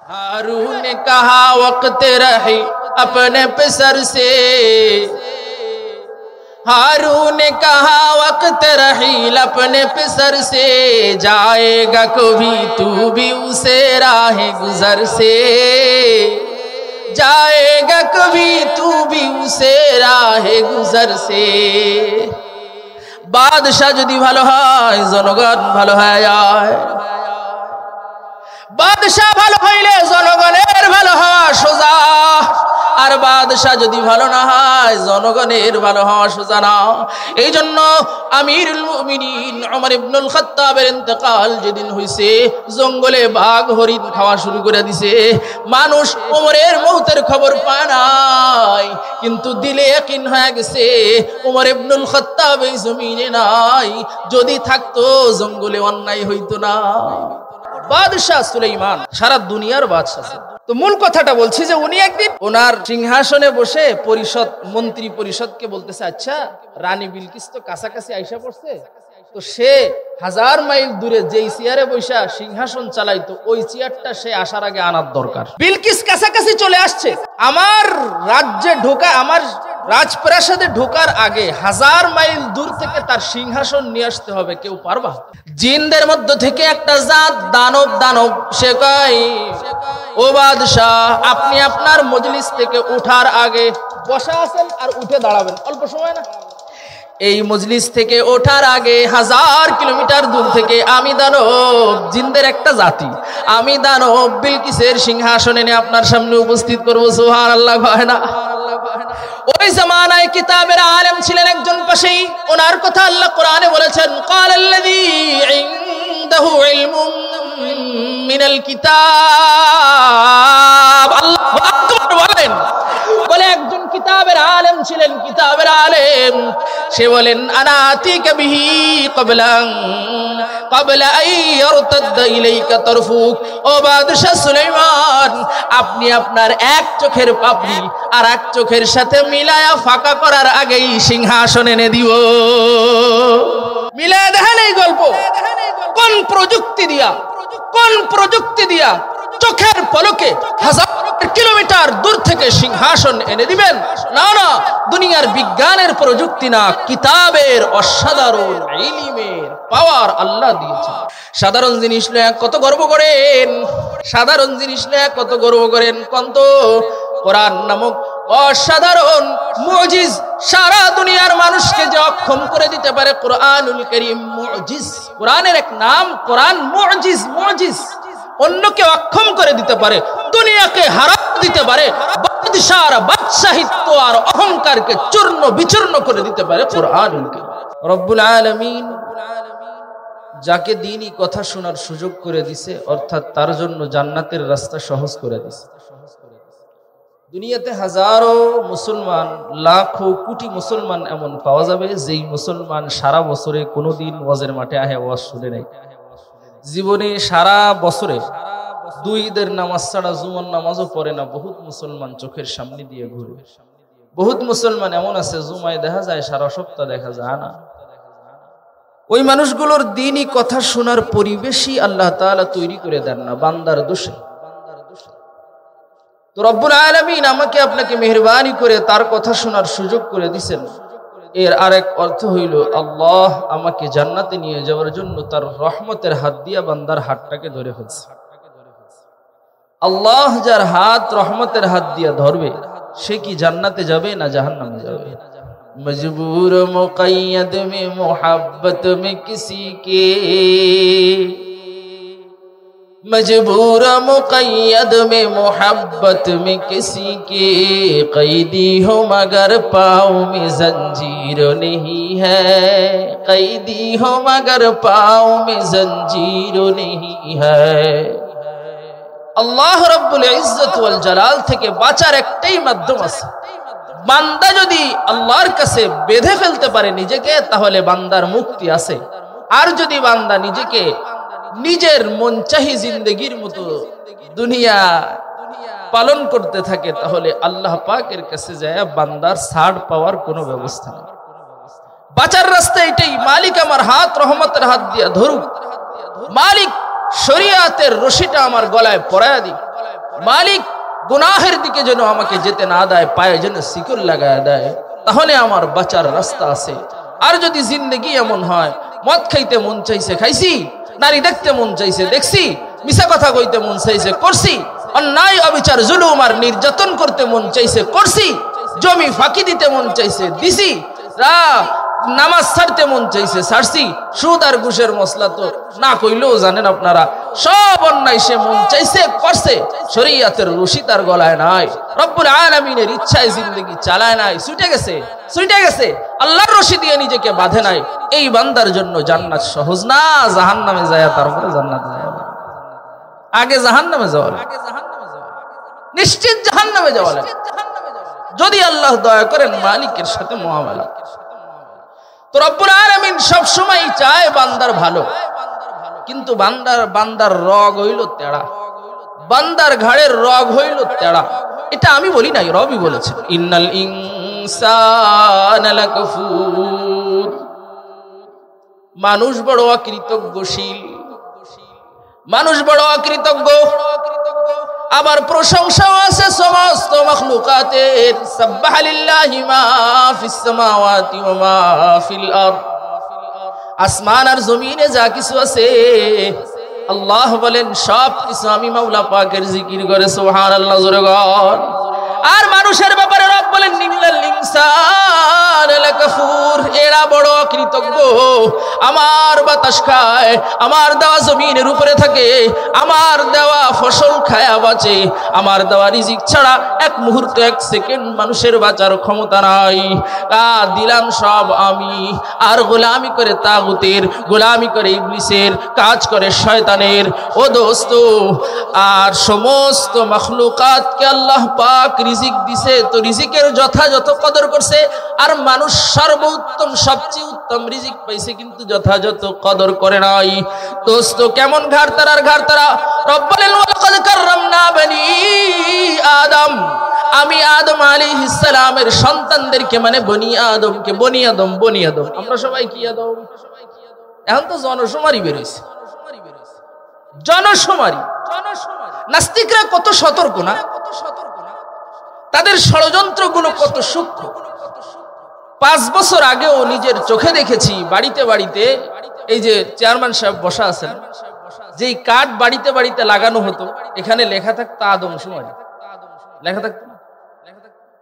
हारून ने कहा वक्त रही अपने पिसर से, हारून ने कहा वक्त रही अपने पिसर से, जाएगा कभी तू भी उसे राह गुजर से, जाएगा कभी तू भी उसे राह गुजर से। बादशाह যদি ভালো হয় জনগণ ভালো হয়ে যায়, বাদশাহ ভালো হইলে জনগণের ভালো হওয়া সোজা, আর বাদশাহ যদি ভালো না হয় জনগণের ভালো হওয়া সোজা না। এই জন্য আমিরুল মুমিনিন ওমর ইবনুল খাত্তাবের ইন্তেকাল যেদিন হইছে, জঙ্গলে বাঘ হরিণ খাওয়া শুরু করে দিছে। মানুষ ওমরের মৌতের খবর পায় নাই, কিন্তু দিলে ইয়াকিন হয়ে গেছে ওমর ইবনুল খাত্তাব এই জমিনে নাই, যদি থাকতো জঙ্গলে অন্যায় হইতো না। বাদশাহ সুলাইমান সারা দুনিয়ার বাদশাহ। তো মূল কথাটা বলছি যে উনি একদিন ওনার সিংহাসনে বসে পরিষদ মন্ত্রী পরিষদকে বলতেছে, আচ্ছা রানী বিলকিস তো কাছাকাছি আইসা পড়ছে, তো সে 1000 মাইল দূরে যেই চেয়ারে বৈশা সিংহাসন চালাইতো ওই চেয়ারটা সে আসার আগে আনার দরকার। বিলকিস কাছাকাছি চলে আসছে, আমার রাজ্যে ঢোকা, আমার রাজপ্রাসাদে ঢোকার আগে 1000 মাইল দূর থেকে তার সিংহাসন নিয়ে আসতে হবে, কেউ পারবা? জিনদের মধ্য থেকে একটা জাত দানব সে কয়, ও বাদশাহ আপনি আপনার মজলিস থেকে উঠার আগে বসা আছেন আর উঠে দাঁড়াবেন, অল্প সময় না? এই মজলিস থেকে ওঠার আগে 1000 কিলোমিটার দূর থেকে আমি দানব, জিনদের একটা জাতি, আমি দানব বিলকিসের সিংহাসনে এনে আপনার সামনে উপস্থিত করবো। সুবহানাল্লাহ হয় না? ওই জামানায় কিতাবের আলেম ছিলেন একজন পাশেই, ওনার কথা আল্লাহ কোরআনে বলেছেন, ক্বালাল্লাযী ইনদাহু ইলমুম মিনাল কিতাব। আল্লাহু আকবার বলেন, বলে একজন কিতাবের আলেম ছিলেন, কিতাবের আলেম, সে বলেন আনা আতিকা বিহি ক্বাবলা আন ইয়ারতাদ্দা ইলাইকা তারফুক। ও বাদশাহ সুলাইমান, আপনি আপনার এক চোখের পাপড়ি আর এক চোখের সাথে মিলায়া ফাঁকা করার আগেই সিংহাসন এনে দিব। মিলায়া দেখেন এই গল্প, কোন প্রযুক্তি দিয়া চোখের পলকে 1000 কিলোমিটার দূর থেকে সিংহাসন এনে দিবেন? না না, দুনিয়ার বিজ্ঞানের প্রযুক্তি না, কিতাবের অসাধারণ ইলমের পাওয়ার আল্লাহ দিয়েছেন। সাধারণ জিনিস লয়া কত গর্ব করেন, সাধারণ জিনিস লয়া কত গর্ব করেন, কত কোরআন নামক অসাধারণ মুজিজ সারা দুনিয়ার মানুষকে যে অক্ষম করে দিতে পারে। কোরআনুল কারীম মুজিজ, কোরআনের এক নাম কোরআন মুজিজ। মুজিজ অন্যকে অক্ষম করে দিতে পারে, দুনিয়াকে হারাতে দিতে পারে, বাদশাহিত্ব আর অহংকারকে চূর্ণ বিচূর্ণ করে দিতে পারে কোরআনুল কারীম। রব্বুল আলামিন যাকে দ্বীনি কথা শোনার সুযোগ করে দিছে, অর্থাৎ তার জন্য জান্নাতের রাস্তা সহজ করে দিছে। দুনিয়াতে হাজারো মুসলমান, লাখো কোটি মুসলমান এমন পাওয়া যাবে যেই মুসলমান সারা বছরে কোনোদিন ওয়াজের মাঠে আহে ওয়াজ শুনে নাই, জীবনে সারা বছরে 2 ঈদের নামাজ ছাড়া জুমার নামাজও পড়ে না। বহুত মুসলমান চোখের সামনে দিয়ে ঘুরে, বহুত মুসলমান এমন আছে জুমায় দেখা যায়, সারা সপ্তাহ দেখা যায় না। ওই মানুষগুলোর দ্বীনি কথা শোনার পরিবেশই আল্লাহ তাআলা তৈরি করে দেন না, বান্দার দোষে। তো রব্বুল আলামিন আমাকে আপনাকে মেহেরবানি করে তার কথা শোনার সুযোগ করে দিয়েছেন। এর আরেক অর্থ হইল আল্লাহ আমাকে জান্নাতে নিয়ে যাওয়ার জন্য তার রহমতের হাত দিয়া বান্দার হাতটাকে ধরে ফেলছে। আল্লাহ যার হাত রহমতের হাত দিয়া ধরবে সে কি জান্নাতে যাবে না জাহান্নামে যাবে? মজবুর মুকাইয়দ মে মোহাব্বত মে কিসি কে, मजबूर मुक़य्यद में मोहब्बत में किसी के, कैदी हो मगर पाँव में जंजीर नहीं है, कैदी हो मगर पाँव में जंजीर नहीं है। আল্লাহ রব্বুল ইজ্জত ওয়াল জালাল থেকে বাঁচার একটাই মাধ্যম আছে। বান্দা যদি আল্লাহর কাছে বেঁধে ফেলতে পারে নিজেকে, তাহলে বান্দার মুক্তি আছে। আর যদি বান্দা নিজেকে নিজের মন চাহি জিন্দেগির মতো দুনিয়া পালন করতে থাকে, তাহলে আল্লাহ পাকের কাছে যায় বান্দার ছাড় পাওয়ার কোনো ব্যবস্থা নেই। বাঁচার রাস্তা এটাই, মালিক আমার হাত রহমতের হাত দিয়া ধরুক, মালিক শরিয়াতের রশিটা আমার গলায় পরায়া দিক, মালিক গুনাহের দিকে যেন আমাকে যেতে না দেয়, পায়ে যেন শিকল লাগায় দেয়, তাহলে আমার বাঁচার রাস্তা আছে। আর যদি জিন্দেগি এমন হয়, মদ খাইতে মন চাইছে খাইছি, নারী দেখতে মন চাইছে দেখছি, মিছা কথা কইতে মন চাইছে করছি, অন্যায় অবিচার জুলুম আর নির্যাতন করতে মন চাইছে করছি, জমি ফাঁকি দিতে মন চাইছে দিছি, নামাজ ছাড়তে মন চাইছে ছাড়ছি, সুদ আর ঘুষের মশলা তো না কইলেও জানেন আপনারা, সব অন্যায় সে মন চাইছে করছে, শরীয়তের রশি তার গলায় নাই, রব্বুল আলামিনের ইচ্ছায় জিন্দেগি চালায় নাই, ছুটে গেছে আল্লাহর রশি দিয়ে নিজেকে বাঁধে নাই। এই বান্দার জন্য জান্নাত সহজ না, জাহান্নামে যায় তারপরে জান্নাতে যায়। আগে জাহান্নামে যাওয়া, নিশ্চিত জাহান্নামে যাওয়া লাগে যদি আল্লাহ দয়া করেন মালিকের সাথে মুআমালা। তো রব্বুল আলামিন সব সময় চায় বান্দার ভালো, কিন্তু বান্দার রগ হইল তেড়া, বান্দার ঘাড়ের রগ হইল তেড়া। এটা আমি বলি নাই, রবই বলেছেন, ইন্নাল ইনসানা লাকাফুর। মানুষ বড় অকৃতজ্ঞশীল, মানুষ বড় অকৃতজ্ঞ। আবার প্রশংসাও আছে সমস্ত মাখলুকাতের, সাব্বাহা লিল্লাহি মা ফিস সামাওয়াতি ওয়া মা ফিল আরদ। আসমান আর জমিনে যা কিছু আছে আল্লাহ বলেন সব কিছু আমি মাওলা পাকের জিকির করে সুবহানাল্লাহ জোরে বল। আর মানুষের ব্যাপারে রব বলেন ইন্নাল ইনসানা লাকাফুর, এরা বড় কৃতজ্ঞ। আমার বাতাস খায়, আমার দেওয়া জমিনের উপরে থাকে, আমার দেওয়া ফসল খায়া বাঁচে, আমার দেওয়া রিজিক ছাড়া এক মুহূর্ত এক সেকেন্ড মানুষের বাঁচার ক্ষমতা নাই। দিলাম সব আমি, আর গোলামি করে তাগুতের, গোলামি করে ইবলিসের, কাজ করে শয়তানের। ও দোস্ত, আর সমস্ত মাখলুকাতকে আল্লাহ পাক রিজিক দিছে, তো রিজিকের যথাযথ কদর করছে। আর মানুষ সর্বোত্তম সবচেয়ে উত্তম রিজিক পাইছে, কিন্তু যথাযথ কদর করে নাই। দোস্ত কেমন ঘাড়তারার ঘাড়তারা। রব বলেন ওয়ালাকাদ কাররামনা বনি আদম, আমি আদম আলাইহিস সালামের সন্তানদেরকে, মানে বনি আদমকে, বনি আদম আমরা সবাই কি আদম? এখন তো জনশুমারি বেরোইছে, জনশুমারি। নাস্তিকরা কত সতর্ক না, তাদের ষড়যন্ত্রগুলো কত সূক্ষ্ম। 5 বছর আগেও নিজের চোখে দেখেছি বাড়িতে বাড়িতে, এই যে চেয়ারম্যান সাহেব বসা আছেন, যেই কার্ড বাড়িতে বাড়িতে লাগানো হতো, এখানে লেখা থাকতো আদমশুমারি, লেখা থাকতো না,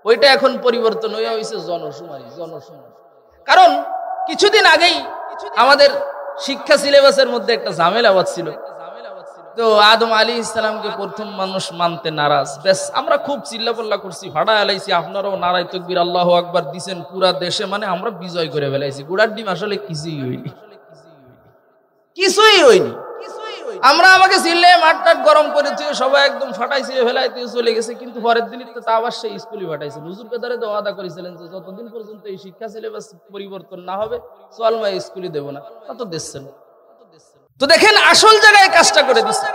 ওইটা এখন পরিবর্তন হয়ে হয়েছে জনশুমারি। কারণ কিছুদিন আগেই আমাদের শিক্ষা সিলেবাসের মধ্যে একটা ঝামেলা বাজছিল। তো আদম আলাইহিস সালামকে প্রথম মানুষ মানতে নারাজ, বেশ আমরা খুব চিল্লাপাল্লা করছি, ভাড়া আলাইছি, আপনারাও নারায় তাকবীর আল্লাহু আকবার দিছেন পুরা দেশে, মানে আমরা বিজয় করে ফেলাইছি। গুড়ার ডিম আসলে কিছুই হয়নি। আমরা আমাকে চিল্লে মাঠটাট গরম করেছি, সবাই একদম ফাটাই ছিঁড়ে ফেলাইতে চলে গেছে। কিন্তু পরের দিনই তো তা আবার সেই স্কুলে পাঠাইছে। হুজুরকে দ্বারা তো ওয়াদা করেছিলেন যে যতদিন পর্যন্ত এই শিক্ষা সিলেবাস পরিবর্তন না হবে চলমাই স্কুলে দেব না, তা তো দিচ্ছেন। তো দেখেন আসল জায়গায় কাজটা করে দিচ্ছে।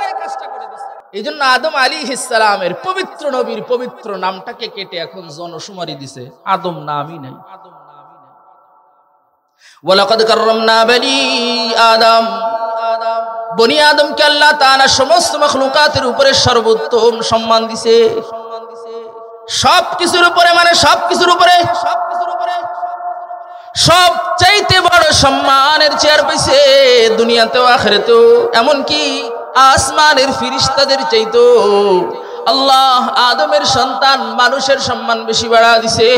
এই জন্য আদম আলাইহিস সালামের পবিত্র নবীর পবিত্র নামটাকে কেটে এখন জনশুমারি দিছে, আদম নামই নাই। ওয়ালাকাদ কাররামনা বনি আদম, বনি আদমকে আল্লাহ তাআলা সমস্ত মাখলুকাতের উপরে সর্বোত্তম সম্মান দিছে। সব কিছুর উপরে, মানে সব কিছুর উপরে, সব চাইতে বড় সম্মানের চেয়ার পাইছে দুনিয়াতেও আখিরাতেও, এমনকি আসমানের ফেরেশতাদের চাইতো আল্লাহ আদমের সন্তান মানুষের সম্মান বেশি বাড়া দিছে।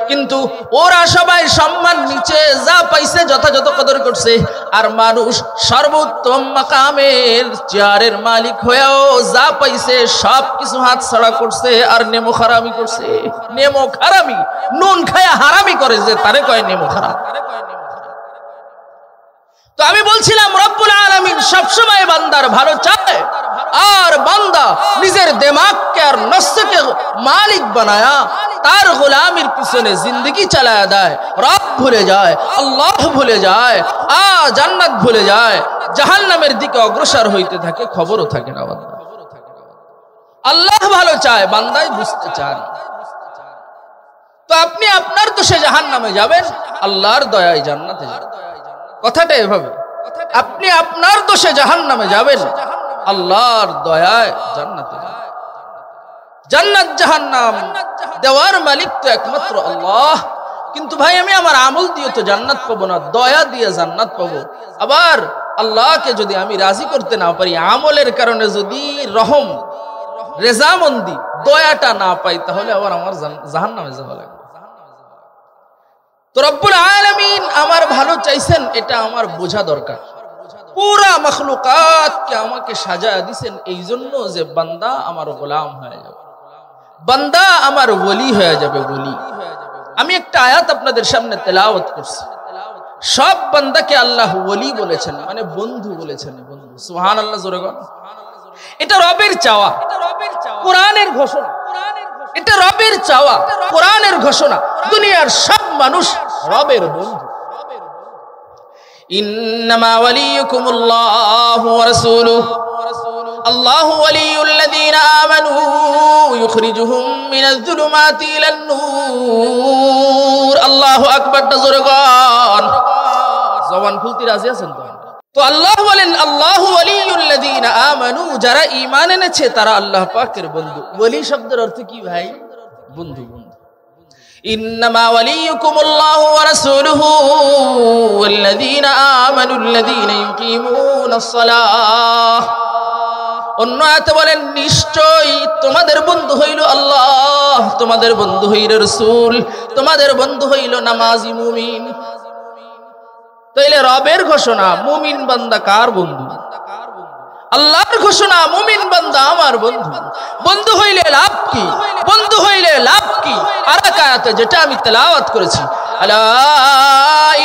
কিন্তু ওরা সবাই সম্মান নিচে যা পাইছে যথাযথ কদর করছে, আর মানুষ সর্বোত্তম মাকামের চেয়ারের মালিক হয়েও যা পাইছে সব কিছু হাত ছাড়া করছে আর নেমো খারামি করছে। নেমো খারামি, নুন খায়া হারামি করে যে তারে কয় নেমো খারাম। তো আমি বলছিলাম রব্বুল আলামিন সবসময় বান্দার ভালো চায়, আর বান্দা নিজের দিমাগকে আর নফসকে মালিক বানায়া তার গোলামির পিছনে জিন্দগি চালায়া দেয়। রব ভুলে যায়, আল্লাহ ভুলে যায়, জান্নাত ভুলে যায়, জাহান্নামের দিকে অগ্রসর হইতে থাকে, খবরও থাকে না। বান্দা আল্লাহ ভালো চায়, বান্দাই বুঝতে চান। তো আপনি আপনার দোষে জাহান্নামে যাবেন, আল্লাহর দয়ায় জান্নাতে যাবেন। কথাটা এভাবে, আপনি আপনার দোষে জাহান্নামে যাবেন, আল্লাহর দয়ায় জান্নাতে যাবেন। জান্নাত জাহান্নাম দেওয়ার মালিক তো একমাত্র আল্লাহ। কিন্তু ভাই আমি আমার আমল দিয়ে তো জান্নাত পাবো না, দয়া দিয়ে জান্নাত পাবো। আবার আল্লাহকে যদি আমি রাজি করতে না পারি, আমলের কারণে যদি রহম রেজামন্দি দয়াটা না পাই, তাহলে আবার আমার জাহান্নামে যাওয়া লাগবে। তো রব্বুল আলামিন আমার ভালো চাইছেন, এটা আমার বোঝা দরকার। পুরা মখলুকাতকে আমাকে সাজায়া দিছেন এই জন্য যে বান্দা আমার গোলাম হয়ে যাবে, বান্দা আমার ওলি হয়ে যাবে, ওলি। আমি একটা আয়াত আপনাদের সামনে তেলাওয়াত করছি। সব বান্দাকে আল্লাহ ওলি বলেছেন, মানে বন্ধু বলেছেন, বন্ধু। সুবহানাল্লাহ, জোরে বলেন। এটা রবের চাওয়া, কোরআনের ঘোষণা। এটা রবের চাওয়া, কোরআনের ঘোষণা। দুনিয়ার সব মানুষ রবের বন্ধু। ইন্নামা ওয়ালিয়ুকুমুল্লাহু ওয়া রাসূলুহু আল্লাহু ওয়ালিয়ুল্লাযীনা আমানু ইউখরিজুহুম মিনাজ-যুলুমাতি ইলান-নূর। আল্লাহু আকবার, জোরে গান। জবান খুলতে রাজি আছেন তো? তো আল্লাহ বলেন আল্লাহু ওয়ালিয়ুল্লাযীনা আমানু, যারা ঈমান এনেছে তারা আল্লাহ পাকের বন্ধু। ওলি শব্দের অর্থ কি ভাই? বন্ধু, বন্ধু। ইন্নামা ওয়ালিয়ুকুমুল্লাহু ওয়া রাসূলুহু ওয়াল্লাযীনা আমানুল্লাযীনা ইউকিমুনাস সালাহ। অন্য আয়াতে বলেন নিশ্চয়ই তোমাদের বন্ধু হইল আল্লাহ, তোমাদের বন্ধু হইল রাসূল, তোমাদের বন্ধু হইল নামাজি মুমিন। তাইলে রবের ঘোষণা, মুমিন বান্দা কার বন্ধু? আল্লাহর ঘোষণা, মুমিন বান্দা আমার বন্ধু। বন্ধু হইলে লাভ কি? বন্ধু হইলে লাভ কি? আরেক আয়াতে যেটা আমি তেলাওয়াত করেছি, আলা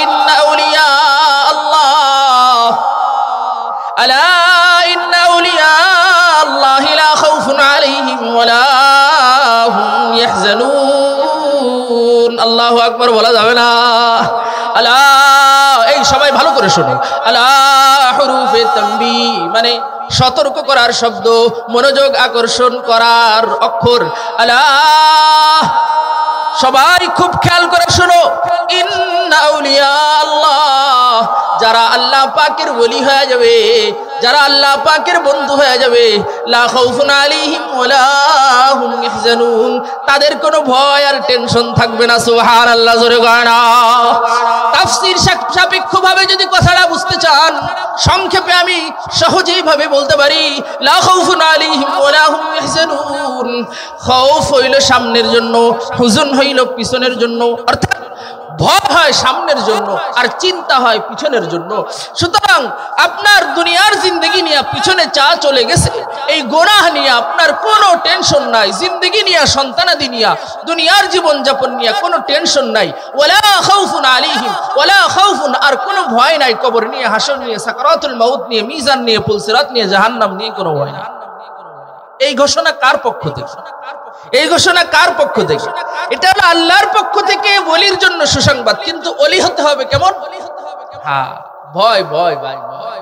ইন্না আউলিয়া আল্লাহ, আলা ইন্না আউলিয়া আল্লাহি লা খাউফুন আলাইহিম ওয়ালা হুম ইয়াহজানুন। আল্লাহু আকবার বলা যাবে না? আলা, এই সবাই ভালো করে শোনো। আলা হুরুফে তানবীহ, মানে সতর্ক করার শব্দ, মনোযোগ আকর্ষণ করার অক্ষর। আলা, সবাই খুব খেয়াল করে শোনো। ইন্না আউলিয়া আল্লাহ, যারা আল্লাহ পাকের ওলি হয়ে যাবে, যারা আল্লাহ পাকের বন্ধু হয়ে যাবে, লা খাউফুন আলাইহিম ওয়ালা হুম ইয়াহজানুন, তাদের কোনো ভয় আর টেনশন থাকবে না। সুবহানাল্লাহ, জোরে গানা। তাফসীর সাপেক্ষভাবে যদি কথাটা বুঝতে চান, সংক্ষেপে আমি সহজেই ভাবে বলতে পারি, লা খাউফুন আলাইহিম ওয়ালা হুম ইয়াহজানুন। খৌফ হইল সামনের জন্য, হুজুন হইল পিছনের জন্য। অর্থাৎ ভয় হয় সামনের জন্য আর চিন্তা হয় পিছনের জন্য। সুতরাং আপনার দুনিয়ার জিন্দগি নিয়ে পিছনে চা চলে গেছে, এই গোনাহ নিয়ে আপনার কোনো টেনশন নাই। জিন্দগি নিয়ে, সন্তানাদি নিয়ে, দুনিয়ার জীবন যাপন নিয়ে কোনো টেনশন নাই। ওয়ালা খাউফুন আলাইহিম ওয়ালা খাউফুন, আর কোনো ভয় নাই। কবর নিয়ে, হাসর নিয়ে, সাকারাতুল মাউত নিয়ে, মিজান নিয়ে, পুলসিরাত নিয়ে, জাহান্নাম নিয়ে কোনো ভয় নাই। এই ঘোষণা কার পক্ষ থেকে? এই ঘোষণা কার পক্ষ থেকে? এটা হলো আল্লাহর পক্ষ থেকে ওলির জন্য সুসংবাদ। কিন্তু ওলি হতে হবে কেমন? হ্যাঁ, ভয় ভয় ভাই, ভয়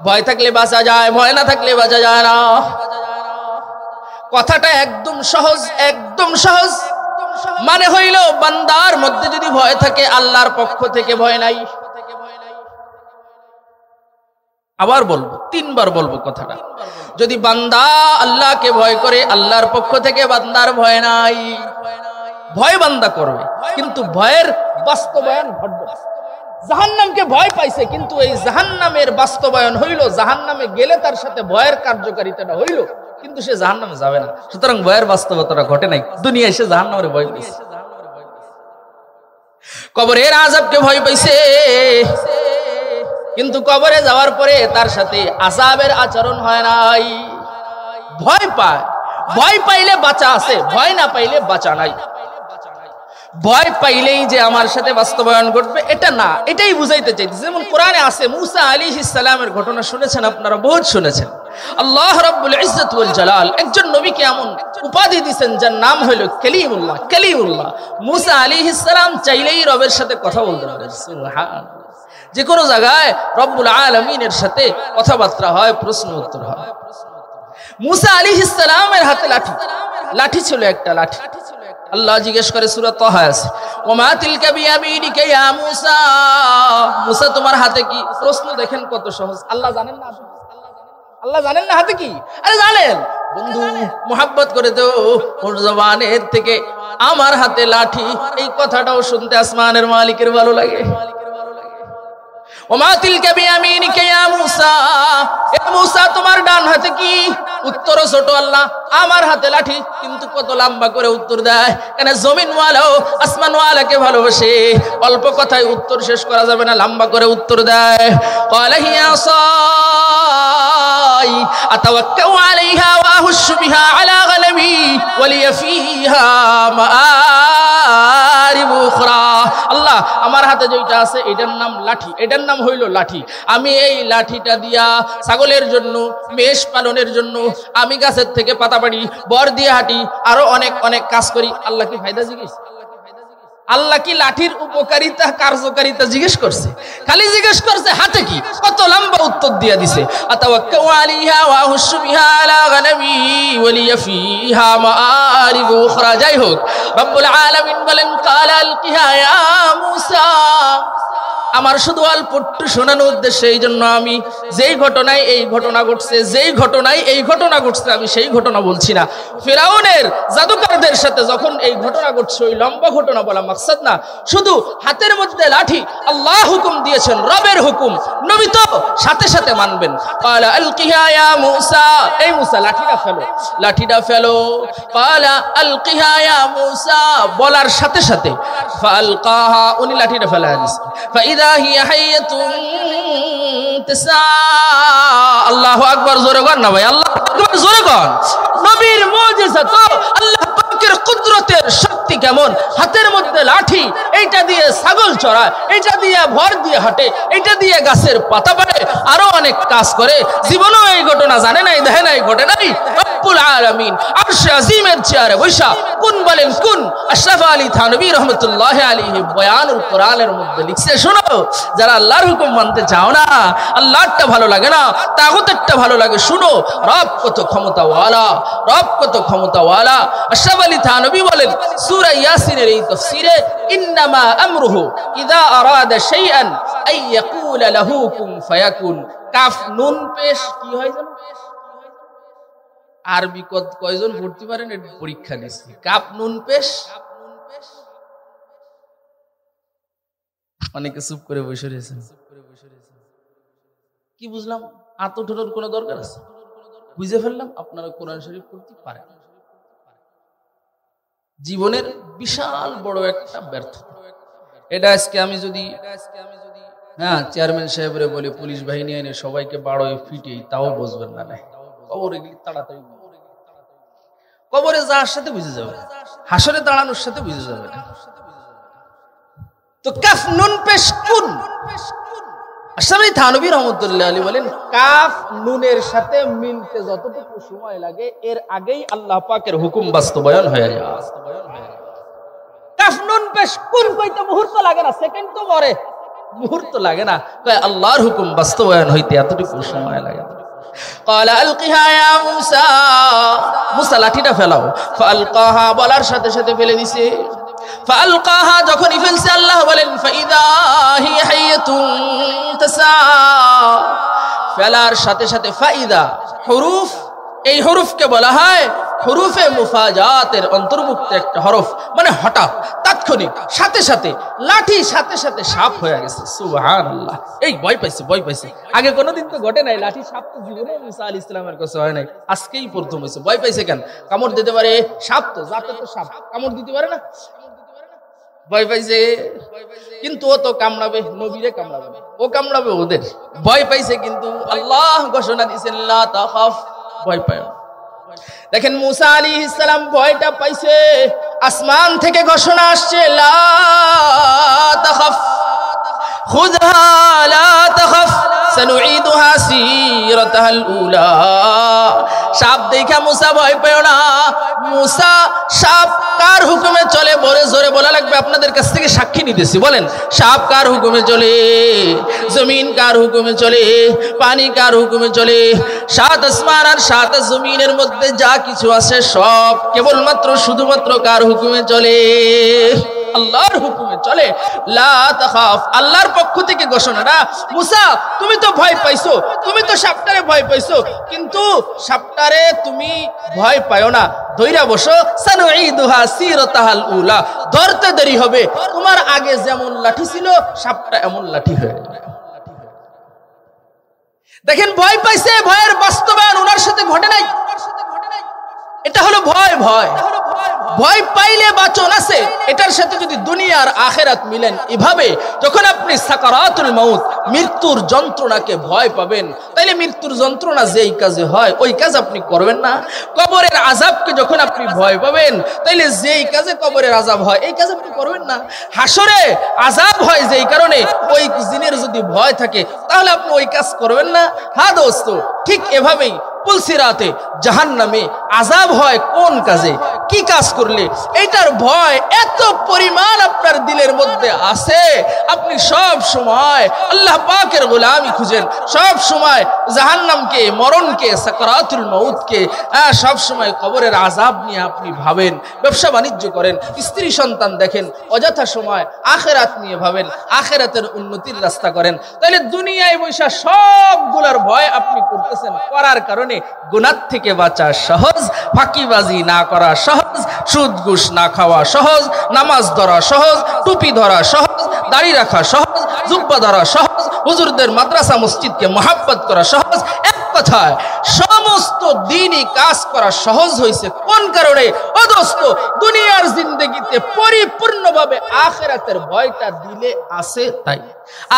ভয় থাকলে বাঁচা যায়, ভয় না থাকলে বাঁচা যায় না। কথাটা একদম সহজ, একদম সহজ। মানে হইল বান্দার মধ্যে যদি ভয় থাকে, আল্লাহর পক্ষ থেকে ভয় নাই। আবার বলবো, তিনবার বলবো কথাটা। যদি বান্দা আল্লাহকে ভয় করে, আল্লাহর পক্ষ থেকে বান্দার ভয় নাই। ভয় বান্দা করবে, কিন্তু ভয়ের বাস্তবায়ন ঘটবে। জাহান্নামকে ভয় পাইছে, কিন্তু এই জাহান্নামের বাস্তবায়ন হইল, জাহান্নামে গেলে তার সাথে ভয়ের কার্যকারিতাটা হইল, কিন্তু সে জাহান্নামে যাবে না। সুতরাং ভয়ের বাস্তবতাটা ঘটে নাই। দুনিয়ায় এসে জাহান্নামের ভয় পাইছে। কবরের আযাবকে ভয় পাইছে, কিন্তু কবরে যাওয়ার পরে তার সাথে আযাবের আচরণ হয় নাই। ভয় পায়, ভয় পাইলে বাঁচা আছে, ভয় না পাইলে বাঁচা নাই। ভয় পাইলেই যে আমার সাথে বাস্তবায়ন ঘটবে এটা না, এটাই বুঝাইতে চাইছে। যেমন কোরআনে আছে, মুসা আলাইহিস সালামের ঘটনা শুনেছেন আপনারা, বহুত শুনেছেন। আল্লাহ রাব্বুল ইজ্জত ওয়াল জালাল একজন নবীকে এমন উপাধি দিবেন যার নাম হলো কালিমুল্লাহ। কালিমুল্লাহ, মুসা আলাইহিস সালাম চাইলেই রবের সাথে কথা বলতে পারেন। সুবহানাল্লাহ, যে কোনো জায়গায় রব্বুল আলামিনের সাথে কথাবার্তা হয়, প্রশ্ন উত্তর হয়। মুসা আলাইহিস সালামের হাতে লাঠি, লাঠি ছিল একটা লাঠি। আল্লাহ জিজ্ঞেস করে সূরা তাহা আছে, ওমা তিলকা বিয়ামিনিকা ইয়া মুসা, মুসা তোমার হাতে কি? প্রশ্ন দেখেন কত সহজ। আল্লাহ জানেন না? আল্লাহ জানেন না হাতে কি? আরে জানেন, বন্ধু মোহাব্বত করে দেও, ওর জবানের থেকে আমার হাতে লাঠি এই কথাটাও শুনতে আসমানের মালিকের ভালো লাগে। ওমা তিলকা বিয়ামিনিকা ইয়া মূসা, এ মূসা তোমার ডান হাতে কি? উত্তর ছোট আল্লাহ, আমার হাতে লাঠি। কিন্তু কত লম্বা করে উত্তর দেয়, কেন জমিনওয়ালাও আসমানওয়ালাকে ভালোবাসে। অল্প কথায় উত্তর শেষ করা যাবে না, লম্বা করে উত্তর দেয়। ক্বালা হিয়া সাই আতাওয়াক্কাউ আলাইহা ওয়া আহুশু বিহা আলা গলাবি ওয়া লিয়া ফিহা মাআরিব উখরা। আল্লাহ আমার হাতে যেটা আছে এটার নাম লাঠি, এটার নাম হইল লাঠি। আমি এই লাঠিটা দিয়া ছাগলের জন্য, মেষ পালনের জন্য আমি গাছের থেকে পাতা পাড়ি, বর দিয়ে হাঁটি, আরো অনেক অনেক কাজ করি। আল্লাহ কি ফায়দা জিজ্ঞেস? আল্লাহ কি লাঠির উপকারিতা কার্যকারিতা জিজ্ঞেস করছে? খালি জিজ্ঞেস করছে হাতে কি? কত লম্বা উত্তর দিয়ে দিছে। আতাওয়াক্কাউ আলাইহা ওয়া আহুশু বিহা আলা গনামি ওয়া লিয়া ফিহা মাআরিব উখরা। যাই হোক, রব্বুল আলামিন বলেন ক্বালা আলকিহা ইয়া মূসা। আমার শুধু অল্প একটু শোনানোর উদ্দেশ্যে, এই জন্য আমি যেই ঘটনায় এই ঘটনা ঘটছে, যেই ঘটনায় এই ঘটনা ঘটছে, আমি সেই ঘটনা বলছি না। ফিরাউনের জাদুকরদের সাথে যখন এই ঘটনা ঘটছে, ওই লম্বা ঘটনা বলা মাকসাদ না। শুধু হাতের মধ্যে লাঠি, আল্লাহ হুকুম দিয়েছেন, রবের হুকুম, নবী তো সাথে সাথে মানবেন। ক্বালা আলকিহা ইয়া মূসা, এই মূসা লাঠিটা ফেলো, লাঠিটা ফেলো। ক্বালা আলকিহা ইয়া মূসা, বলার সাথে সাথে ফালকাহা, উনি লাঠিটা ফেলায় দিয়েছেন। ফাইদা হিয়া হাইয়াতুন তাসা। আল্লাহু আকবার, জোরে কর না ভাই, আল্লাহু আকবার জোরে কর। নবীর মুজিজা তো, আল্লাহ পাকের কুদরতের শক্তি কেমন। হাতের মধ্যে লাঠি, এইটা দিয়ে ছাগল চড়ায়, এইটা দিয়ে ভর দিয়ে হাঁটে, এইটা দিয়ে গাছের পাতা পাড়ে, আরো অনেক কাজ করে। জীবনও এই ঘটনা জানে নাই, দেখে নাই, ঘটে নাই। রব্বুল আলামিন আরশে আজিমের চেয়ারে বৈশা কোন বলেন কোন আশরাফ আলী থানভী রহমতুল্লাহ আলাইহি বয়ানুল কোরআনের মধ্যে লিখছে, শোনো, যারা আল্লাহর হুকুম মানতে চাও না, আল্লাহরটা ভালো লাগে না, তাগুতেরটা ভালো লাগে, শুনো রব কত ক্ষমতাওয়ালা, রব কত ক্ষমতাওয়ালা। আশরাফ আলী থানভী বলেন সূরা ইয়াসিনের এই তাফসীরে, ইন্নামা আমরুহু ইযা আরাদা শাইআন আই ইয়াকুলা লাহু কুন ফায়াকুন। কাফ নুন পেশ কি হয় জানো? আরবি কয়জন পড়তে পারেন এর পরীক্ষা নিচ্ছি। কাফ নুন পেশ, অনেকে চুপ করে বসে রয়েছেন। কি বুঝলাম? আত্মঠোর কোনো দরকার আছে? বুঝে ফেললাম আপনারা কোরআন শরীফ পড়তে পারেন। জীবনের বিশাল বড় একটা ব্যর্থতা এটা। আজকে আমি যদি চেয়ারম্যান সাহেবরে বলি পুলিশ বাহিনী এনে সবাইকে বাড়োয় ফিটিয়ে, তাও বুঝবেন না। কবরে গেলে তাড়াতাড়ি, কবরে যাওয়ার সাথে বুঝে যাবে, হাসরে দাঁড়ানোর সাথে বুঝে যাবে। তো কাফ নুন পেশ কুন, আশরাফ আলী থানভী রাহমাতুল্লাহ আলাইহি বলেন কাফ নুনের সাথে মিলতে যতটুকু সময় লাগে, এর আগেই আল্লাহ পাকের হুকুম বাস্তবায়ন হয়ে যায়। কাফ নুন পেশ কুন কইতে মুহূর্ত লাগে না, সেকেন্ড তো পরে, মুহূর্ত লাগে না, আল্লাহর হুকুম বাস্তবায়ন হইতে এতটুকু সময় লাগে। ক্বালা আলকিহা ইয়া মূসা, মূসা লাঠিটা ফেলাও। ফালকাহা, বলার সাথে সাথে ফেলে দিছে। ফালকাহা, যখনই ফেলছে আল্লাহ বলেন ফাইদা হিয়া হাইয়াতুন তাসা। ফেলার সাথে সাথে ফাইদা হুরুফ, এই হরফকে বলা হয় হুরুফে মুফাজাতের অন্তর্ভুক্ত একটা হরফ, মানে হঠাৎ, তাৎক্ষণিক, সাথে সাথে লাঠি সাথে সাথে সাপ হয়ে গেছে। সুবহানাল্লাহ, এই ভয় পাইছে, ভয় পাইছে। আগে কোনোদিন তো ঘটে নাই, লাঠি সাপ তো জীবনে মুসা আলাইহিস সালামের কাছে হয় নাই, আজকেই প্রথম হয়েছে। ভয় পাইছে কেন? কামড় দিতে পারে, সাপ তো, যাতে তো সাপ কামড় দিতে পারে না, ভয় পাইছে। কিন্তু ও তো কামড়াবে, নবীরে কামড়াবে, ও কামড়াবে ওদের। ভয় পাইছে, কিন্তু আল্লাহ ঘোষণা দিয়েছেন লা তাখাফ, ভয় পায় না। দেখেন মুসা আলাইহিস সালাম ভয়টা পাইছে, আসমান থেকে ঘোষণা আসছে লা তাখাফ খুযহা লা তাখাফ সানুঈদুহা সিরাতাল উলা। সাপ দেখা মুসা ভয় পেও না। মুসা সাপ কার হুকুমে চলে বলে জোরে বলা লাগবে, আপনাদের কাছ থেকে সাক্ষী নিতেছি। বলেন সাপ কার হুকুমে চলে? জমিন কার হুকুমে চলে? পানি কার হুকুমে চলে? সাত আসমান আর সাত জমিনের মধ্যে যা কিছু আছে সব কেবলমাত্র শুধুমাত্র কার হুকুমে চলে? আল্লাহর হুকুমে চলে। লা তাখাফ, আল্লাহর পক্ষ থেকে ঘোষণা না, মুসা তুমি তো ভয় পাইছো, তুমি তো সাপটারে ভয় পাইছো, কিন্তু সাপটারে তুমি ভয় পায়ো না, ধইরা বসো। সানুঈদুহা সিরাতাহাল উলা, ধরতে দেরি হবে, তোমার আগে যেমন লাঠি ছিল সাপটা এমন লাঠি হয়ে যাবে। দেখেন ভয় পাইছে, ভয়ের বাস্তবায়ন ওনার সাথে ঘটে নাই। এটা হলো ভয়। ভয় ভয় পাইলে বাঁচন আছে, এটার সাথে যদি দুনিয়া আর আখিরাত মিলেন। এভাবে যখন আপনি সাকারাতুল মাউত, মৃত্যুর যন্ত্রণাকে ভয় পাবেন, তাইলে মৃত্যুর যন্ত্রণা যেই কাজে হয় ওই কাজ আপনি করবেন না। কবরের আযাবকে যখন আপনি ভয় পাবেন, তাইলে যেই কাজে কবরের আযাব হয় এই কাজ আপনি করবেন না। হাসরে আযাব হয় যেই কারণে, ওই জিনের যদি ভয় থাকে তাহলে আপনি ওই কাজ করবেন না। হ্যাঁ দোস্ত, ঠিক এভাবেই পুলসিরাতে জাহান্নামে আযাব হয় কোন কাজে, কি কাজ করলে, এইটার ভয় এত পরিমাণ আপনার দিলের মধ্যে আছে, আপনি সব সময় আল্লাহ পাকের গোলামি খুঁজেন, সব সময় জাহান্নামকে, মরণকে, সাকরাতুল মাউতকে, সব সময় কবরের আযাব নিয়ে আপনি ভাবেন। ব্যবসা বাণিজ্য করেন, স্ত্রী সন্তান দেখেন, অযথা সময় আখিরাত নিয়ে ভাবেন, আখিরাতের উন্নতির রাস্তা করেন। তাহলে দুনিয়ায় বৈশা সবগুলোর ভয় আপনি করতেছেন, করার কারণে গুনাহ থেকে বাঁচা সহজ, ফাঁকিবাজি না করা সহজ, সুদ ঘুষ না খাওয়া সহজ, নামাজ ধরা সহজ, টুপি ধরা সহজ, দাড়ি রাখা সহজ, জুব্বা ধরা সহজ, হুজুরদের মাদ্রাসা মসজিদকে মহাব্বত করা সহজ। এক কথায় সমস্ত দিনই কাজ করা সহজ হয়েছে কোন কারণে? ও দোস্ত, দুনিয়ার জিন্দেগিতে পরিপূর্ণভাবে আখিরাতের ভয়টা দিলে আছে তাই।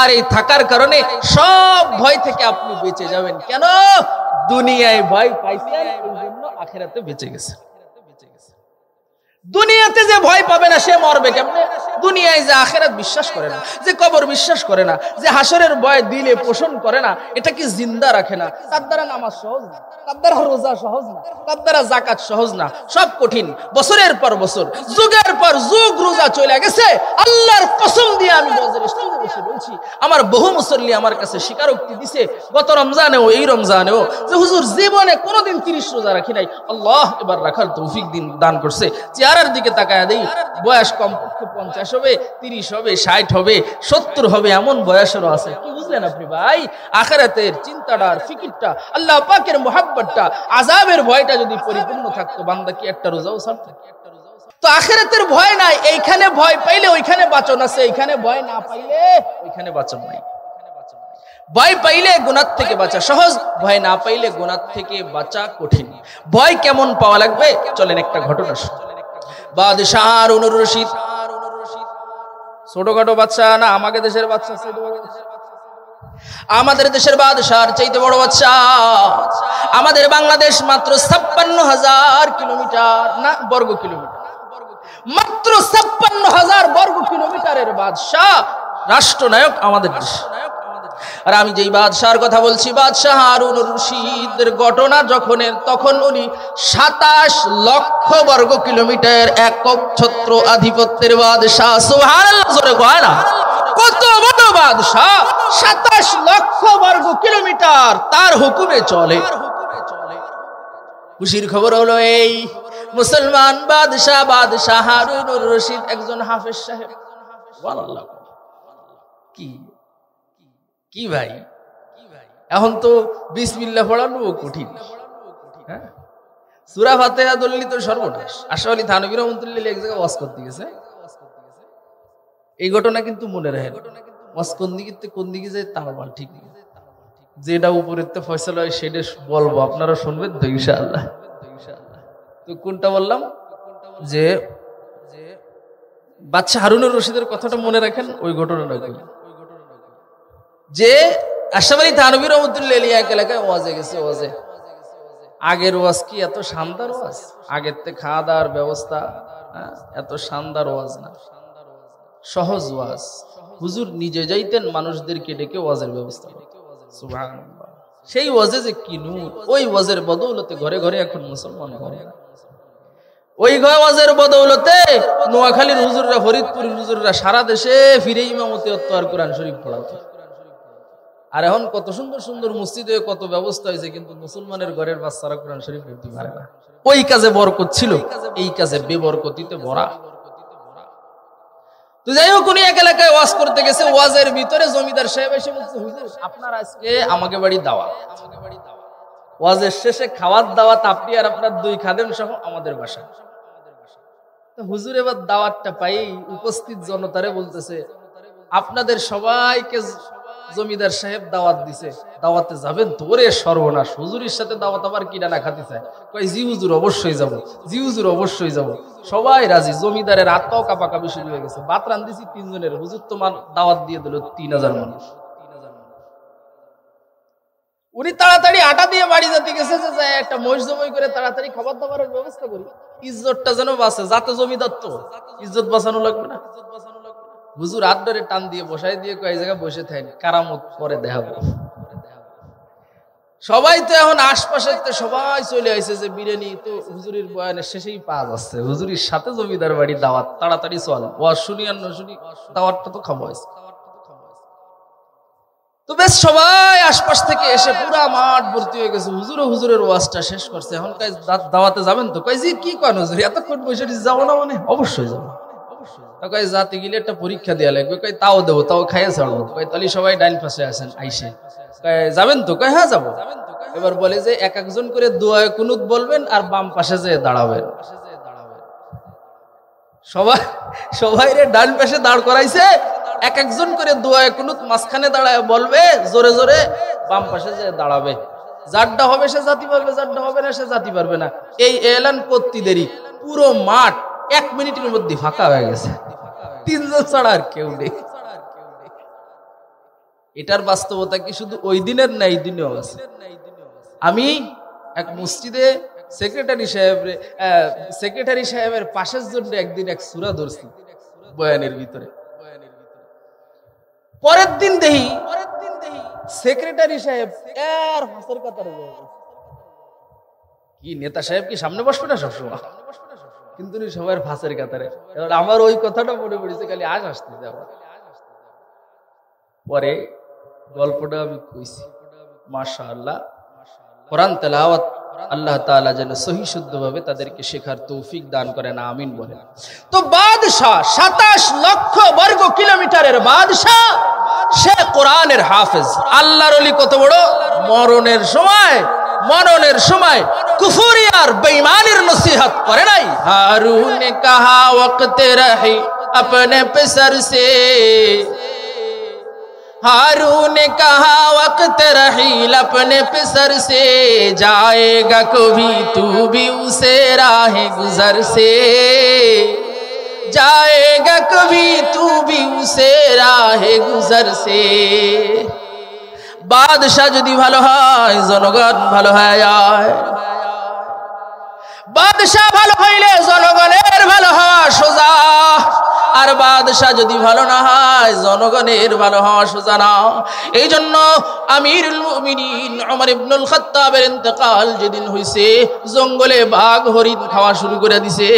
আর এই থাকার কারণে সব ভয় থেকে আপনি বেঁচে যাবেন। কেন? দুনিয়ায় ভয় পাইছেন, এই জন্য আখিরাতে বেঁচে গেছে। দুনিয়াতে যে ভয় পাবে না সে মরবে কেমনে? দুনিয়ায় যে আখিরাত বিশ্বাস করে না, যে কবর বিশ্বাস করে না, যে হাসরের ভয় দিলে পোষণ করে না, এটা কি জিন্দা রাখে না? তার দ্বারা নামাজ সহজ না, তার দ্বারা রোজা সহজ না, তার দ্বারা যাকাত সহজ না, সব কঠিন। বছরের পর বছর, যুগের পর যুগ রোজা চলে গেছে। আল্লাহর কসম দিয়ে আমি স্টেজে বসে বলছি, আমার বহু মুসল্লি আমার কাছে স্বীকারোক্তি দিছে গত রমজানেও এই রমজানেও, যে হুজুর জীবনে কোনোদিন 30 রোজা রাখি নাই, আল্লাহ এবার রাখার তৌফিক দান করছে। চেহারার দিকে তাকায় দেই, বয়স কমপক্ষে 50 হবে, 30 হবে, 60 হবে, 70 হবে, এমন বয়সেরও আছে। কি বুঝলেন আপনি ভাই? আখিরাতের চিন্তাটা আর ফিকিরটা, আল্লাহ পাকের মুহাব্বতটা, আযাবের ভয়টা যদি পরিপূর্ণ থাকতো, বান্দা কি একটা রোজাও ছাড়তো? তো আখিরাতের ভয় নাই, এইখানে ভয় পাইলে ওইখানে বাঁচন আছে, এইখানে ভয় না পাইলে ওইখানে বাঁচন নাই। ভয় পাইলে গুনাহ থেকে বাঁচা সহজ, ভয় না পাইলে গুনাহ থেকে বাঁচা কঠিন। ভয় কেমন পাওয়া লাগবে? চলেন একটা ঘটনা শুনি। বাদশাহ হারুনুর রশিদ, ছোটখাটো বাচ্চা না, আমাদের দেশের বাচ্চা, আমাদের দেশের বাদশার চাইতে বড় বাচ্চা। আমাদের বাংলাদেশ মাত্র 56,000 কিলোমিটার না বর্গ কিলোমিটার, মাত্র 56,000 বর্গ কিলোমিটারের বাদশাহ, রাষ্ট্রনায়ক আমাদের দেশ। আর আমি যেই বাদশার কথা বলছি, বাদশাহ হারুনুর রশিদের ঘটনা তখন উনি 27 লক্ষ বর্গ কিলোমিটার একক ছত্র আধিপত্যের বাদশাহ। সুবহানাল্লাহ, জোরে কয় না? কত বড় বাদশাহ! 27 লক্ষ বর্গ কিলোমিটার তার হুকুমে চলে। খুশির খবর হলো এই, মুসলমান বাদশাহ হারুনুর রশিদ একজন হাফেজ সাহেব। সুবহানাল্লাহ। কি ভাই, এখন তো বিসমিল্লাহ পড়ানো কঠিন। হ্যাঁ, সূরা ফাতিহা দলিত সর্বনাশ। আশরাফ আলী থানভী রাহমাতুল্লাহ এক জায়গায় ওয়াজ করতে গেছে, এই ঘটনা কিন্তু মনে রাখেন। ওয়াজ কোন দিকে যায় তার মাল ঠিক নেই, যেটা উপরের তে ফয়সালা হয় সেটা বলবো, আপনারা শুনবেন তো ইনশাআল্লাহ। তো কোনটা বললাম? যে বাদশাহ হারুনুর রশিদের কথাটা মনে রাখেন, ওই ঘটনাটা কই যে আশরাফ আলী থানভী রাহমাতুল্লাহ এক এলাকায় ওয়াজে গেছে। ওয়াজে আগের ওয়াজ কি এত শানদার ওয়াজ? আগের তে খাওয়া দাওয়ার ব্যবস্থা এত শানদার ওয়াজ না, সহজ ওয়াজ। হুজুর নিজে যাইতেন মানুষদেরকে ডেকে ওয়াজের ব্যবস্থা করতেন। সুবহানাল্লাহ। সেই ওয়াজে যে কি নূর, ওই ওয়াজের বদৌলতে ঘরে ঘরে এখন মুসলমান ঘরে। ওই ওয়াজের বদৌলতে নোয়াখালীর হুজুররা, ফরিদপুরের হুজুররা সারা দেশে ফিরে ইমামতি আর কোরআন শরীফ পড়াতো। আর এখন কত সুন্দর সুন্দর মসজিদে কত ব্যবস্থা হয়েছে, কিন্তু মুসলমানের ঘরের বাচ্চারা কোরআন শরীফ পড়তে পারে না। ওই কাজে বরকত ছিল, এই কাজে বেবরকতিতে ভরা। তো যাই হোক, উনি এক এলাকায় ওয়াজ করতে গেছে, ওয়াজের ভিতরে জমিদার সাহেব এসে বলছে, হুজুর আপনার আজকে আমাকে বাড়ি দাওয়াত। ওয়াজের শেষে খাওয়ার দাওয়াত, আপনি আর আপনার 2 খাদেম সহ আমাদের বাসায়। তো হুজুর এবার দাওয়াতটা পাই উপস্থিত জনতারে বলতেছে, আপনাদের সবাইকে জমিদার সাহেব দাওয়াত দিছে, দাওয়াতে যাবেন তো? ওরে সর্বনাশ, হুজুরের সাথে দাওয়াত আবার কিনা না খাতে চায়? কয় জি হুজুর অবশ্যই যাব, জি হুজুর অবশ্যই যাব। সবাই রাজি। জমিদারের আত্মাও কাপাকাপি শুরু হয়ে গেছে। ভাত রান্ধিছি 3 জনের, হুজুর তো দাওয়াত দিয়ে দিল 3000 মানুষ। উনি তাড়াতাড়ি আটা দিয়ে বাড়ি যেতে গেছে, যে যায় একটা মহিষ জবাই করে তাড়াতাড়ি খাবার দাবারের ব্যবস্থা করি, ইজ্জতটা যেন বাঁচে। যাতে জমিদার তো ইজ্জত বাঁচানো লাগবে না। হুজুর আড্ডারে টান দিয়ে বসাই দিয়ে কয় জায়গায় বসে থাকেন, কারামত পরে দেখাবো। সবাই তো এখন আশপাশে সবাই চলে আসছে যে বিরিয়ানি তো হুজুরের বয়ানের শেষেই পাওয়া যাচ্ছে। হুজুরের সাথে জমিদার বাড়ি দাওয়াত, তাড়াতাড়ি চল, ওয়াজ শুনি আর না শুনি দাওয়াতটা তো খাবো। তো বেশ সবাই আশপাশ থেকে এসে পুরা মাঠ ভর্তি হয়ে গেছে। হুজুরের ওয়াজটা শেষ করছে। এখন কয় দাওয়াতে যাবেন তো? কয় জি কি করেন হুজুর, এতক্ষণ বসে যাবো না? মানে অবশ্যই যাবো। কয় যাতে গেলে একটা পরীক্ষা দেওয়া লাগবে। কয় তাও দেবো, তাও খাইয়ে ছাড়বো। কয় তাহলে সবাই ডাইন পাশে আসেন আইসে। কয় যাবেন তো? কয় হ্যাঁ যাবো। এবার বলে যে এক একজন করে দোয়ায়ে কুনুত বলবেন আর বাম পাশে যে দাঁড়াবেন। সবাই রে ডান পাশে দাঁড় করাইছে, এক একজন করে দোয়ায়ে কুনুত মাঝখানে দাঁড়ায় বলবে, জোরে জোরে বাম পাশে যে দাঁড়াবে। যারটা হবে সে জাতি পারবে, যারটা হবে না সে জাতি পারবে না। এই এলান করতে দেরি, পুরো মাঠ 1 মিনিটের মধ্যে ফাঁকা হয়ে গেছে। 3 জন ছাড়া আর কেউ নেই। এটার বাস্তবতা কি শুধু ওই দিনের না, এই দিনেও আছে। আমি এক মসজিদে সেক্রেটারি সাহেবের পাশের জন্য একদিন এক সূরা ধরছি বয়ানের ভিতরে। পরের দিন দেখি সেক্রেটারি সাহেব এর হাসের কাতারে কি নেতা সাহেব কি সামনে বসবে না সবসময়? কিন্তু সবার ফাঁসের কাতারে। আমার ওই কথাটা মনে পড়েছে, খালি আজ আসতেছে আবার। পরে গল্পটা আমি কইছি। মাশাআল্লাহ, কোরআন তেলাওয়াত আল্লাহ তাআলা যেন সহি শুদ্ধভাবে তাদেরকে শেখার তৌফিক দান করেন, আমিন বলেন। তো বাদশাহ 27 লক্ষ বর্গ কিলোমিটারের বাদশাহ, সে কোরআনের হাফেজ। আল্লাহর ওলি কত বড়! মরণের সময় কুফরি আর বেঈমানির নসিহত করে নাই। হারুন ने कहा वक्त रही अपने पे सर से, हारून ने कहा वक्त रहील अपने पे सर से, जाएगा कभी तू भी उसे राह गुजर से, जाएगा कभी तू भी उसे राह गुजर से। বাদশাহ যদি ভালো হয়, জনগণ ভালো হয়। বাদশাহ ভালো হইলে জনগণের ভালো হওয়া সোজা, আর বাদশাহ যদি ভালো না হয় জনগণের ভালো হওয়া সোজা না। এই জন্য আমিরুল মুমিনিন ওমর ইবনুল খাত্তাবের ইন্তেকাল যেদিন হইছে, জঙ্গলে বাঘ হরিণ খাওয়া শুরু করে দিছে।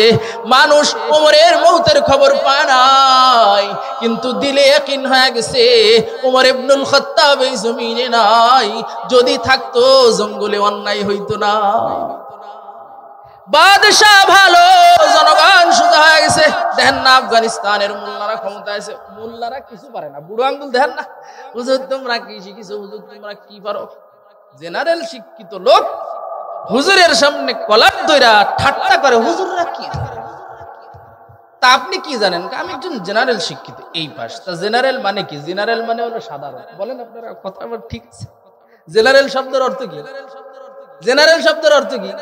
মানুষ ওমরের মৌতের খবর পায় নাই, কিন্তু দিলে ইয়াকিন হয়ে গেছে ওমর ইবনুল খাত্তাব এই জমিনে নাই। যদি থাকতো জঙ্গলে অন্যায় হইতো না। বাদশাহ ভালো, জনগণ সোজা হয়ে গেছে। দেখেন না আফগানিস্তানের মোল্লারা ক্ষমতা আছে, মোল্লারা কিছু পারে না। বুড়ো আঙ্গুল দেখেন না, হুজুর তোমরা কি শিখিছো, হুজুর তোমরা কি পারো? জেনারেল শিক্ষিত লোক হুজুরের সামনে কলার ধইরা ঠাট্টা করে, হুজুররা কি তা আপনি কি জানেন? আমি একজন জেনারেল শিক্ষিত, এই পাশ। তা জেনারেল মানে কি? জেনারেল মানে হলো সাধারণ। বলেন আপনারা, কথা আমার ঠিক আছে? জেনারেল শব্দের অর্থ কি? জেনারেল শব্দের অর্থ কি?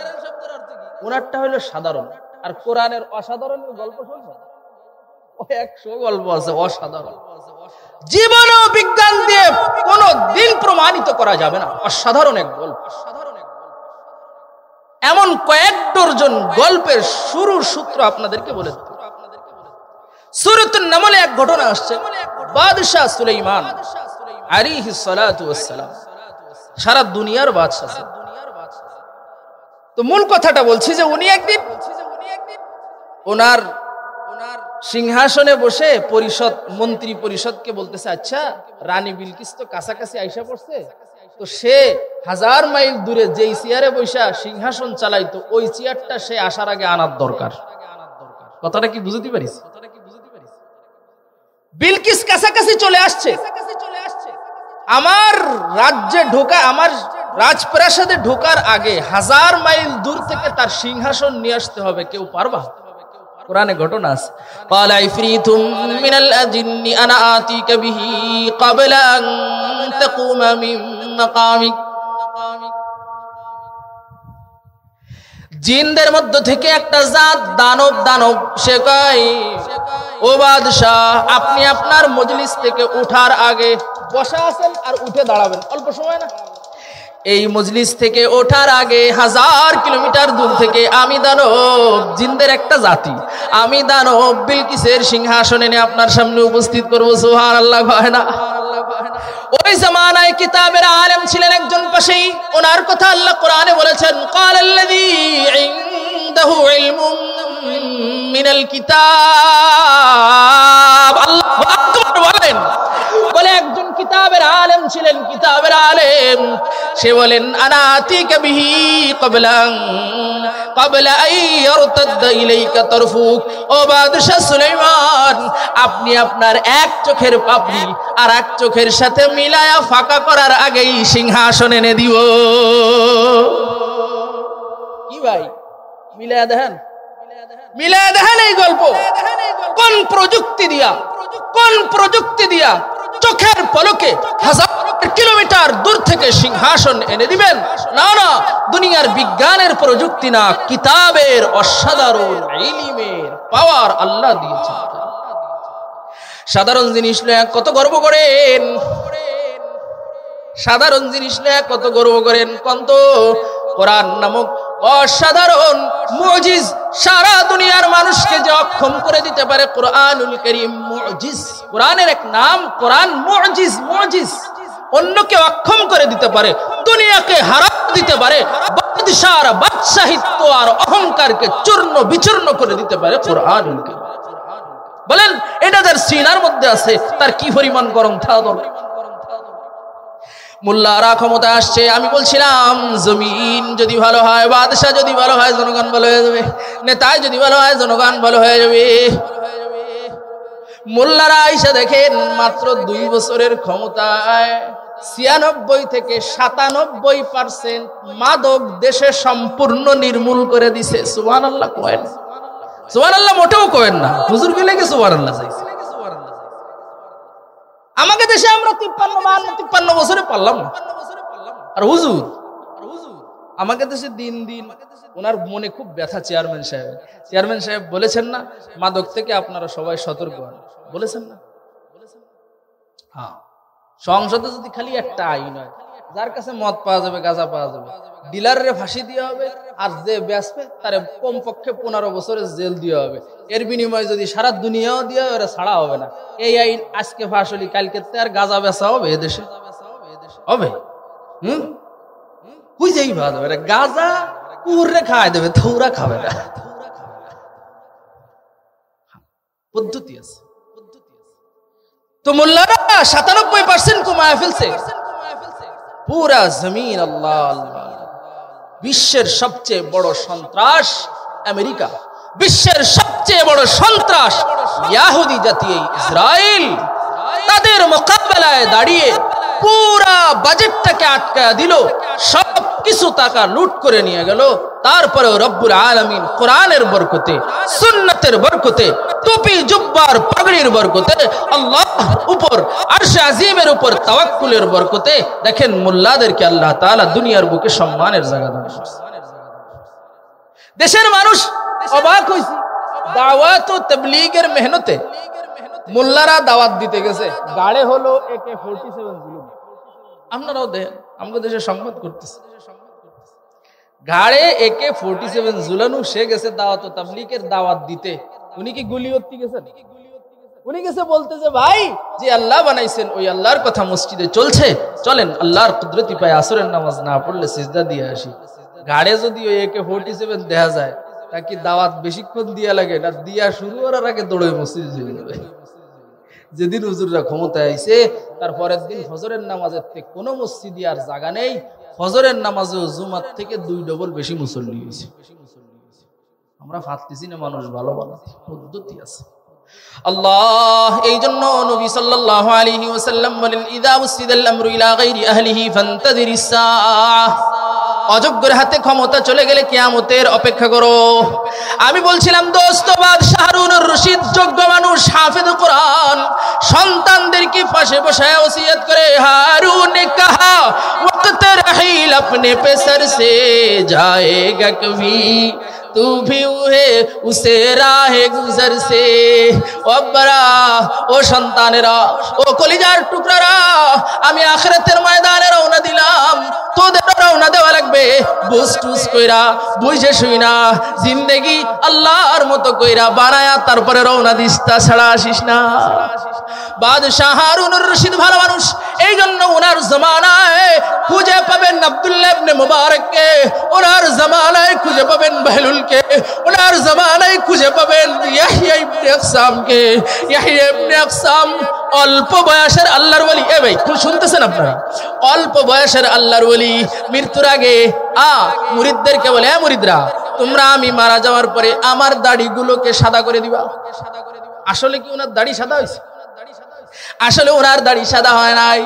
ওনারটা হলো সাধারণ। আর কোরআনের অসাধারণের গল্প শুনবেন, 100 গল্প আছে অসাধারণ। জীবন ও বিজ্ঞান দিয়ে কোনো দিন প্রমাণিত করা যাবে না অসাধারণ এক গল্প। এমন কয়েক ডজন গল্পের শুরুর সূত্র আপনাদেরকে বলে দেব। সূরাতুন নামলে এক ঘটনা আসছে। বাদশাহ সুলাইমান আলাইহিস সালাতু ওয়াস সালাম সারা দুনিয়ার বাদশা। তো মূল কথাটা বলছি যে উনি একদিন ওনার সিংহাসনে বসে মন্ত্রী পরিষদকে বলতেছে, আচ্ছা রানী বিলকিস তো কাছাকাছি আইসা পড়ছে, তো সে 1000 মাইল দূরে যেই চেয়ারে বসা সিংহাসন চালাইতো ওই চেয়ারটা সে আসার আগে আনার দরকার। কথাটা কি বুঝতে পারিস? বিলকিস কাছাকাছি চলে আসছে, আমার রাজ্যে ঢোকা, আমার রাজপ্রাসাদে ঢোকার আগে 1000 মাইল দূর থেকে তার সিংহাসন নিয়ে আসতে হবে। কেউ পারবা? কোরআনে ঘটনা আছে, ক্বালা ইফরিতুম মিনাল জিন্নি আনা আতিকা বিহি ক্বাবলা আন তাকুমা মিন মাকামিক। জিনদের মধ্য থেকে একটা জাত দানব সে কয়, ও বাদশাহ, আপনি আপনার মজলিস থেকে উঠার আগে বসা আছেন আর উঠে দাঁড়াবেন, অল্প সময় না? এই মজলিস থেকে ওঠার আগে 1000 কিলোমিটার দূর থেকে আমি দানব, জিনদের একটা জাতি, আমি দানব বিলকিসের সিংহাসন এনে আপনার সামনে উপস্থিত করবো। সুবহানাল্লাহ, হয় না? ওই জামানায় কিতাবের আলেম ছিলেন একজন পাশেই, ওনার কথা আল্লাহ কোরআনে বলেছেন, ক্বালাল্লাযী ইনদাহু ইলমুম মিনাল কিতাব। আল্লাহু আকবার বলেন। বলে একজন কিতাবের আলেম ছিলেন, কিতাবের আলেম, সে বলেন, আনা আতিকা বিহি ক্বাবলা আইয়ারতাদ্দা ইলাইকা তারফুক। ও বাদশা সুলাইমান, আপনি আপনার এক চোখের পাপড়ি আর এক চোখের সাথে মিলায়া ফাঁকা করার আগেই সিংহাসন এনে দিব। কি ভাই, মিলায়া দেখেন, মিলায়া দেখেন এই গল্প। কোন প্রযুক্তি দিয়া চোখের পলকে 1000 কিলোমিটার দূর থেকে সিংহাসন এনে দিবেন? না না, দুনিয়ার বিজ্ঞানের প্রযুক্তি না, কিতাবের অসাধারণ ইলমের পাওয়ার আল্লাহ দিয়েছেন। সাধারণ জিনিস লয়া কত গর্ব করেন, সাধারণ জিনিস লয়া কত গর্ব করেন কন্ত? কোরআন নামক অসাধারণ মুজিজ সারা দুনিয়ার মানুষকে যে অক্ষম করে দিতে পারে, কোরআনুল কারীম মুজিজ। কোরআনের এক নাম কোরআন, মুজিজ। মুজিজ অন্যকে অক্ষম করে দিতে পারে, দুনিয়াকে হারাতে দিতে পারে, বাদশার বাদশাহিত্ব আর অহংকারকে চূর্ণ বিচূর্ণ করে দিতে পারে কোরআনুল কারীম। বলেন, এটা যার সিনার মধ্যে আছে, তার কি পরিমাণ গরম থাকা দরকার? মোল্লারা ক্ষমতা আসছে, আমি বলছিলাম জমিন যদি ভালো হয়, বাদশা যদি ভালো হয়, জনগণ ভালো হয়ে যাবে, নেতায় যদি ভালো হয়, জনগণ ভালো হয়ে যাবে। মোল্লারা আইসা দেখেন মাত্র 2 বছরের ক্ষমতায় 96 থেকে 97% মাদক দেশে সম্পূর্ণ নির্মূল করে দিছে। সুবহানাল্লাহ কয়েন, সুবহানাল্লাহ মোটেও কয়েন না, হুজুর গেলে কি সুবহানাল্লাহ চাইছে? আমাকে দেশে আমরা 53 বছরে পারলাম না, আর হুজুর আমাকে দেশে দিন দিন, ওনার মনে খুব ব্যথা। চেয়ারম্যান সাহেব বলেছেন না, মাদক থেকে আপনারা সবাই সতর্ক হন, বলেছেন না? হ্যাঁ, সংসদে যদি খালি একটা আইন হয়, যার কাছে মদ পাওয়া যাবে, গাঁজা পাওয়া যাবে, ডিলারের ফাঁসি দেওয়া হবে, আর যে বেচবে তারে কমপক্ষে 15 বছরের জেল দেওয়া হবে। এর বিনিময়ে যদি সারা দুনিয়াও দিয়ে ওরা ছাড়া হবে না। এই আইন আজকে ফাঁস হলি, কালকে আর গাঁজা বেচা হবে এদেশে? হবে? বুঝেই ভালো হবে, গাঁজা কুকুরে খাওয়াই দেবে, থৌরা খাবে না। পদ্ধতি আছে। তো মোল্লারা 97% কমায় ফেলছে। পুরা জমিন আল্লাহ আল্লাহ। বিশ্বের সবচেয়ে বড় সন্ত্রাস আমেরিকা, বিশ্বের সবচেয়ে বড় সন্ত্রাস ইহুদি জাতি ইসরায়েল, তাদের মোকাবেলায় দাঁড়িয়ে পুরা বাজেটটাকে আটকায়া দিল, সব কিছু টাকা লুট করে নিয়ে গেল। তারপরে রব্বুল আলামিন কোরআনের বরকতে, সুন্নতের বরকতে, টুপি জুব্বার পাগড়ির বরকতে, আল্লাহ উপর আরশে আজিমের উপর তাওয়াক্কুলের বরকতে দেখেন মোল্লাদেরকে আল্লাহ তাআলা দুনিয়ার বুকে সম্মানের জায়গা দান করেছে। দেশের মানুষ অবাক হইছে, দাওয়াত ও তাবলীগের মেহনতে মোল্লারা দাওয়াত দিতে গেছে, গাড়ে হলো AK-47 জুলুম। আপনারাও দেখেন, আমাদের দেশে সংবাদ করতেছে, গাড়ে AK-47 ঝুলানো, সে গেছে দাওয়াত ও তাবলীগের দাওয়াত দিতে। উনি কি গুলি করতে গেছেন? উনি গেছে বলতে যে ভাই, যে আল্লাহ বানাইছেন ওই আল্লাহর কথা মসজিদে চলছে, চলেন আল্লাহর কুদরতি পায় আসরের নামাজ না পড়লে সিজদা দিয়ে আসি। গাড়ে যদি ওই AK-47 দেখা যায়, তা কি দাওয়াত বেশিক্ষণ দিয়া লাগে না? দিয়া শুরু করার আগে দৌড়ে মসজিদে চলে যাবে। যেদিন হুজুররা ক্ষমতায় আইছে, তার পরের দিন ফজরের নামাজের থেকে কোনো মসজিদে আর জায়গা নেই। ফজরের নামাজে জুমার থেকে 2 ডবল বেশি মুসল্লি হয়েছে। আমরা ফাটতেছি না, মানুষ ভালো বানাতে পদ্ধতি আছে। আল্লাহ এই জন্য নবী সাল্লাল্লাহু আলাইহি ওয়াসাল্লাম বলেন ইযা উসিদাল আমরু ইলা গায়রি আহলিহি ফান্তাযিরিস সাআহ, অযোগ্যের হাতে ক্ষমতা চলে গেলে কিয়ামতের অপেক্ষা করো। আমি বলছিলাম দোস্ত বাদশাহ হারুনুর রশিদ যোগ্য মানুষ, হাফেজ কোরআন, সন্তানদেরকে পাশে বসায় ওসিয়ত করে হারুন ने कहा वक्त रहील अपने पे सर से जाएगा कभी तू भी उसे राहे गुजर से। ও আব্বারা, ও সন্তানেরা, ও কলিজার টুকরারা, আমি আখিরাতের ময়দানে রওনা দিলাম, তোদের রওনা দেওয়া লাগবে বুঝ টুস কইরা, বুঝে শুই না, জিন্দেগি আল্লাহর মতো কইরা বানায়া তারপরে রওনা দিস, তাছাড়া আসিস না। বাদশাহ হারুনুর রশিদ ভালো মানুষ, এই জন্য ওনার জামানায় খুঁজে পাবেন আব্দুল্লাহ ইবনে মুবারককে, ওনার জামানায় খুঁজে পাবেন বাহলুলকে, ওনার জামানায় খুঁজে পাবেন ইয়াহইয়া ইবনে আকসামকে। ইয়াহইয়া ইবনে আকসাম অল্প বয়সের আল্লাহর ওলি। এ ভাই শুনতেছেন আপনারা? অল্প বয়সের আল্লাহর ওলি মৃত্যুর আগে মুরিদদেরকে বলে, এ মুরিদরা, তোমরা আমি মারা যাওয়ার পরে আমার দাড়িগুলোকে সাদা করে দিবা। আসলে কি ওনার দাড়ি সাদা হয়েছে? আসলে ওনার দাড়ি সাদা হয় নাই।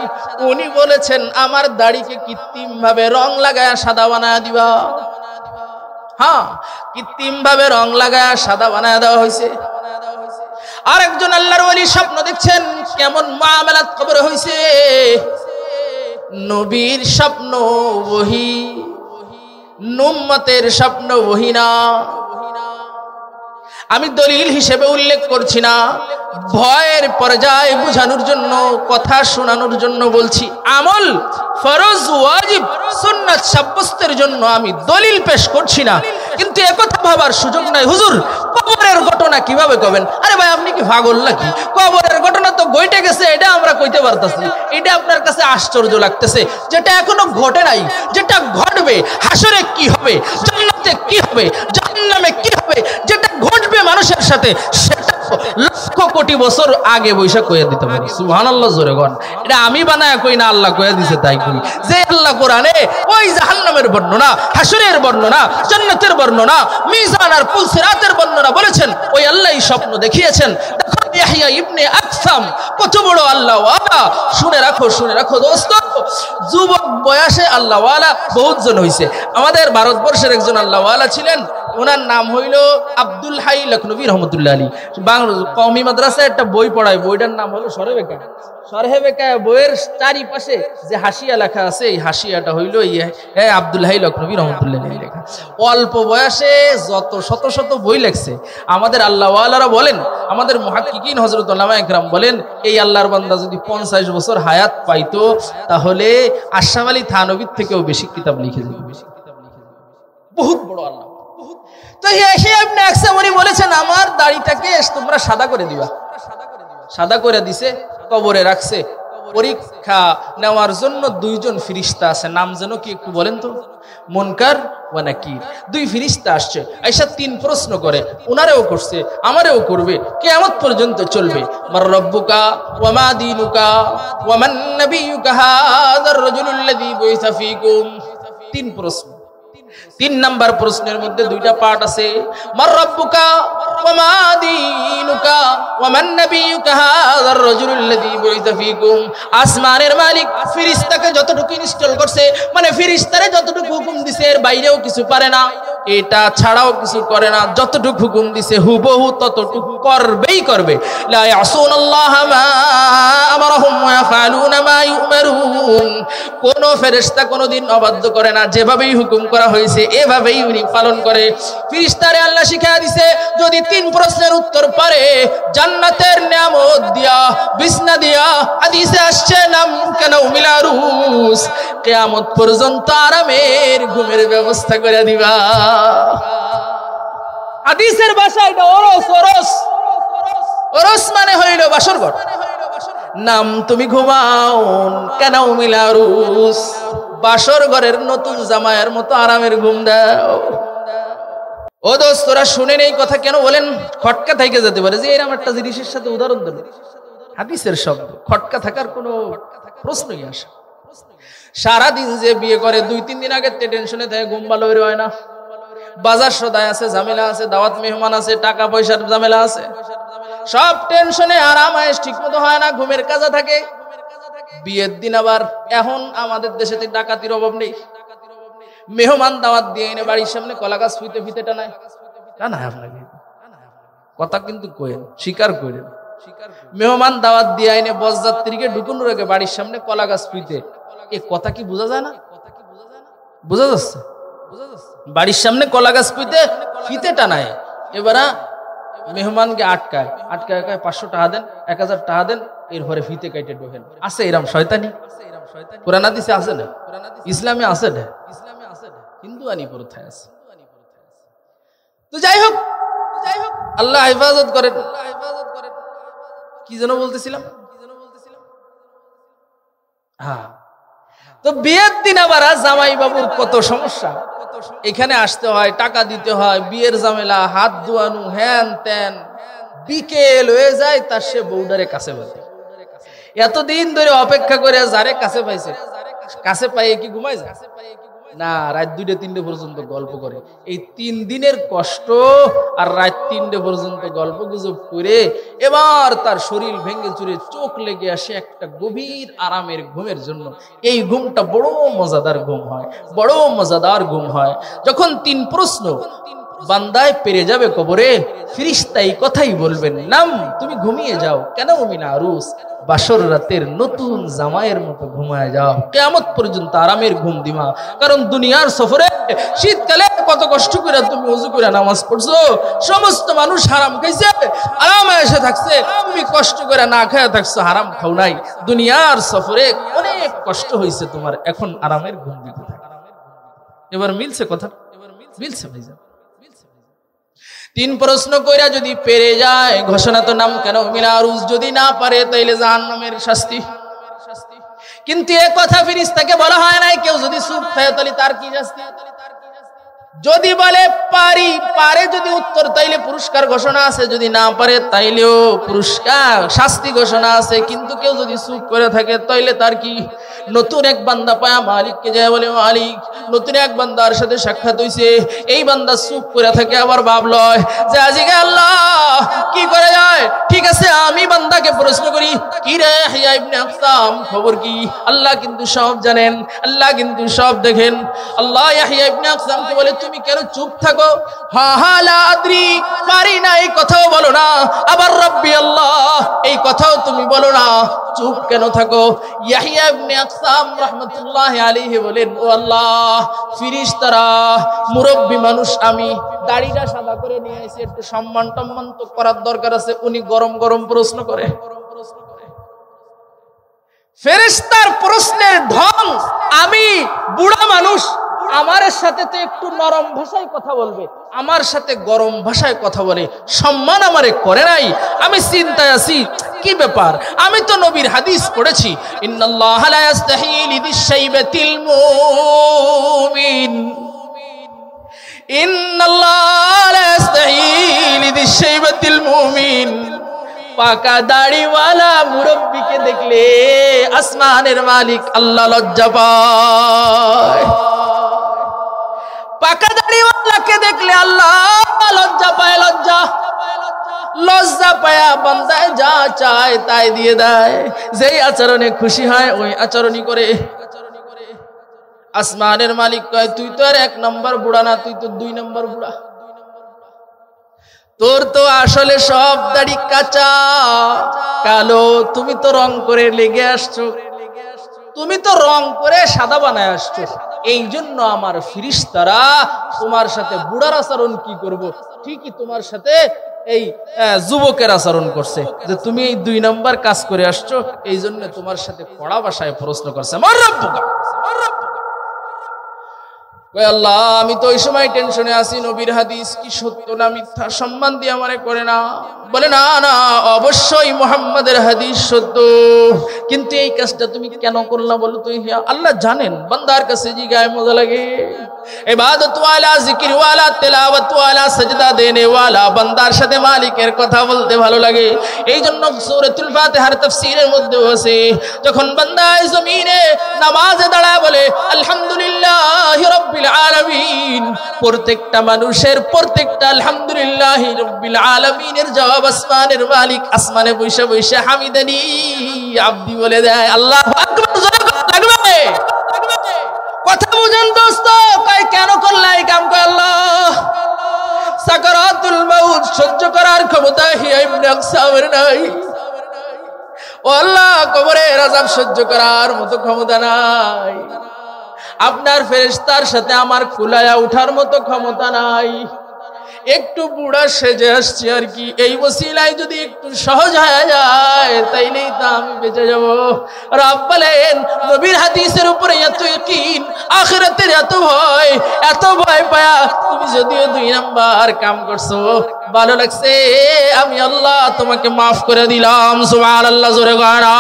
উনি বলেছেন আমার দাড়িকে কৃত্রিম ভাবে রং লাগায়া সাদা বানায় দিবা। হ্যাঁ, কৃত্রিম ভাবে রং লাগায়া সাদা বানায় দেওয়া হয়েছে। আরেকজন আল্লাহর ওলি স্বপ্ন দেখছেন, কেমন মুআমালাত কবরে হয়েছে। নবীর স্বপ্ন ওহী, উম্মতের স্বপ্ন ওহী না। আমি দলিল হিসেবে উল্লেখ করছি না, ভয়ের পর্যায়ে বোঝানোর জন্য, কথা শোনানোর জন্য বলছি। আমল ফরজ ওয়াজিব সুন্নাত সাব্যস্তের জন্য আমি দলিল পেশ করছি না। কিন্তু একথা ভাবার সুযোগ নাই, হুজুর কবরের ঘটনা কিভাবে কবেন? আরে ভাই আপনি কি পাগল নাকি? কবরের ঘটনা তো ঘটে গেছে, এটা আমরা কইতে পারতাছি। এটা আপনার কাছে আশ্চর্য লাগতেছে, যেটা এখনো ঘটে নাই, যেটা ঘটবে। হাসরে কি হবে, জান্নাতে কি হবে, জাহান্নামে কি হবে, যেটা ঘটবে মানুষের সাথে, সেটা লক্ষ কোটি বছর আগে বৈশাখ কইয়া দিতে পারি। সুবহানাল্লাহ, জোরে গন। এটা আমি বানায়া কই না, আল্লাহ কইয়া দিছে তাই কই। যে আল্লাহ কোরআনে ওই জাহান্নামের বর্ণনা, হাসরের বর্ণনা, জান্নাতের বর্ণনা, মিজান আর পুলসিরাতের বর্ণনা বলেছেন, ওই আল্লাহই স্বপ্ন দেখিয়েছেন। দেখো ইয়াহইয়া ইবনে আকসাম কত বড় আল্লাহ ওয়ালা। শুনে রাখো, শুনে রাখো দোস্ত, যুবক বয়সে আল্লাহ ওয়ালা বহুত জন হইছে। আমাদের ভারতবর্ষের একজন আল্লাহ ওয়ালা ছিলেন, ওনার নাম হইল আব্দুল হাই লখনবী রহমতুল্লাহ আলী। বাংলা কওমি মাদ্রাসায় একটা বই পড়ায়, বইটার নাম হলো সরহে বেকা। সরহে বেকা বইয়ের চারিপাশে যে হাসিয়া লেখা আছে, এই হাসিয়াটা হইল আব্দুল হাই লখনবী রহমতুল্লাহ আলী লেখা। অল্প বয়সে যত শত শত বই লেখছে। আমাদের আল্লাহ ওয়ালারা বলেন, আমাদের মুহাক্কিকিন হযরত উলামা ইকরাম বলেন, এই আল্লাহর বান্দা যদি 50 বছর হায়াত পাইতো, তাহলে আশরাফ আলী থানবীর থেকেও বেশি কিতাব লিখে যেত। বহুত বড় আল্লাহ। তো ইয়াহইয়া ইবনে আকসাম উনি বলেছেন আমার দাড়িটাকে তোমরা সাদা করে দিবা। সাদা করে দিছে, কবরে রাখছে। পরীক্ষা নেওয়ার জন্য দুইজন ফেরেশতা আছে, নাম যেন কি একটু বলেন তো? মুনকার ওয়া নাকির। দুই ফেরেশতা আসছে, আয়েশা তিন প্রশ্ন করে, উনারেও করছে, আমারেও করবে, কিয়ামত পর্যন্ত চলবে। মার রব্বুকা ওয়া মা দীনুকা ওয়া মান নাবিয়ুকা হাযার রাজুলুল্লাযী বুইসা ফীকুম। তিন প্রশ্ন। 3 নাম্বার প্রশ্নের মধ্যে দুইটা পার্ট আছে, মার রব্বুকা ওয়া মা দীনুকা ওয়া মান নাবিয়ুকা হাযার রাজুলুল্লাযী বুইসা ফীকুম। আসমানের মালিক ফেরেশতাকে যতটুকু ইনস্টল করছে, মানে ফেরেশতারে যতটুকু হুকুম দিছে এর বাইরেও কিছু পারে না, এটা ছাড়াও কিছু করে না। যতটুকু হুকুম দিছে হুবহু ততটুকু করবেই করবে। লা ইয়াসুনাল্লাহ মা আমারহুম ওয়া ইয়াফআলুনা মা ইউমারুন। কোন ফেরেশতা কোনদিন অবাধ্য করে না, যেভাবেই হুকুম করা হয়েছে এভাবেই উনি পালন করে। ফেরেশতারে আল্লাহ শিখায়া দিছে, যদি 3 প্রশ্নের উত্তর পারে জান্নাতের নিয়ামত দিয়া, বিছনা দিয়া, হাদিসে আসছে নাম কেন মিলারুস, কিয়ামত পর্যন্ত আরামের ঘুমের ব্যবস্থা করে দিবা। হাদিসের ভাষা এটা ওরস। ওরস, ওরস মানে হইল বাসরঘর। নাম তুমি ঘুমাও কেন মিলারুস, বাসর ঘরের নতুন জামাইয়ের মতো আরামের ঘুম দাও। ও দোস্তরা শুনেন, এই কথা কেন বলেন? খটকা থেকে যেতে পারে যে এরকম একটা জিনিসের সাথে উদাহরণ দেন। হাদিসের শব্দ, খটকা থাকার কোনো প্রশ্নই আসে। সারাদিন যে বিয়ে করে 2-3 দিন আগে টেনশনে থাকে, ঘুম ভালো হয় না, বাজার সদায় আছে, ঝামেলা আছে, দাওয়াত মেহমান আছে, টাকা পয়সার ঝামেলা আছে, সব টেনশনে আরাম আয়েশ ঠিক মতো হয় না, ঘুমের কাজা থাকে। বিয়ের দিন আবার এখন আমাদের দেশেতে ডাকাতির অভাব নেই, মেহমান দাওয়াত দিয়ে এনে বাড়ির সামনে কলা গাছ ফিতে ফিতে টানায়। টানায় আপনাকে কথা কিন্তু কইেন, স্বীকার করেন, মেহমান দাওয়াত দিয়ে এনে বরযাত্রীকে ঢুকুনোর আগে বাড়ির সামনে কলা গাছ ফিতে, এ কথা কি বোঝা যায় না? বোঝা যাচ্ছে? বাড়ির সামনে কলা গাছ ফিতে টানায়। এবারে মেহমানকে আটকায় 500 টাকা দেন, 1000 টাকা দেন, এরপরে ফিতে কাইটে ঢোকেন। আছে এরম শয়তানি? কোরআন হাদিসে আছে না, ইসলামে আছে না, হিন্দু আনি প্রথায় আছে। তো যাই হোক আল্লাহ হেফাজত করেন। কি যেন বলতেছিলাম? হ্যাঁ, তো বিয়ের দিন আবার জামাই বাবুর কত সমস্যা। এখানে আসতে হয়, টাকা দিতে হয়, বিয়ের ঝামেলা, হাত ধোয়ানো, হ্যান ত্যান, বিকেল হয়ে যায় তার সে বউডারে কাছে পায়। এতদিন ধরে অপেক্ষা করে যারে কাছে পাইছে, কাছে পাইয়ে কি ঘুমাই যায় না? রাত 2টা-3টে পর্যন্ত গল্প করে। এই 3 দিনের কষ্ট আর রাত 3টে পর্যন্ত গল্প গুজব করে এবার তার শরীর ভেঙে চুরে চোখ লেগে আসে একটা গভীর আরামের ঘুমের জন্য। এই ঘুমটা বড় মজাদার ঘুম হয়, বড় মজাদার ঘুম হয়। যখন 3 প্রশ্ন বান্দায় পেরে যাবে কবরে, ফেরেশতা এই কথাই বলবেন, নাম, তুমি ঘুমিয়ে যাও, কেন মিনা আরুস, বাসর রাতের নতুন জামাইয়ের মতো ঘুমায় যাও, কিয়ামত পর্যন্ত আরামের ঘুম দিমা। কারণ দুনিয়ার সফরে শীতকালে কত কষ্ট করে তুমি ওযু করে নামাজ পড়ছো, সমস্ত মানুষ হারাম খাইছে, আরামে এসে থাকছে, তুমি কষ্ট করে না খায়া থাকছো, হারাম খাও নাই। দুনিয়ার সফরে অনেক কষ্ট হয়েছে তোমার, এখন আরামের ঘুম দিতে থাকো। এবার মিলছে কথা? মিলছে ভাইজান? 3 প্রশ্ন কইরা যদি পেরে যায়, ঘোষণা তো নাম কেন মিনা আরুস, যদি না পারে তাইলে জাহান্নামের শাস্তি। কিন্তু এই কথা ফেরেশতাকে বলা হয় নাই। কেউ যদি চুপ থাকে তাহলে তার কি শাস্তি? যদি বলে পারি, পারে যদি উত্তর, তাইলে পুরস্কার ঘোষণা আছে, যদি না পারে তাইলেও পুরস্কার শাস্তি ঘোষণা আছে। কিন্তু কেউ যদি চুপ করে থাকে তাইলে তার কি? নতুন এক বান্দা পায়া মালিককে যায় বলে, মালিক, নতুন এক বান্দার সাথে সাক্ষাৎ হইছে। এই বান্দা চুপ করে থাকে, আবার ভাবলয় যে আজকে আল্লাহ কি করে যায়। ঠিক আছে, আমি বান্দাকে প্রশ্ন করি, কি রে ইয়াহইয়া ইবনে আকসাম, খবর কি? আল্লাহ কিন্তু সব জানেন, আল্লাহ কিন্তু সব দেখেন। আল্লাহ ইয়াহইয়া ইবনে আকসামকে বলে, তুমি কেন চুপ থাকো? হা লা আদ্রি, পারি না, এই কথাও বলো না। আবার রব্বি আল্লাহ, এই কথাও তুমি বলো না, চুপ কেন থাকো? ইয়াহইয়া ইবনে আকসাম রাহমাতুল্লাহি আলাইহি বলেন, ও আল্লাহ, ফেরেশতারা মুরব্বি মানুষ, আমি দাড়িটা সাদা করে নিয়ে আইছি, একটু সম্মান টম্মান তো করার দরকার আছে। উনি গরম গরম প্রশ্ন করে। ফেরেশতার প্রশ্নের ঢং, আমি বুড়া মানুষ, আমার সাথে তো একটু নরম ভাষায় কথা বলবে, আমার সাথে গরম ভাষায় কথা বলে, সম্মান আমারে করে নাই। আমি চিন্তায় আছি, কি ব্যাপার? আমি তো নবীর হাদিস পড়েছি, ইন্নাল্লাহা লা ইস্তাহি লিদিশ-শাইবাতিল মুমিন, ইন্নাল্লাহা লা ইস্তাহি লিদিশ-শাইবাতিল মুমিন। পাকা দাড়িওয়ালা মুরব্বিকে দেখলে আসমানের মালিক আল্লাহ লজ্জা পায়। পাকা দাড়িওয়ালাকে দেখলে আল্লাহ লজ্জা পায়, লজ্জা পায়া বান্দায় যা চায় তাই দিয়ে দেয়। যেই আচরণে খুশি হয় ওই আচরণই করে। আসমানের মালিক কয়, তুই তো আর 1 নম্বর বুড়া না, তুই তো 2 নম্বর বুড়া। তোর তো আসলে সব দাড়ি কাঁচা কালো, তুমি তো রং করে লেগে আসছো, তুমি তো রং করে সাদা বানায় আসছো। এই জন্য আমার ফেরেশতারা তোমার সাথে বুড়ার আচরণ কি করব, ঠিকই তোমার সাথে এই যুবকের আচরণ করছে, যে তুমি এই 2 নম্বর কাজ করে আসছো, এই জন্য তোমার সাথে কড়া ভাষায় প্রশ্ন করছে। মার রব্বুকা, মার রব্বুকা। আল্লাহ, আমি তো ওই সময় টেনশনে আছি, নবীর হাদিস কি সত্য না মিথ্যা, সম্মান দিয়ে আমারে করে না। বলে, না না, অবশ্যই মুহাম্মাদের হাদিস সত্য, কিন্তু এই কাজটা তুমি কেন করলা বলো তো? আল্লাহ জানেন, বান্দার কাছে জিগায় মজা লাগে। ইবাদত ওয়ালা, জিকির ওয়ালা, তেলাওয়াত ওয়ালা, সাজদা দেনে ওয়ালা বান্দার সাথে মালিকের কথা বলতে ভালো লাগে। এই জন্য সূরাতুল ফাতিহার তাফসীরের মধ্যে আছে, যখন বান্দা জমিনে নামাজে দাঁড়ায় বলে আলহামদুলিল্লাহি রাব্বিল আলামিন, প্রত্যেকটা মানুষের প্রত্যেকটা আলহামদুলিল্লাহি রাব্বিল আলামিনের জবাব আসমানের মালিক আসমানে বসে বসে হামিদানি আব্দি বলে দেয়। আল্লাহু আকবার। লাগবে কথা বুঝেন দোস্ত, কয় কেন করলা এই কাম? কয় আল্লাহ সাকারাতুল মাউত সহ্য করার ক্ষমতা হিয়া ইবনে আকসামের নাই। ও আল্লাহ, কবরের আযাব সহ্য করার মতো ক্ষমতা নাই। আপনার ফেরেশতার সাথে আমার কুলায়া ওঠার মতো ক্ষমতা নাই। একটু বুড়া সেজে আসছি আর কি, এই ওসিলায় যদি একটু সহজ হয়ে যায় তাইলেই তো আমি বেঁচে যাব। রব বলেন নবীর হাদিসের উপরে এত ইয়াকিন, আখিরাতের এত ভয় পায়া তুমি যদিও 2 নাম্বার কাম করছো, ভালো লাগছে, আমি আল্লাহ তোমাকে মাফ করে দিলাম। সুবহানাল্লাহ, জোরে গানা।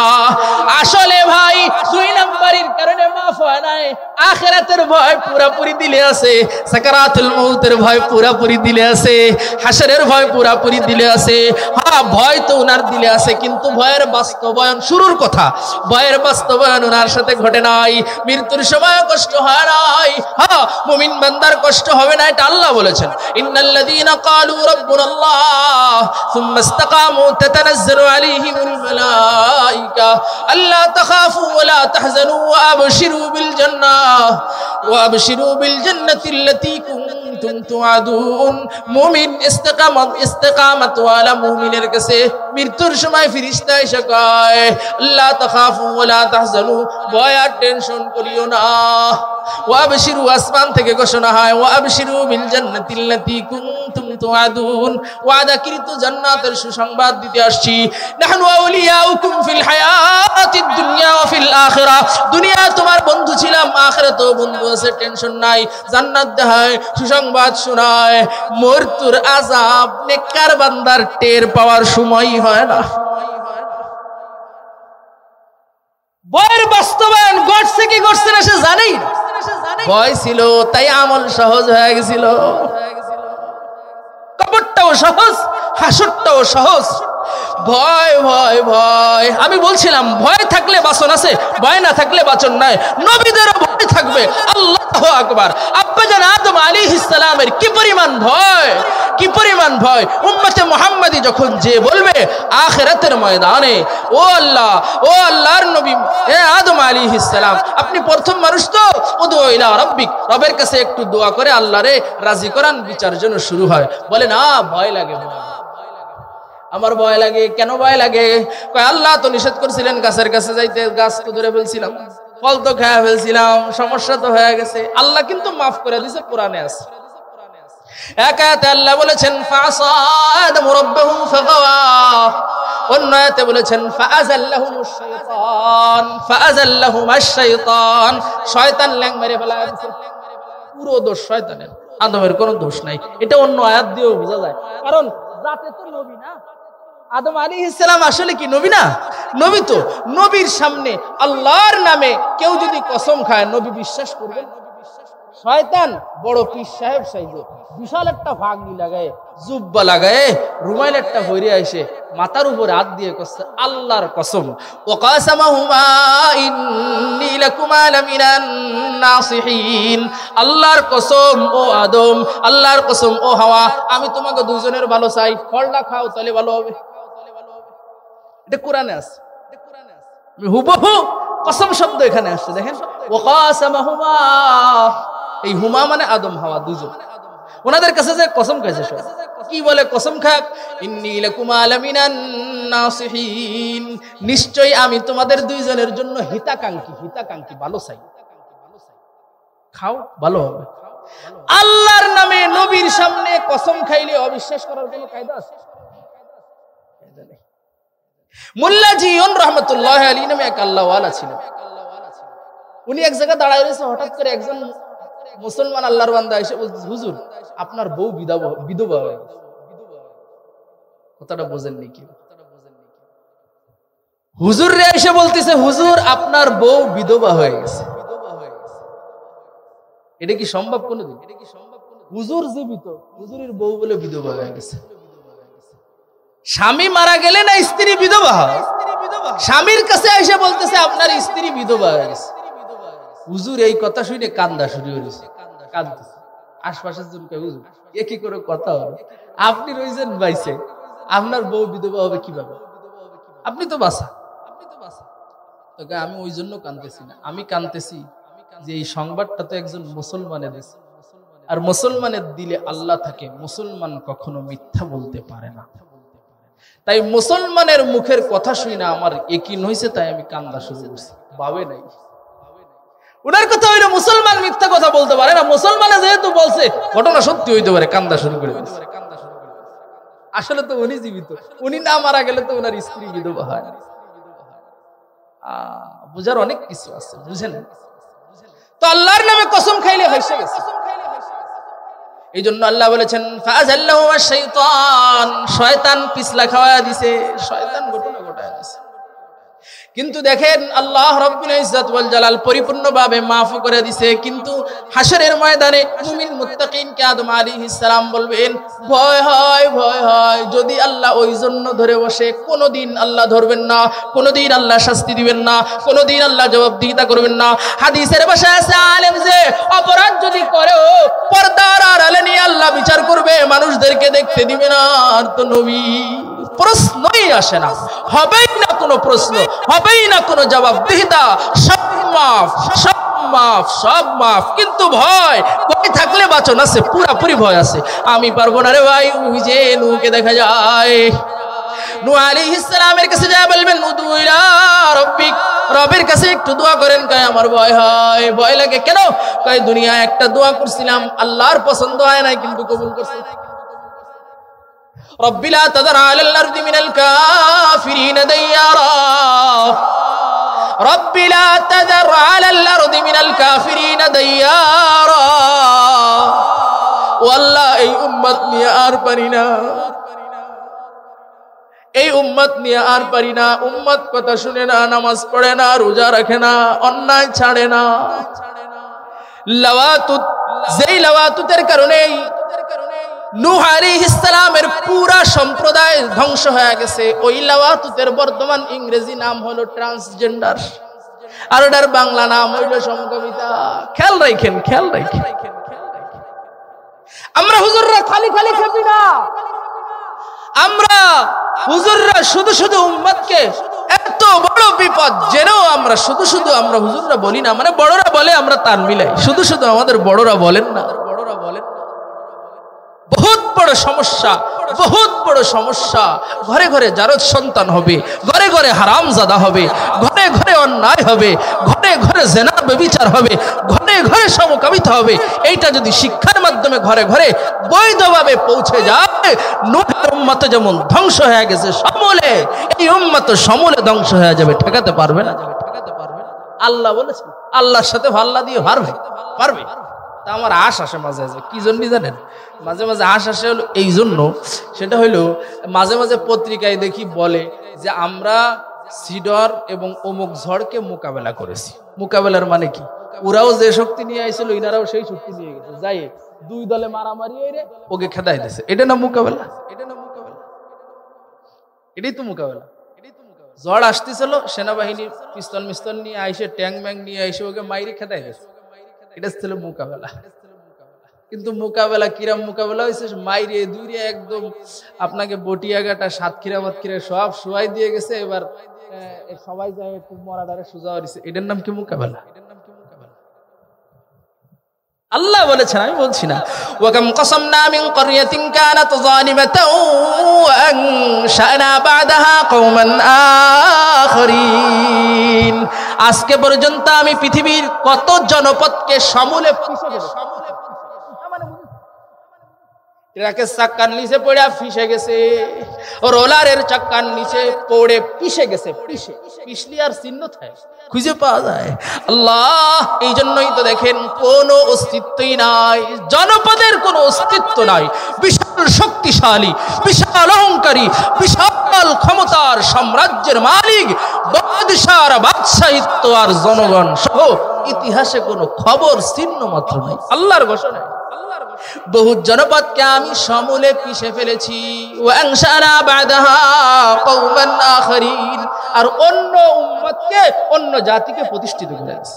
আসলে ভাই 2 নাম্বারের কারণে মাফ হয় নাই, আখিরাতের ভয় পুরাপুরি দিলে আছে, সাকারাতুল মউতের ভয় পুরাপুরি দিলে আছে, হাসরের ভয় পুরাপুরি দিলে আছে। হ্যাঁ, ভয় তো উনার দিলে আছে, কিন্তু ভয়ের বাস্তবায়ন, শুরুর কথা, ভয়ের বাস্তবায়ন উনার সাথে ঘটে নাই। মৃত্যুর সময় কষ্ট হয় নাই। হ্যাঁ, মুমিন বান্দার কষ্ট হবে না, এটা আল্লাহ বলেছেন। ইন্নাল্লাযীনা ক্বালু রাব্বুনাল্লাহ সুম্মা ইসতাকামু তাতানাজ্জালু আলাইহিমুল মালায়েকা আল্লা তাখাফু ওয়া লা তাহজানু ওয়া আবশিরু বিল জান্নাহ ওয়া আবশিরু বিল জান্নাতিল্লাতী কুনতুম তুআদুন। মুমিন ইস্তিকামত ওয়ালা মুমিনের কাছে মৃত্যুর সময় ফেরেশতা এসে কয় আল্লা তাখাফু ওয়া লা তাহজানু, ভয় আর টেনশন করিও না। ওয়া আবশিরু, আসমান থেকে ঘোষণা হয়, ওয়া আবশিরু বিল জান্নাতিল্লাতী কুনতুম তুআদুন, ওয়াদাকৃত জান্নাতের সুসংবাদ দিতে আসছি। নাহনু আউলিয়াউকুম ফিল হায়াতিদ দুনিয়া ওয়া ফিল আখিরাহ, দুনিয়া তোমার বন্ধু ছিলাম, আখিরাতেও বন্ধু আছে, টেনশন নাই। জান্নাত দেখায়, সুসংবাদ শোনায়, মৃত্যুর আযাব নেককার বান্দার টের পাওয়ার সময়ই হয় না। ভয়ের বাস্তবায়ন ঘটছে কি ঘটছে না সে জানেই না। ভয় ছিল তাই আমল সহজ হয়ে গেছিল, কবরটাও সহজ, হাসরটাও সহজ। ভয় ভয় ভয়, আমি বলছিলাম ভয় থাকলে বাঁচন আছে, ভয় না থাকলে বাঁচন নাই। নবীদেরও ভয় থাকবে। আল্লাহু আকবার। আব্বাজান আদম আলাইহিস সালামের কি পরিমাণ ভয়, কি পরিমাণ ভয়। উম্মতে মুহাম্মাদি যখন যে বলবে আখিরাতের ময়দানে, ও আল্লাহ, ও আল্লাহর নবী আদম আলাইহিস সালাম, আপনি প্রথম মানুষ তো, উদু ইলা রাব্বিক, রবের কাছে একটু দোয়া করে আল্লাহরে রাজি করান, বিচার জন্য শুরু হয়। বলে না, ভয় লাগে, আমার ভয় লাগে। কেন ভয় লাগে? কয় আল্লাহ তো নিষেধ করেছিলেন গাছের কাছে যাইতে, গাছ তো ধরে ফেলছিলাম, ফল তো খেয়ে ফেলছিলাম, সমস্যা তো হয়ে গেছে। আল্লাহ কিন্তু মাফ করে দিয়েছে, কোরআনে আছে। এক আয়াতে আল্লাহ বলেছেন ফাসা আদম রাব্বাহু ফাগাওয়া, অন্য আয়াতে বলেছেন ফাআযাল্লাহুমুশ শাইতান, শয়তান ল্যাং মেরে ফেলায় দিয়েছে। পুরো দোষ শয়তানের, আদমের কোনো দোষ নাই। এটা অন্য আয়াত দিয়েও বোঝা যায়, কারণ জাতে তো নবী না। আদম আলাইহিস সালাম আসলে কি নবী না? নবী তো। নবীর সামনে আল্লাহর নামে কেউ যদি কসম খায়, নবী বিশ্বাস করবেন? শয়তান বড় পীর সাহেব সাইজে, বিশাল একটা ভাগনি লাগায়, জুব্বা লাগায়, রুমাইল একটা ভরে আইসে, মাথার উপরে হাত দিয়ে কসম, আল্লাহর কসম, ওয়াকাসামাহুমা ইন্নী লাকুমা লামিনান নাসিহিন, আল্লাহর কসম ও আদম, আল্লাহর কসম ও হাওয়া, আমি তোমাকে দুইজনের ভালো চাই, ফলটা খাও তাহলে ভালো হবে। এটা কোরআনে আছে, হুবহু কসম শব্দ এখানে আসছে। দেখেন, ওয়াকাসামাহুমা, এই হুমা মানে আদম হাওয়া দুইজন, ওনাদের কাছে যে কসম খাইছে, সব কি বলে কসম খাক, ইন্নী লাকুমা লামিনান নাসিহিন, নিশ্চয়ই আমি তোমাদের দুইজনের জন্য হিতাকাঙ্ক্ষী, হিতাকাঙ্ক্ষী, ভালো চাই, খাও ভালো হবে। আল্লাহর নামে নবীর সামনে কসম খাইলে অবিশ্বাস করার কোনো কায়দা আছে? মোল্লা জিয়ন রহমতুল্লাহ আলী নামে এক আল্লাহওয়ালা ছিলেন। উনি এক জায়গায় দাঁড়ায় রয়েছে, হঠাৎ করে একজন মুসলমান আল্লাহর বান্দা এসে বলছে, হুজুর আপনার বউ বিধবা হয়ে গেছে। কথাটা বোঝেননি কি? হুজুর রে এসে বলতেছে, হুজুর আপনার বউ বিধবা হয়ে গেছে। এটা কি সম্ভব কোনোদিন? হুজুর জীবিত, হুজুরের বউ বলে বিধবা হয়ে গেছে। স্বামী মারা গেলে না স্ত্রী বিধবা হয়, স্বামীর কাছে এসে বলতেছে আপনার স্ত্রী বিধবা হয়ে গেছে। হুজুর এই কথা শুনে কান্দা শুরু হয়েছে, কাঁদতেছে। আশপাশের জনকে হুজুর এ কি করে কথা হলো, আপনি রয়েছেন বাইসে, আপনার বউ বিধবা হবে কিভাবে? আপনি তো বাসা। তোকে আমি ওই জন্য কাঁদতেছি না, আমি কাঁদতেছি যে এই সংবাদটা তো একজন মুসলমানের দিছে, আর মুসলমানের দিলে আল্লাহ থাকে, মুসলমান কখনো মিথ্যা বলতে পারে না। তাই মুসলমানের মুখের কথা শুই না আমার একিন হয়েছে, তাই আমি কান্দা শুরু করছি। ভাবে নাই উনার কথা হইলো মুসলমান মিথ্যা কথা বলতে পারে না, মুসলমানে যেহেতু বলছে ঘটনা সত্যি হইতে পারে, কান্দা শুরু করে দিচ্ছে। আসলে তো উনি জীবিত, উনি না মারা গেলে তো ওনার স্ত্রী বিধবা হয়। বুঝার অনেক কিছু আছে, বুঝেন? তো আল্লাহর নামে কসম খাইলে হইছে গেছে। এই জন্য আল্লাহ বলেছেন ফাযাল্লাহুমা শাইতান, শয়তান পিছলা খাওয়া দিছে, শয়তান ঘটনা ঘটায় দিছে। কিন্তু দেখেন আল্লাহ রাব্বুল ইজ্জত ওয়াল জালাল পরিপূর্ণভাবে মাফ করে দিছে। কিন্তু হাশরের ময়দানে মুমিন মুত্তাকিনকে আদম আলাইহিস সালাম বলবেন ভয় হয়, ভয় হয়। যদি আল্লাহ ওই জন্য ধরে বসে, কোনোদিন আল্লাহ ধরবেন না, কোনোদিন আল্লাহ শাস্তি দিবেন না, কোনোদিন আল্লাহ জবাবদিহিতা করবেন না। হাদিসের ভাষায় আছে আলেম যে অপরাধ যদি করেও পর্দার আড়ালে নিয়ে আল্লাহ বিচার করবে, মানুষদেরকে দেখতে দিবে না। আর তো নবী প্রশ্নই আসে না, হবেই না কোনো প্রশ্ন, হবেই না কোনো জবাবদিহিতা, সব মাফ, সব মাফ, সব মাফ। কিন্তু ভয়, ভয় থাকলে বাঁচন আছে, পুরাপুরি ভয় আছে। আমি পারবো না রে ভাই। ওই যে নূহকে দেখা যায়, নূহ আলাইহিস সালামের কাছে যা বলবেন উদু ইলা রাব্বিক, রবের কাছে একটু দোয়া করেন। কয় আমার ভয় হয়। ভয় লাগে কেন? কয় দুনিয়ায় একটা দোয়া করছিলাম, আল্লাহর পছন্দ হয় নাই, কিন্তু কবুল করছে। رب لا تذر على الأرض من الكافرين ديارا رب لا تذر على الأرض من الكافرين ديارا والله এই উম্মত নিয়ে আর পারি না, এই উম্মত নিয়ে আর পারি না। উম্মত কথা শুনে না, নামাজ পড়ে না, রোজা রাখে না, অন্যায় ছাড়ে না। লাওয়াতুত, যেই লাওয়াতুতের কারণেই নূহ আলাইহিস সালামের পুরা সম্প্রদায় ধ্বংস হয়ে গেছে। ওই লাওয়াতুতের বর্তমান ইংরেজি নাম হলো ট্রান্সজেন্ডার, আর ওটার বাংলা নাম হইল সমকামিতা। খেয়াল রাখেন, খেয়াল রাখেন। আমরা হুজুররা খালি খালি খেপি না, আমরা হুজুররা শুধু শুধু উম্মতকে এত বড় বিপদ জেনেও আমরা শুধু শুধু আমরা হুজুররা বলি না, মানে বড়রা বলে আমরা তান মিলাই, শুধু শুধু আমাদের বড়রা বলেন না। বড়রা বলেন বহুত বড় সমস্যা, বহুত বড় সমস্যা। ঘরে ঘরে জারজ সন্তান হবে, ঘরে ঘরে হারামজাদা হবে, ঘরে ঘরে অন্যায় হবে, ঘরে ঘরে জিনার ব্যভিচার হবে, ঘরে ঘরে সমকামিতা হবে। এইটা যদি শিক্ষার মাধ্যমে ঘরে ঘরে বৈধভাবে পৌঁছে যায়, নূহের উম্মত যেমন ধ্বংস হয়ে গেছে সমূলে, এই উম্মত সমূলে ধ্বংস হয়ে যাবে। ঠেকাতে পারবে না, ঠেকাতে পারবে না। আল্লাহ বলেছেন, আল্লাহর সাথে ভাল্লা দিয়ে পারবে, পারবে। তা আমার আশ আসে মাঝে মাঝে, কি জন্য জানেন? মাঝে মাঝে আশ আসে হলো এই জন্য, সেটা হইলো মাঝে মাঝে পত্রিকায় দেখি বলে যে আমরা সিডর এবং অমুক ঝড়কে মোকাবেলা করেছি। মোকাবেলার মানে কি? ওরাও যে শক্তি নিয়ে আইছিল, ইনারাও সেই শক্তি নিয়ে গেছে, যাই দুই দলে মারামারি হইরে ওকে খেদাই দিছে। এটা না মোকাবেলা? এটা না মোকাবেলা? এটাই তো মোকাবেলা। ঝড় আসতেছিল, সেনাবাহিনী পিস্তল মিস্তল নিয়ে আইসে, ট্যাং ম্যাং নিয়ে আইসে ওকে মাইরে খেদাই দিছে। এটা ছিল মোকাবেলা। কিন্তু মোকাবেলা কিরাম মোকাবেলা হয়েছে? মাইরে দুইরে একদম আপনাকে বটিয়াঘাটা, সাতক্ষীরা মাতক্ষীরা সব শোয়াই দিয়ে গেছে। এবার সবাই যায় একটু মরাডারে সোজা হয়েছে। এটার নাম কি মোকাবেলা? আল্লাহ বলেছেন, আমি বলছি না। ওয়াকাম কসমনা মিন ক্বরিয়াতিন কানাত যালিমাতান ওয়া আনশানা বাদাহা কওমান আখরিন। আজকে পর্যন্ত আমি পৃথিবীর কত জনপদকে সমূলে পিষে গেছে। ট্রাকের চাক্কার নিচে পড়ে ফিসে গেছে, রোলারের চাক্কার নিচে পড়ে পিষে গেছে। পিষে পিছলি আর চিহ্ন থাকে, খুঁজে পাওয়া যায়। আল্লাহ এই জন্যই তো দেখেন কোনো অস্তিত্বই নাই, জনপদের কোনো অস্তিত্ব নাই, বিশাল শক্তিশালী, বিশাল অহংকারী, বিশাল ক্ষমতার সাম্রাজ্যের মালিক বাদশার বাদশাহিত্ব আর জনগণ সহ ইতিহাসে কোনো খবর চিহ্ন মাত্র নাই। আল্লাহর ঘোষণা, বহু জনপদকে আমি সমূলে পিষে ফেলেছি, ওয়ানশানা বাদাহা কওমান আখরিন, আর অন্য উম্মতকে, অন্য জাতিকে প্রতিষ্ঠিত করেছি।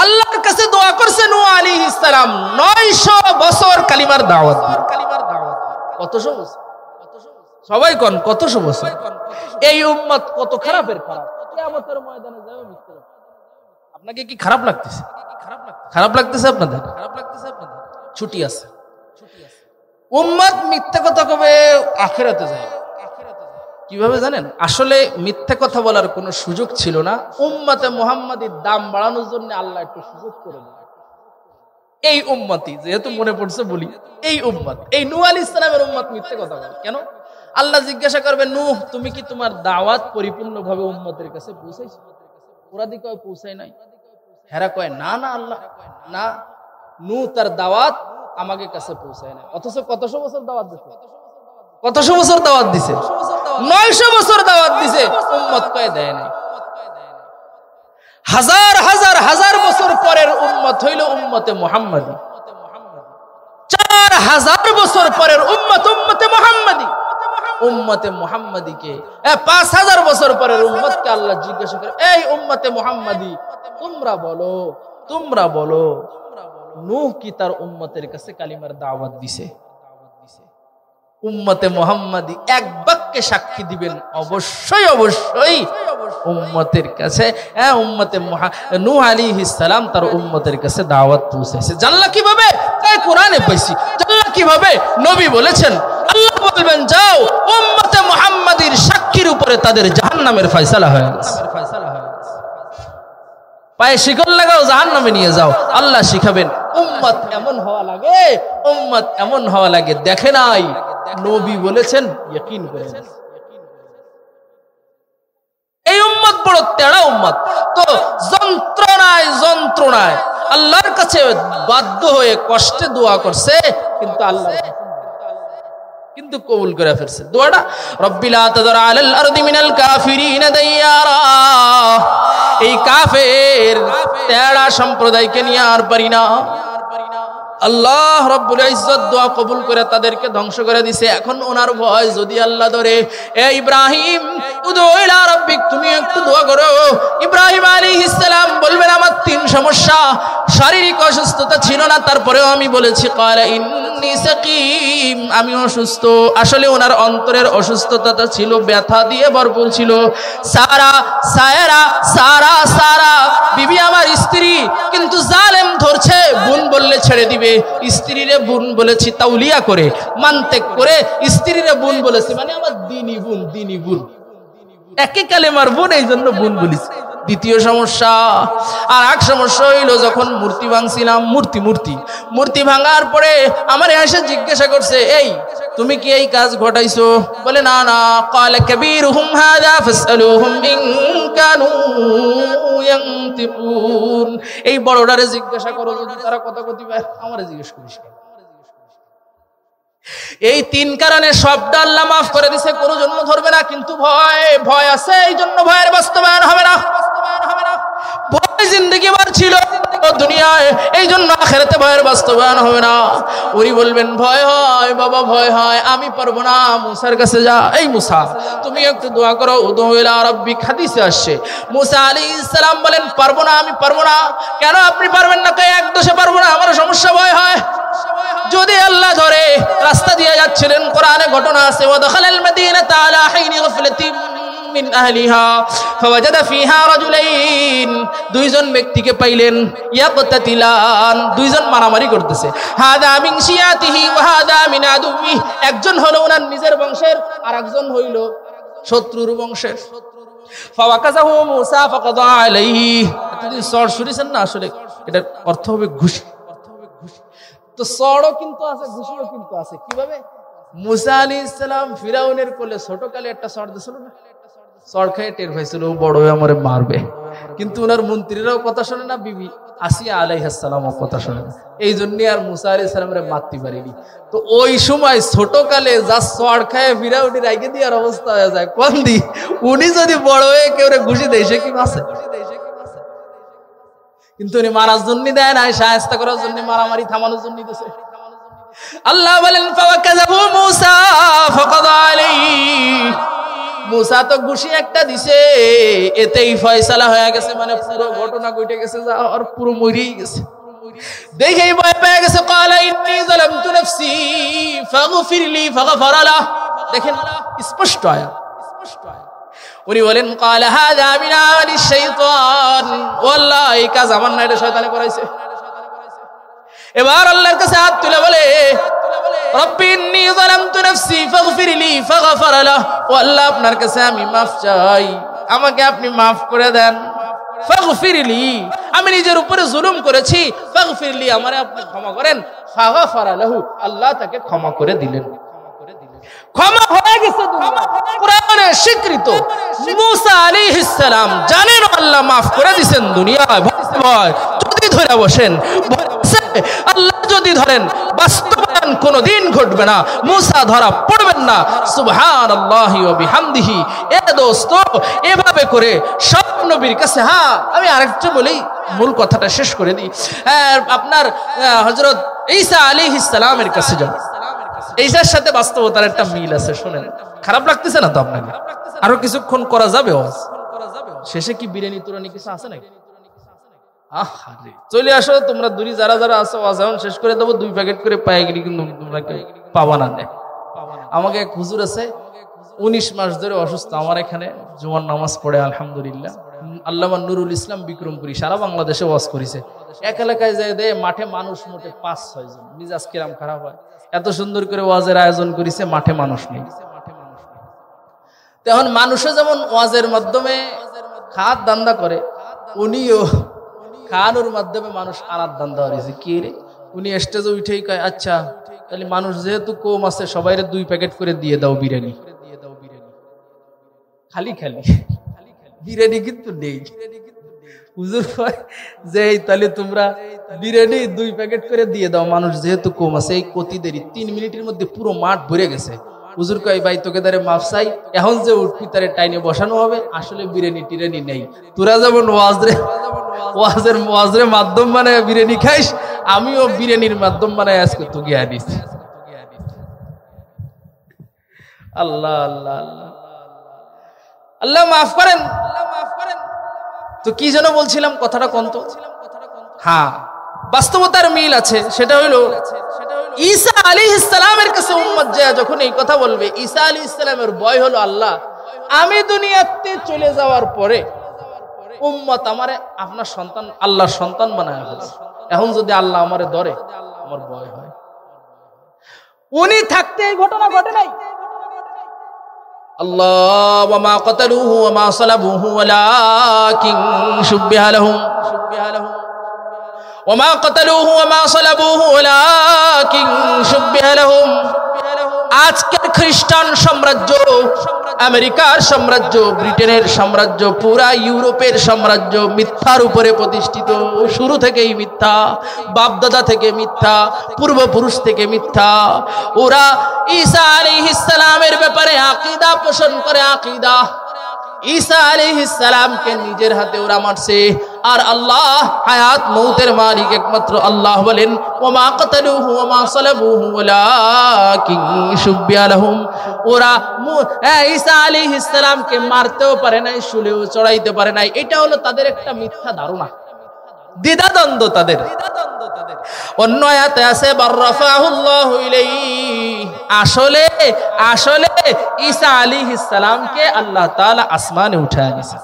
আল্লাহর কাছে দোয়া করছে নূহ আলাইহিস সালাম 900 বছর কালিমার দাওয়াত দিয়ে। কতশো বছর? সবাই কোন কতশো বছর? এই উম্মত কত খারাপের খারাপ, কিয়ামতের ময়দানে যাবে মিথ্যা। আপনাকে কি খারাপ লাগতেছে? খারাপ লাগতেছে আপনাদের? ছুটি আছে। উম্মত মিথ্যা কথা কবে আখিরাতে যায়। কিভাবে জানেন? আসলে মিথ্যা কথা বলার কোনো সুযোগ ছিল না। উম্মতে মুহাম্মাদীর দাম বাড়ানোর জন্য আল্লাহ একটু সুযোগ করে দিলেন। এই উম্মতি, যেহেতু মনে পড়ছে বলি, এই উম্মত, এই নূহ আলাইহিস সালামের উম্মত মিথ্যা কথা বলে কেন? আল্লাহ জিজ্ঞাসা করবে, নূহ তুমি কি তোমার দাওয়াত পরিপূর্ণভাবে উম্মতের কাছে পৌঁছাইছো? ওরা দি কয় পৌঁছায় নাই। হেরা কয় না না আল্লাহ না, নূহ তার দাওয়াত আমাকে কাছে পৌঁছায় না। অথচ কতশো বছর দাওয়াত দিছে, কতশো বছর দাওয়াত দিছে, 900 বছর দাওয়াত দিছে, উম্মত কয় দেয় নাই। হাজার হাজার হাজার বছর পরের উম্মত হইল উম্মতে মুহাম্মাদী। 4000 বছর পরের উম্মত উম্মতে মুহাম্মাদী। উম্মতে মুহাম্মাদীকে 5000 বছর পরের উম্মতকে আল্লাহ জিজ্ঞাসা করে, এই উম্মতে মুহাম্মাদী তোমরা বলো নূহ কি তার উম্মতের কাছে কালিমার দাওয়াত দিছে? উম্মতে মুহাম্মাদী এক বাক্যে সাক্ষী দিবেন, অবশ্যই অবশ্যই উম্মতের কাছে, উম্মতে নূহ আলাইহিস সালাম তার উম্মতের কাছে দাওয়াত পৌঁছাইছে। জানলা কিভাবে? তাই কোরআনে পাইছি। জানলা কিভাবে? নবী বলেছেন। আল্লাহ বলবেন, যাও উম্মতে মুহাম্মাদীর সাক্ষীর উপরে তাদের জাহান্নামের ফয়সালা হয়ে গেছে। পায়ে শিকল লাগাও, জাহান্নামে নিয়ে যাও। আল্লাহ শিখাবেন। উম্মত এমন হওয়া লাগে, উম্মত এমন হওয়া লাগে, দেখে নাই নবী বলেছেন, ইয়াকিন করেন। এই উম্মত বড় তেড়া উম্মত। তো যন্ত্রণায় আল্লাহর কাছে বাধ্য হয়ে কষ্টে দোয়া করছে, কিন্তু আল্লাহ কিন্তু কবুল করে ফেলছে দোয়াটা। রব্বিল লা তাযার আলাল আরদি মিনাল কাফিরিন দাইয়ারা। এই কাফের তেড়া সম্প্রদায়কে নিয়ে আর পারি না। আল্লাহ রব্বুল ইজ্জত দোয়া কবুল করে তাদেরকে ধ্বংস করে দিছে। এখন ওনার ভয় যদি আল্লাহ ধরে, এ ইব্রাহিম উদু ইলা রাব্বিক, তুমি একটু দোয়া করো। ইব্রাহিম আলাইহিস সালাম বলবেন, আমার 3 সমস্যা। শারীরিক অসুস্থতা ছিল না, তারপরেও আমি বলেছি ক্বালা ইন্নী সাকিম, আমি অসুস্থ। আসলে ওনার অন্তরের অসুস্থতাটা ছিল, ব্যথা দিয়ে ভরপুর ছিল। সারা বিবি আমার স্ত্রী, কিন্তু জালেম ধরছে, বোন বললে ছেড়ে দিবে। স্ত্রীরে বোন বলেছি তাউলিয়া করে, মানতেক করে স্ত্রীরে বোন বলেছি, মানে আমার দিনী বোন, একে কালেমার বোন, এই জন্য বোন বলিস। দ্বিতীয় সমস্যা। আর এক সমস্যা হইল, যখন মূর্তি ভাঙছিলাম, মূর্তি ভাঙার পরে আমার এসে জিজ্ঞাসা করছে, এই তুমি কি এই কাজ ঘটাইছো? বলে না না। ক্বালা কাবীরুহুম হাযা ফাসআলুহুম ইন কানু ইয়ানতিকুন। এই বড়টারে জিজ্ঞাসা করো, যদি তারা কথা কইতে পারে। আমারে জিজ্ঞেস করিস কেন? এই 3 কারণে সবটা আল্লাহ মাফ করে দিছে, কোনো জন্য ধরবে না। কিন্তু ভয় আছে, এই জন্য ভয়ের বাস্তবায়ন হবে না। ভয় জিন্দেগি ভর ছিল দুনিয়ায়, এই জন্য আখিরাতে ভয়ের বাস্তবায়ন হবে না। ওই বলবেন, ভয় হয় বাবা, ভয় হয়, আমি পারবো না। মুসার কাছে যা, এই মুসা তুমি একটু দোয়া করো, উদু ইলা রাব্বিক। হাদিসে আসছে মুসা আলাইহিস সালাম বলেন, পারবো না, আমি পারবো না। কেন আপনি পারবেন না? এক দোষে পারবো না, আমার সমস্যা, ভয় হয়। যদি আল্লাহ ধরে, রাস্তা দিয়ে যাচ্ছিলেন, কোরআনে ঘটনা আছে, ওয়া দাখালাল মাদিনাতা আলা হিনি গাফলাতিন মিন আহলিহা ফাওয়াজাদা ফিহা রাজুলাইন। 2 জন ব্যক্তিকে পাইলেন, ইয়াকতাতিলান, 2 জন মারামারি করতেছে। হাদা মিন শিয়াতিহি ওয়া হাদা মিন আদুহি। একজন হলো ওনার নিজের বংশের, আর একজন হইল শত্রুর বংশের। ফাওয়াকাযাহু মুসা ফাকাদা আলাইহি। এতদিন সর শুনেছেন না? আসলে এটার অর্থ হবে ঘুষি। তো সরও কিন্তু আছে, ঘুষিও কিন্তু আছে। কিভাবে? মুসা আলাইহিস সালাম ফিরাউনের কোলে ছোটকালে একটা সর দিছিল না, সর খেয়ে টের পাইছিল বড় হয়ে আমারে মারবে। কিন্তু ওনার মন্ত্রীরাও কথা শোনে না, বিবি আসিয়া আলাইহিস সালামও কথা শোনে না। এই জন্যই আর মুসা আলাইহিস সালামের মারতে পারেনি। তো ওই সময় ছোটকালে যা চড় খায় ফিরা উনি রাইকে দেওয়ার অবস্থা হয়ে যায়। কোন দি উনি যদি বড় হয়ে কেউ ঘুষি দেয় সে কি মাসে, কিন্তু উনি মারার জন্য দেয় না, শায়েস্তা করার জন্য, মারামারি থামানোর জন্য দিয়েছে। আল্লাহ বলেন ফাওয়াকাযাবু মূসা ফাকাদা আলাইহি, মূসা তো ঘুষি একটা দিছে, এতেই ফয়সালা হয়ে গেছে, মানে পুরো ঘটনা ঘটে গেছে, আর পুরো মরেই গেছে। দেখেই ভয় পেয়ে গেছে। ক্বালা ইন্নী যালামতু নাফসি ফাগফিরলি ফাগফারা লাহ। দেখেন স্পষ্ট আয়াত, উনি বলেন ক্বালা হাযা মিন আমালিশ শাইতান, ওয়াল্লাহি এই কাজ আমার না, এটা শয়তানে করাইছে। এবার আল্লাহর কাছে হাত তুলে বলে রব্বি ইন্নী যালামতু নাফসি ফাগফিরলি ফাগফারা লাহ, ও আল্লাহ আপনার কাছে আমি মাফ চাই, আমাকে আপনি মাফ করে দেন। ফাগফিরলি, আমি নিজের উপরে জুলুম করেছি, ফাগফিরলি আমারে আপনি ক্ষমা করেন। ফাগফারা লাহু, আল্লাহ তাকে ক্ষমা করে দিলেন। ক্ষমা হয়ে গেছে। কোরআনে স্বীকৃত মূসা আলাইহিস সালাম জানেন আল্লাহ মাফ করে দিবেন। দুনিয়ায় ভয় যদি ধরে বসেন, আল্লাহ যদি ধরেন, বাস্তবায়ন কোনদিন ঘটবে না, মূসা ধরা পড়বেন না। সুবহানাল্লাহি ওয়া বিহামদিহি। এ দোস্ত, এভাবে করে সব নবীর কাছে, হ্যাঁ আমি আরেকটা বলি, মূল কথাটা শেষ করে দিই। আপনার হযরত ঈসা আলাইহিস সালামের কাছে যান, ঈসার সাথে বাস্তবতার একটা মিল আছে। শুনেন, খারাপ লাগতেছে না তো আপনাকে? আরো কিছুক্ষণ করা যাবে ওয়াজ, শেষে কি বিরিয়ানি তুরানি কিছু আছে নাকি? আহারে চলে আসো তোমরা দূরে যারা যারা আছো, ওয়াজ এখন শেষ করে দেবো, 2 প্যাকেট করে পায়ে গেলি, কিন্তু তোমরা কেউ পাবা না। আমাকে এক হুজুর আছে, 19 মাস ধরে অসুস্থ, আমার এখানে জুমার নামাজ পড়ে আলহামদুলিল্লাহ। আল্লামা নুরুল ইসলাম বিক্রমপুরী, সারা বাংলাদেশে ওয়াজ করেছে। এক এলাকায় যায় দেয় মাঠে মানুষ মোটে 5-6 জন, মিজাজ কিরাম খারাপ হয়। এত সুন্দর করে ওয়াজের আয়োজন করেছে, মাঠে মানুষ নেই। তখন মানুষও যেমন ওয়াজের মাধ্যমে খাত দান্দা করে, উনিও খানোর মাধ্যমে মানুষ আনার দান্দা করেছে। কি রে, উনি স্টেজে উঠেই কয়, আচ্ছা তাহলে মানুষ যেহেতু কম আছে, সবাইরে 2 প্যাকেট করে দিয়ে দাও বিরিয়ানি। খালি খালি বিরিয়ানি কিন্তু নেই। হুজুর কয় যে তাহলে তোমরা বিরিয়ানি 2 প্যাকেট করে দিয়ে দাও, মানুষ যেহেতু কম আছে। এই কতিদেরই 3 মিনিটের মধ্যে পুরো মাঠ ভরে গেছে। হুজুর কয় ভাই তোকে দারে মাফ চাই, এখন যে উঠবি তারে টাইনে বসানো হবে, আসলে বিরিয়ানি টিরানি নেই। তোরা যেমন ওয়াজের মাধ্যম মানে বিরিয়ানি খাইস, আমিও বিরিয়ানির মাধ্যম মানে আজকে তোকে আনিস। আল্লাহ আল্লাহ আল্লাহ আল্লাহ মাফ করেন। তো কি যেন বলছিলাম, কথাটা কন্ত? হ্যাঁ, বাস্তবতার মিল আছে। সেটা হলো ঈসা আলাইহিস সালামের কাছে উম্মত যায় যখন এই কথা বলবে, ঈসা আলাইহিস সালামের ভয় হলো আল্লাহ আমি দুনিয়াতে চলে যাওয়ার পরে উম্মত আমারে আপনার সন্তান, আল্লাহর সন্তান বানায় ফেলছে। এখন যদি আল্লাহ আমারে ধরে, আমার ভয় হয়। উনি থাকতে এই ঘটনা ঘটে নাই। আল্লাহ ওয়া মা কাতালুহু ওয়া মা সালাবুহু ওয়ালাকিন শুববিহা লাহুম ওয়া মা কাতালুহু ওয়া মা সালাবুহু ওয়ালাকিন শুববিহা লাহুম। আজকের খ্রিস্টান সাম্রাজ্য, আমেরিকার সাম্রাজ্য, ব্রিটেনের সাম্রাজ্য, পুরা ইউরোপের সাম্রাজ্য মিথ্যার উপরে প্রতিষ্ঠিত। শুরু থেকেই মিথ্যা, বাপদাদা থেকে মিথ্যা, পূর্বপুরুষ থেকে মিথ্যা। ওরা ঈসা আলাইহিস সালামের ব্যাপারে আকীদা পোষণ করে, আকীদা। ঈসা আলাইহিস সালামকে নিজের হাতে ওরা মারছে। আর আল্লাহ হায়াত মউতের মালিক একমাত্র আল্লাহ বলেন, ওয়া মা কাতালুহু ওয়া মা সালাবুহু ওয়ালাকিন শুববিহা লাহুম। ওরা ঈসা আলাইহিস সালামকে মারতেও পারে নাই, শুলেও চড়াইতে পারে নাই। এটা হলো তাদের একটা মিথ্যা ধারণা, দ্বিধাদ্বন্দ্ব তাদের। অন্য আয়াতে আছে বাররাফাহুল্লাহু ইলাইহি। আসলে আসলে ঈসা আলাইহিস সালামকে আল্লাহ তাআলা আসমানে উঠায় নিয়েছে।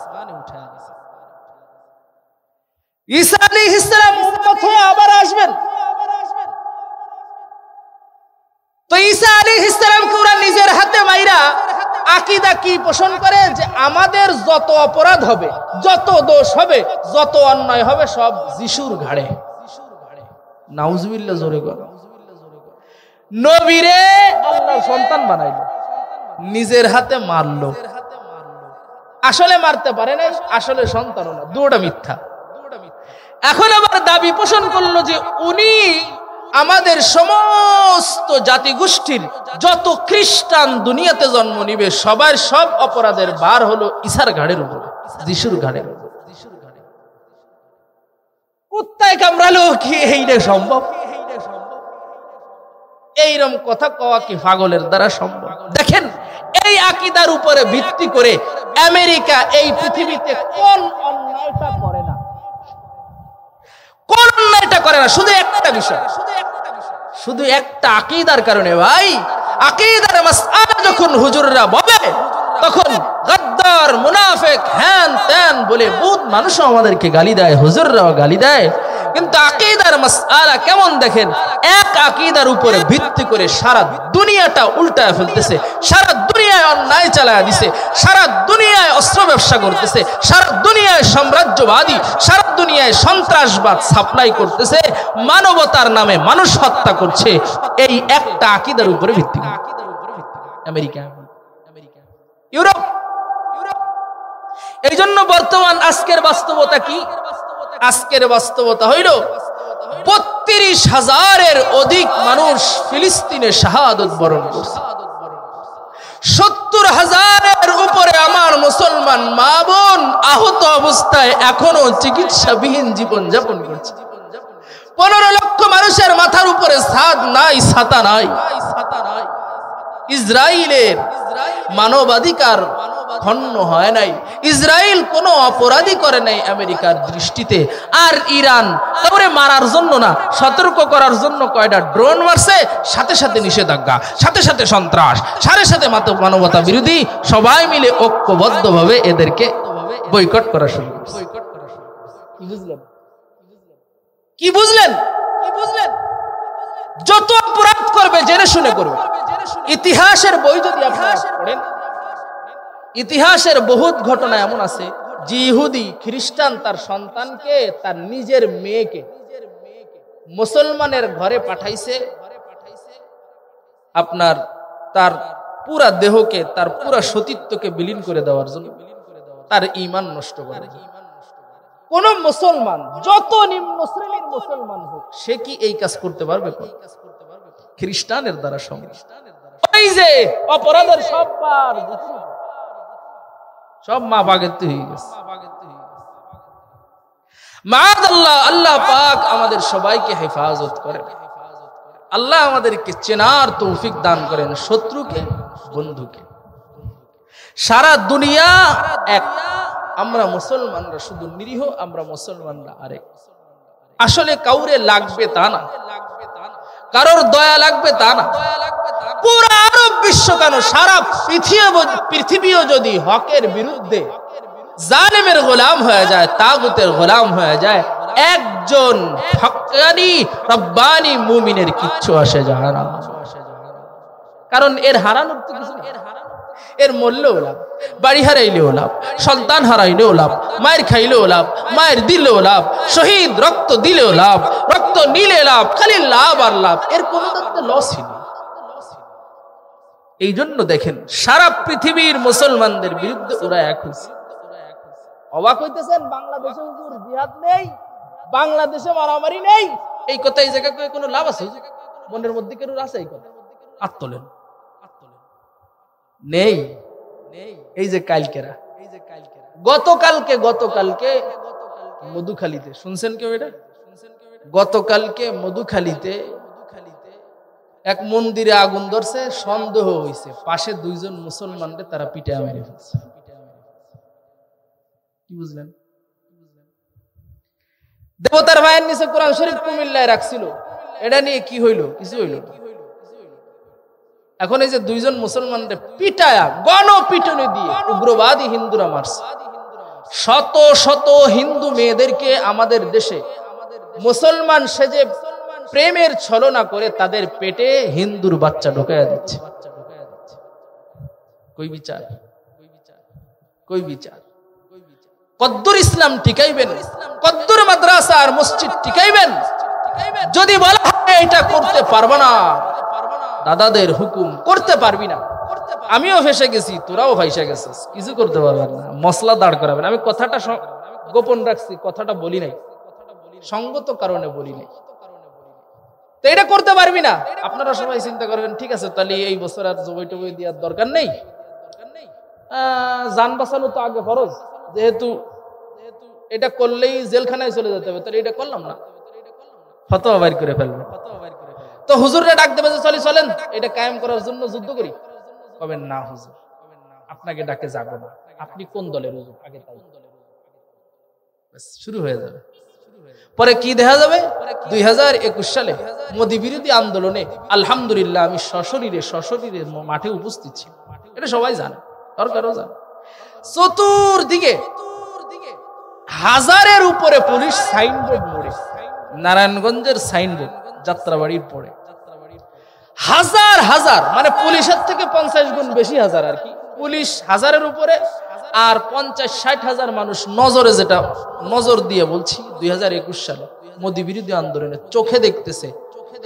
ঈসা আলাইহিস সালাম উম্মত হয়ে আবার আসবেন। তো ঈসা আলাইহিস সালামকে ওরা নিজের হাতে মাইরা আকীদা কি পোষণ করে যে আমাদের যত অপরাধ হবে, যত দোষ হবে, যত অন্যায় হবে সব যিশুর ঘাড়ে। নাউজুবিল্লাহ, জোরে কর। নবীরে আল্লাহর সন্তান বানাইলো, নিজের হাতে মারলো। আসলে মারতে পারে নাই, আসলে সন্তানও না, দুটোটা মিথ্যা। এখন আবার দাবি পোষণ করলো যে উনি আমাদের সমস্ত জাতিগোষ্ঠীর যত খ্রিস্টান দুনিয়াতে জন্ম নিবে সবার সব অপরাধের ভার হলো ঈসার ঘাড়ের উপর, যিশুর ঘাড়ের উপর। কুত্তায় কামড়ালো কি এইটা সম্ভব? এইরকম কথা কওয়া কি পাগলের দ্বারা সম্ভব? দেখেন, এই আকীদার উপরে ভিত্তি করে আমেরিকা এই পৃথিবীতে কোন অন্যায়টা করে না, কোন অন্যায়টা করে না। শুধু একটা বিষয়, শুধু একটা আকীদার কারণে। ভাই, আকীদার মাসআলা যখন হুজুররা বলে তখন গাদ্দার, মুনাফিক, হ্যান ত্যান বলে বহুত মানুষও আমাদেরকে গালি দেয়, হুজুররাও গালি দেয়। কিন্তু আকীদার মাসআলা কেমন দেখেন, এক আকীদার উপরে ভিত্তি করে সারা দুনিয়াটা উল্টায় ফেলতেছে, সারা দুনিয়ায় অন্যায় চালায়া দিছে, সারা দুনিয়ায় অস্ত্র ব্যবসা করতেছে, সারা দুনিয়ায় সাম্রাজ্যবাদী, সারা দুনিয়ায় সন্ত্রাসবাদ সাপ্লাই করতেছে, মানবতার নামে মানুষ হত্যা করছে এই একটা আকীদার উপরে ভিত্তি করে। America, Europe. এই জন্য বর্তমান আজকের বাস্তবতা কি? আজকের বাস্তবতা হইল ৩২,০০০-এর অধিক মানুষ ফিলিস্তিনে শাহাদত বরণ করছে। ৭০,০০০-এর উপরে আমার মুসলমান মা বোন আহত অবস্থায় এখনো চিকিৎসাবিহীন জীবন যাপন করছে। ১৫ লক্ষ মানুষের মাথার উপরে ছাদ নাই, ছাতা নাই। ইসরায়েলের মানবাধিকার খণ্ড হয় নাই, ইসরায়েল কোনো অপরাধী করে নাই আমেরিকার দৃষ্টিতে। আর ইরান তারপরে মারার জন্য না, সতর্ক করার জন্য কয়টা ড্রোন মারছে, সাথে সাথে নিষেধাজ্ঞা, সাথে সাথে সন্ত্রাস, সাথে সাথে মানবতা বিরোধী, সবাই মিলে ঐক্যবদ্ধভাবে এদেরকে বয়কট করা শুরু করছে। কি বুঝলেন? কি বুঝলেন? কি বুঝলেন? যত অপরাধ করবে জেনে শুনে করবে। ইতিহাসের বই যদি আপনারা পড়েন, ইতিহাসের বহুত ঘটনা এমন আছে যে ইহুদি খ্রিস্টান তার সন্তানকে, তার নিজের মেয়েকে মুসলমানের ঘরে পাঠাইছে, আপনার তার পুরা দেহকে, তার পুরা সতীত্বকে বিলীন করে দেওয়ার জন্য, তার ঈমান নষ্ট করে। কোন মুসলমান, যত নিম্ন শ্রেণীর মুসলমান হোক, সে কি এই কাজ করতে পারবে? খ্রিস্টানের দ্বারা সম্ভব। ওই যে অপরাধের সব মা পাকের হয়ে গেছে। মাআযাল্লাহ, আল্লাহ পাক আমাদের সবাইকে হেফাজত করেন। আল্লাহ আমাদেরকে চেনার তৌফিক দান করেন, শত্রুকে বন্ধুকে। সারা দুনিয়া এক, আমরা মুসলমানরা শুধু নিরীহ, আমরা মুসলমানরা আরেক। আসলে কাউরে লাগবে তা না, কারোর দয়া লাগবে তা না। পুরো আরব বিশ্ব কেন, সারা পৃথিবীও যদি হকের বিরুদ্ধে জালেমের গোলাম হয়ে যায়, তাগুতের গোলাম হয়ে যায়, একজন হক্কানি রব্বানি মুমিনের কিচ্ছু আসে যায় না। কারণ এর হারানোর তো কিছু নেই। এর মরলেও লাভ, বাড়ি হারাইলেও লাভ, সন্তান হারাইলেও লাভ, মায়ের খাইলেও লাভ, মায়ের দিলেও লাভ, শহীদ রক্ত দিলেও লাভ, রক্ত নিলে লাভ, খালি লাভ আর লাভ, এর কোনো লসই নেই। এই জন্য দেখেন সারা পৃথিবীর মুসলমানদের বিরুদ্ধে ওরা এক হয়েছে। অবাক হইতেছেন, বাংলাদেশে হুজুর জিহাদ নেই, বাংলাদেশে মারামারি নেই, এই কথা এই জায়গায় কোনো লাভ আছে? মনের মধ্যে কেন আছে এই কথা? আত্মলেন নেই। এই যে কালকেরা, গতকালকে মধুখালীতে শুনছেন কেউ এটা? গতকালকে মধুখালীতে এক মন্দিরে আগুন ধরছে, সন্দেহ হয়েছে পাশে দুইজন মুসলমানকে তারা পিটায় মেরে ফেলছে। কি বুঝলেন? দেবতার ভাইয়ের নিচে কোরআন শরীফ কুমিল্লায় রাখছিল, এটা নিয়ে কি হইল? কিছু হইল। এখন এই যে দুইজন মুসলমানদের পিটায়া গণপিটুনি দিয়ে উগ্রবাদী হিন্দুরা মারছে। শত শত হিন্দু মেয়েদেরকে আমাদের দেশে মুসলমান সেজে প্রেমের ছলনা করে তাদের পেটে হিন্দুর বাচ্চা ঢোকায়া দিচ্ছে। কই বিচার? কই বিচার? কদ্দুর ইসলাম টিকাইবেন, কদ্দুর মাদ্রাসা আর মসজিদ টিকাইবেন, যদি বলা হয় এটা করতে পারবো না, দাদাদের হুকুম করতে পারবি না, আমিও ফেসে গেছি, তোরাও ফাইসে গেছিস, কিছু করতে পারবেন না, মশলা দাঁড় করাবেন। আমি কথাটা গোপন রাখছি, কথাটা বলি নাই, সঙ্গত কারণে বলি নাই। তো এটা করতে পারবি না, আপনারা সবাই চিন্তা করবেন ঠিক আছে তাহলে এই বছর আর জবই টবই দেওয়ার দরকার নেই, জান বাঁচানো তো আগে ফরজ, যেহেতু এটা করলেই জেলখানায় চলে যেতে হবে, তাহলে এটা করলাম না, ফতোয়া বাইর করে ফেলবে। তো হুজুররা ডাক দেবে যে চলেন এটা কায়েম করার জন্য যুদ্ধ করি, কবেন না হুজুর আপনাকে ডাকে যাব না, আপনি কোন দলের হুজুর আগে তাই শুরু হয়ে যাবে। পরে কি দেখা যাবে 2021 সালে মোদী বিরোধী আন্দোলনে আলহামদুলিল্লাহ আমি সশরীরে মাঠে উপস্থিত ছিল, এটা সবাই জানে, সরকারও জানে। চতুর্দিকে হাজারের উপরে পুলিশ সাইনবোর্ড মোড়ে, নারায়ণগঞ্জের সাইনবোর্ড যাত্রাবাড়ির পরে হাজার হাজার, মানে পুলিশের থেকে 50 গুণ বেশি হাজার আর কি, পুলিশ হাজারের উপরে আর 50-60 হাজার মানুষ নজরে, যেটা নজর দিয়ে বলছি 2021 সালে মোদী বিরোধী আন্দোলনে চোখে দেখতেছে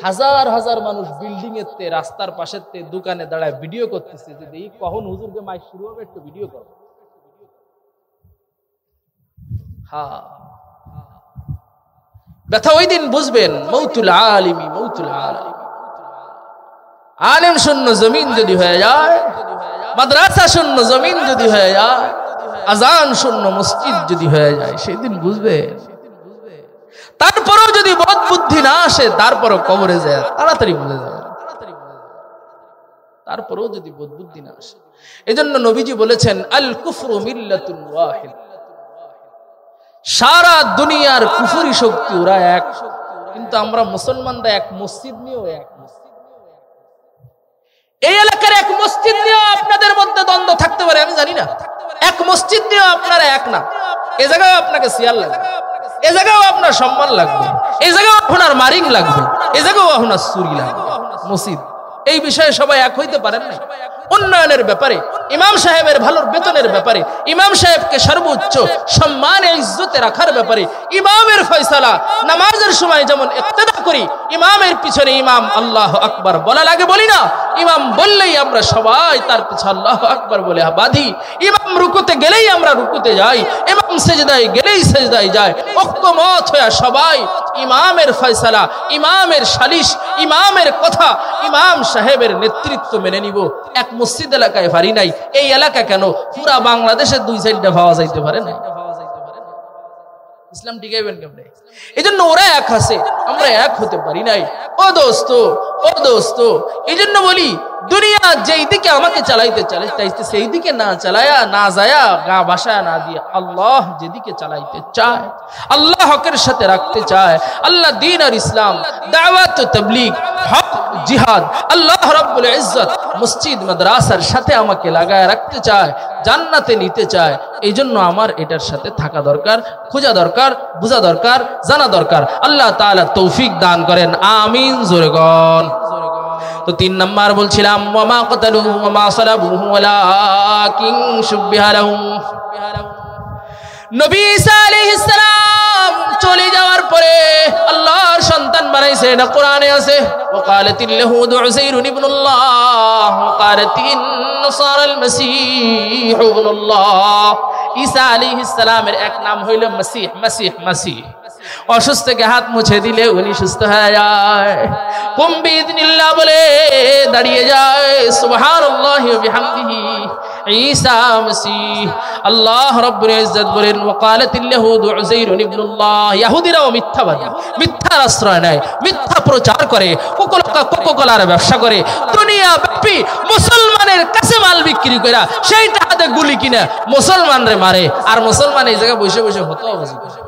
হাজার হাজার মানুষ বিল্ডিং এর তে, রাস্তার পাশের তে, দোকানে দাঁড়ায় ভিডিও করতেছে যে এই কখন হুজুরকে মাইক শুরু হবে একটু ভিডিও করো। হ্যাঁ ব্যথা ওই দিন বুঝবেন, মৌতুল আলিমি মৌতুল আলিম। আলেম শূন্য জমিন যদি হয়ে যায়, মাদ্রাসা শূন্য জমিন যদি হয়ে যায়, আজান শূন্য মসজিদ যদি হয়ে যায়, সেদিন বুঝবেন। তারপরেও যদি বোধ বুদ্ধি না আসে, তারপরও কবরে যায় তাড়াতাড়ি বুঝে যাবে, তারপরেও যদি বোধ বুদ্ধি না আসে। এজন্য নবীজি বলেছেন আল কুফরু মিল্লাতুন ওয়াহিদ, সারা দুনিয়ার কুফরি শক্তি ওরা এক, কিন্তু আমরা মুসলমানরা এক মসজিদ নিয়েও এক, এই এলাকার এক মসজিদ নিয়েও আপনাদের মধ্যে দ্বন্দ্ব থাকতে পারে, আমি জানি না, এক মসজিদ নিয়েও আপনারা এক না। এ জায়গায় আপনাকে সিয়ার লাগবে, এ জায়গাও আপনার সম্মান লাগবে, এই জায়গাও আপনার মারিং লাগবে, এ জায়গাও আপনার চুরি লাগবে। মসজিদ এই বিষয়ে সবাই এক হইতে পারেন না। উন্নয়নের ব্যাপারে, ইমাম সাহেবের ভালোর বেতনের ব্যাপারে, ইমাম সাহেবকে সর্বোচ্চ সম্মান ইজ্জতে রাখার ব্যাপারে, ইমামের ফয়সালা, নামাজের সময় যেমন ইক্তেদা করি, ইমামের পিছনে ইমাম আল্লাহু আকবার বলা লাগে বলি না, ইমাম বললেই আমরা সবাই তার পিছনে আল্লাহু আকবার বলে বাঁধি, ইমাম রুকুতে গেলেই আমরা রুকুতে যাই, ইমাম সেজদায় গেলেই সেজদায় যায়, ঐক্যমত হয়ে সবাই ইমামের ফয়সালা, ইমামের সালিশ, ইমামের কথা, ইমাম সাহেবের নেতৃত্ব মেনে নিব। এক মসজিদ এলাকায় পারি নাই, এই এলাকা কেন পুরা বাংলাদেশের 2-4টা পাওয়া যাইতে পারে না। ইসলাম টিকাইবেন কেমনে? এই জন্য ওরা এক আছে, আমরা এক হতে পারি নাই। ও দোস্ত, এই জন্য বলি দুনিয়া যেই দিকে আমাকে চালাইতে চাইতে সেই দিকে না চালায়া, না যায়া, গা ভাসায়া না দিয়ে, আল্লাহ যেদিকে চালাইতে চায়, আল্লাহ হকের সাথে রাখতে চায়, আল্লাহ দ্বীন আর ইসলাম, দাওয়াত ও তাবলীগ, হক জিহাদ, আল্লাহ রাব্বুল ইজ্জত মসজিদ মাদ্রাসার সাথে আমাকে লাগায় রাখতে চায়, জান্নাতে নিতে চায়। এই জন্য আমার এটার সাথে থাকা দরকার, খোঁজা দরকার, বোঝা দরকার, জানা দরকার। আল্লাহ তাআলা তৌফিক দান করেন, আমিন। জোরে গণ। তো 3 নাম্বার বলছিলাম ওয়ামা কাতালুহু ওয়ামা সালাবুহু ওয়ালাকিন শুববিহা লাহুম। নবী ঈসা আলাইহিস সালাম চলে যাওয়ার পরে আল্লাহর সন্তান বানাইছে, না কোরআনে আছে ওয়াকালাতিল ইয়াহুদু উযাইরুন ইবনুল্লাহ ওয়াকালাতিন নাসারাল মাসীহ ইবনুল্লাহ। ঈসা আলাইহিস সালামের এক নাম হইল মাসীহ। অসুস্থকে হাত মুছে দিলে উনি সুস্থ হয়ে যায়, কুম বিইذنিল্লাহ বলে দাঁড়িয়ে যায়, সুবহানাল্লাহি ওয়া বিহামদিহি। ঈসা মাসীহ। আল্লাহ রাব্বুল ইজ্জত বলেন ওয়াকালাতিল ইয়াহুদু উযাইরুন ইবনুল্লাহ। ইহুদিরাও মিথ্যাবাদী, মিথ্যার আশ্রয় নেয়, মিথ্যা প্রচার করে, কোকোকোলার ব্যবসা করে, দুনিয়া ব্যাপী মুসলমানের কাছে মাল বিক্রি করে সেই টাকাতে গুলি কিনে মুসলমানরে মারে, আর মুসলমান এই জায়গায় বসে বসে ফতোয়া বাজি করে।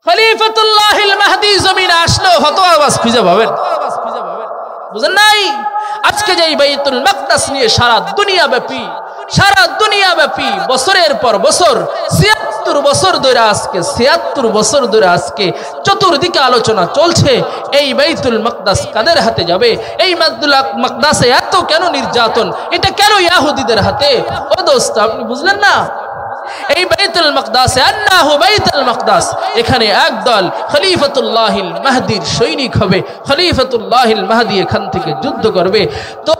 খলিফাতুল্লাহিল মাহদি জমিনে আসলো ফতোয়াবাজ খুঁজে পাবেন, বুঝেন নাই? আজকে যে বাইতুল মাকদাস নিয়ে সারা দুনিয়া ব্যাপী বছরের পর বছর 76 বছর ধরে আজকে চতুর্দিকে আলোচনা চলছে, এই বাইতুল মাকদাস কাদের হাতে যাবে, এই বাইতুল মাকদাসে এত কেন নির্যাতন, এটা কেন ইহুদিদের হাতে? ও দোস্ত আপনি বুঝলেন না? এই বাইতুল মাকদাসে আন্নাহু বাইতুল মাকদাস, এখানে একদল খলিফাতুল্লাহিল মাহদির সৈনিক হবে, খলিফাতুল্লাহিল মাহদি এখান থেকে যুদ্ধ করবে। তো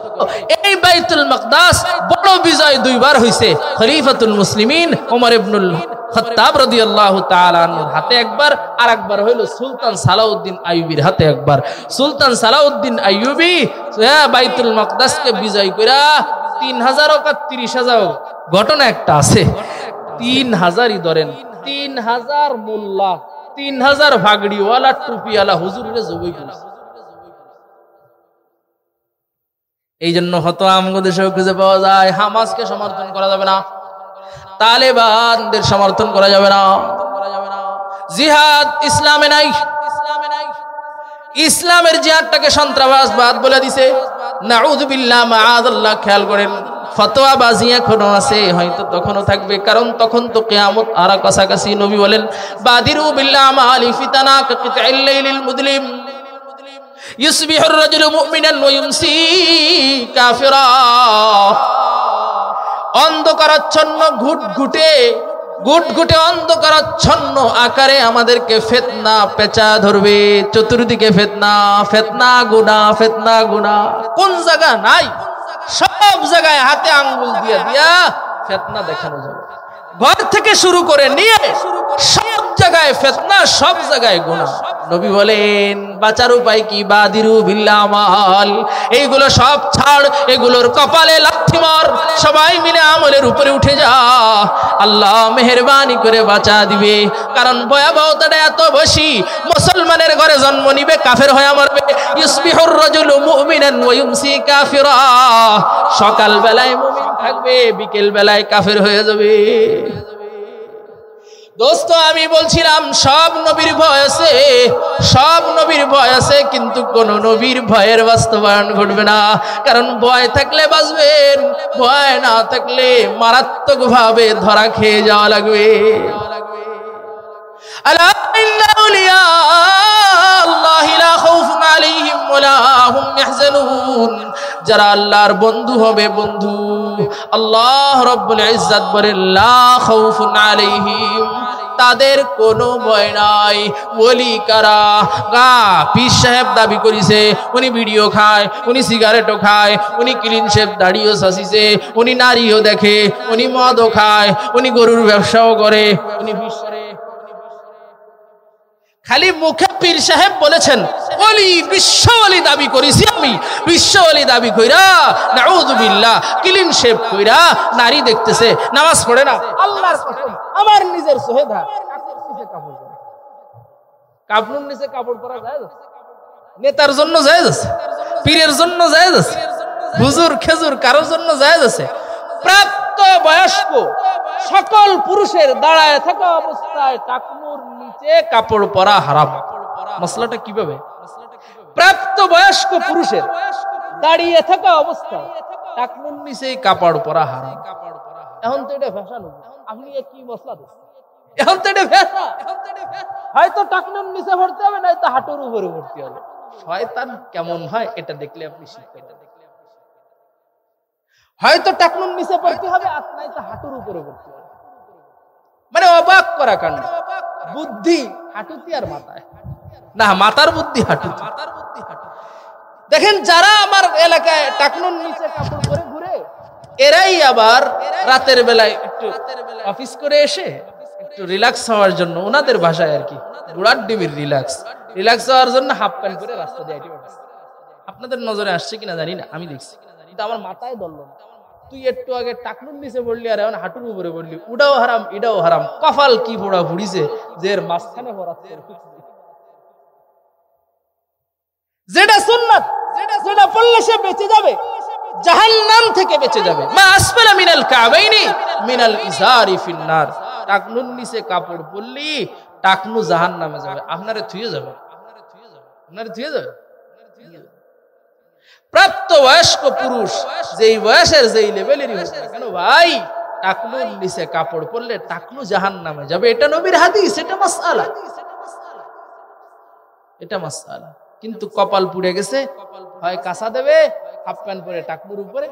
এই বাইতুল মাকদাস বড় বিজয় দুইবার হইছে, খলিফাতুল মুসলিমিন ওমর ইবনুল খাত্তাব রাদিয়াল্লাহু তাআলা আনহুর হাতে একবার, আর একবার হইল সুলতান সালাউদ্দিন আইয়ুবীর হাতে একবার। সুলতান সালাউদ্দিন আইয়ুবী বাইতুল মাকদাসকে বিজয় কইরা 3000 ও 30,000 ঘটনা একটা আছে, 3000ই ধরেন, 3000 মোল্লা, 3000 ভাগড়িওয়ালা টুপিওয়ালা হুজুরে জবই করেছে। এই জন্য হতো আমগো দেশেও খুঁজে পাওয়া যায়। হামাসকে সমর্থন করা যাবে না, তালেবানদের সমর্থন করা যাবে না। জিহাদ ইসলামে নাই, ইসলামের জিহাদটাকে সন্ত্রাসবাদ বলে দিছে। নাউযুবিল্লাহ, মাআযাল্লাহ। খেয়াল করেন, ফতোয়াবাজি এখনো আছে, হয়তো তখনও থাকবে, কারণ তখন তো কিয়ামত আর কাছাকাছি। নবী বলেন, বাদিরু বিল্লাহ মালি ফিতানা কাকিতাইল লাইলিল মুদলিম ইউসবিহুর রাজুলু মুমিনান ওয়া ইউমসি কাফিরা। অন্ধকারাচ্ছন্ন ঘুটঘুটে অন্ধকারাচ্ছন্ন আকারে আমাদেরকে ফিতনা পেঁচা ধরবে, চতুর্দিকে ফিতনা গুনাহ। কোন জায়গা নাই, সব জায়গায় হাতে আঙ্গুল দিয়া ফিতনা দেখানো যাবে। ঘর থেকে শুরু করে নিয়ে সব জায়গায় ফিতনা, সব জায়গায় গুনাহ। নবী বলেন, বাঁচার উপায় কি? বাদিরু বিল্লাহ আমাল, এইগুলো সব ছাড়, এগুলোর কপালে লাথি মার, সবাই মিলে আমলের উপরে উঠে যা, আল্লাহ মেহেরবানি করে বাঁচা দিবে। কারণ ভয়াবহতাটা এত বেশি, মুসলমানের ঘরে জন্ম নিবে, কাফের হয়ে মরবে। ইউসবিহুর রাজুলু মুমিনান ওয়া ইউমসি কাফিরা, সকাল বেলায় মুমিন থাকবে, বিকেল বেলায় কাফের হয়ে যাবে। দোস্ত, আমি বলছিলাম সব নবীর ভয় আছে, কিন্তু কোন নবীর ভয়ের বাস্তবায়ন ঘটবে না। কারণ ভয় থাকলে বাঁচবেন, ভয় না থাকলে মারাত্মক ভাবে ধরা খেয়ে যাওয়া লাগবে। আলা ইন্না আউলিয়া আল্লাহি লা খাউফুন আলাইহিম ওয়া লা হুম ইয়াহজানুন। যারা আল্লাহর বন্ধু হবে, বন্ধু আল্লাহ রাব্বুল ইজ্জত বলেন, লা খাউফুন আলাইহিম, তাদের কোনো ভয় নাই। ওলি কারা? পীর সাহেব দাবি করিছে উনি ভিডিও খায়, উনি সিগারেটও খায়, উনি ক্লিন শেভ দাড়িও সাসিছে, উনি নারীও দেখে, উনি মদও খায়, উনি গরুর ব্যবসাও করে, উনি খালি মুখে পীর সাহেব বলেছেন ওলি, বিশ্ব ওলি দাবি করিছি আমি, বিশ্ব ওলি দাবি কইরা নাউযুবিল্লাহ ক্লিন শেভ কইরা নারী দেখতেছে, নামাজ পড়ে না। আল্লাহর কসম, আমার নিজের সোহেদা কাপড় নিচে কাপড় পরা যায়? নেতার জন্য জায়েজ আছে, পীরের জন্য জায়েজ আছে, হুজুর খেজুর কারোর জন্য জায়েজ আছে। প্রাপ্ত বয়স্ক সকল পুরুষের দাঁড়ায় থাকা অবস্থায় টাকনুর নিচে কাপড় পরা হারাম। মসলাটা কিভাবে? প্রাপ্ত বয়স্ক পুরুষের দাঁড়িয়ে থাকা অবস্থায় টাকনুর নিচে কাপড় পরা হারাম। এখন তো এটা ফ্যাশন, আপনি কি মসলা দিচ্ছেন? এখন তো এটা ফ্যাশন। হয়তো টাকনুর নিচে ভরতে হবে, নয়তো হাঁটুর উপরে ভরতে হবে। শয়তান কেমন হয় এটা দেখলে আপনি শিখবেন। হয়তো টাকনুর নিচে পড়তে হবে, আর নয়তো হাঁটুর উপরে ভরতে হবে। মানে অবাক করা কাণ্ড। বুদ্ধি হাঁটুতে আর মাথায় না, মাথার বুদ্ধি হাঁটুতে। দেখেন, যারা আমার এলাকায় টাকনুর নিচে কাপড় পরে ঘুরে, এরাই আবার রাতের বেলায় একটু অফিস করে এসে একটু রিল্যাক্স হওয়ার জন্য, ওনাদের ভাষায় আর কি, গুড়ার ডিবির রিল্যাক্স হওয়ার জন্য হাফ প্যান্ট পরে রাস্তা দিয়ে হেঁটে বেড়াচ্ছে। আপনাদের নজরে আসছে কিনা জানি না, আমি দেখছি, কিন্তু আমার মাথায় ধরল না। তুই একটু আগে টাকনুর নিচে পড়লি, আর এখন হাঁটুর উপরে পড়লি, উডাও হারাম ইডাও হারাম। কপাল কি পোড়া ফুড়িছে যে এর মাঝখানে পড়াচ্ছে। যেটা সুন্নাত, যেটা পড়লে সে বেঁচে যাবে, জাহান্নাম থেকে বেঁচে যাবে। মা আসফালা মিনাল কাবাইনি মিনাল ইজারি ফিন্নার। টাকনুর নিচে কাপড় পরলি টাকনু জাহান্নামে যাবে, আপনারে থুয়ে যাবে। প্রাপ্ত বয়স্ক পুরুষ যেই বয়সের যেই লেভেলেরই হোক না কেন ভাই, টাকনুর নিচে কাপড় পরলে টাকনু জাহান্নামে যাবে। এটা নবীর হাদিস, এটা মাসআলা। কিন্তু কপাল পুড়ে গেছে, হয় কাঁচা দেবে, হাফ প্যান্ট পরে টাকনুর উপরে,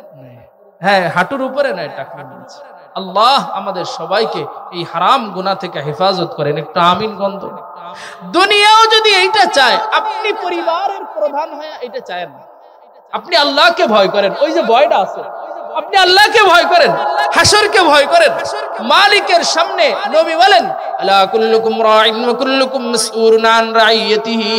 হ্যাঁ হাঁটুর উপরে, নয় টাকনুর নিচে। আল্লাহ আমাদের সবাইকে এই হারাম গুনাহ থেকে হেফাজত করেন। একটু আমিন গন্ধ। দুনিয়াও যদি এইটা চায়, আপনি পরিবারের প্রধান হয়ে এটা চায় না, আপনি আল্লাহকে ভয় করেন, ওই যে ভয়টা আছে, আপনি আল্লাহকে ভয় করেন, হাসরকে ভয় করেন, মালিকের সামনে নবী বলেন আলা কুল্লুকুম রাইন ওয়া কুল্লুকুম মাসউলুন আন রাইয়াতিহি,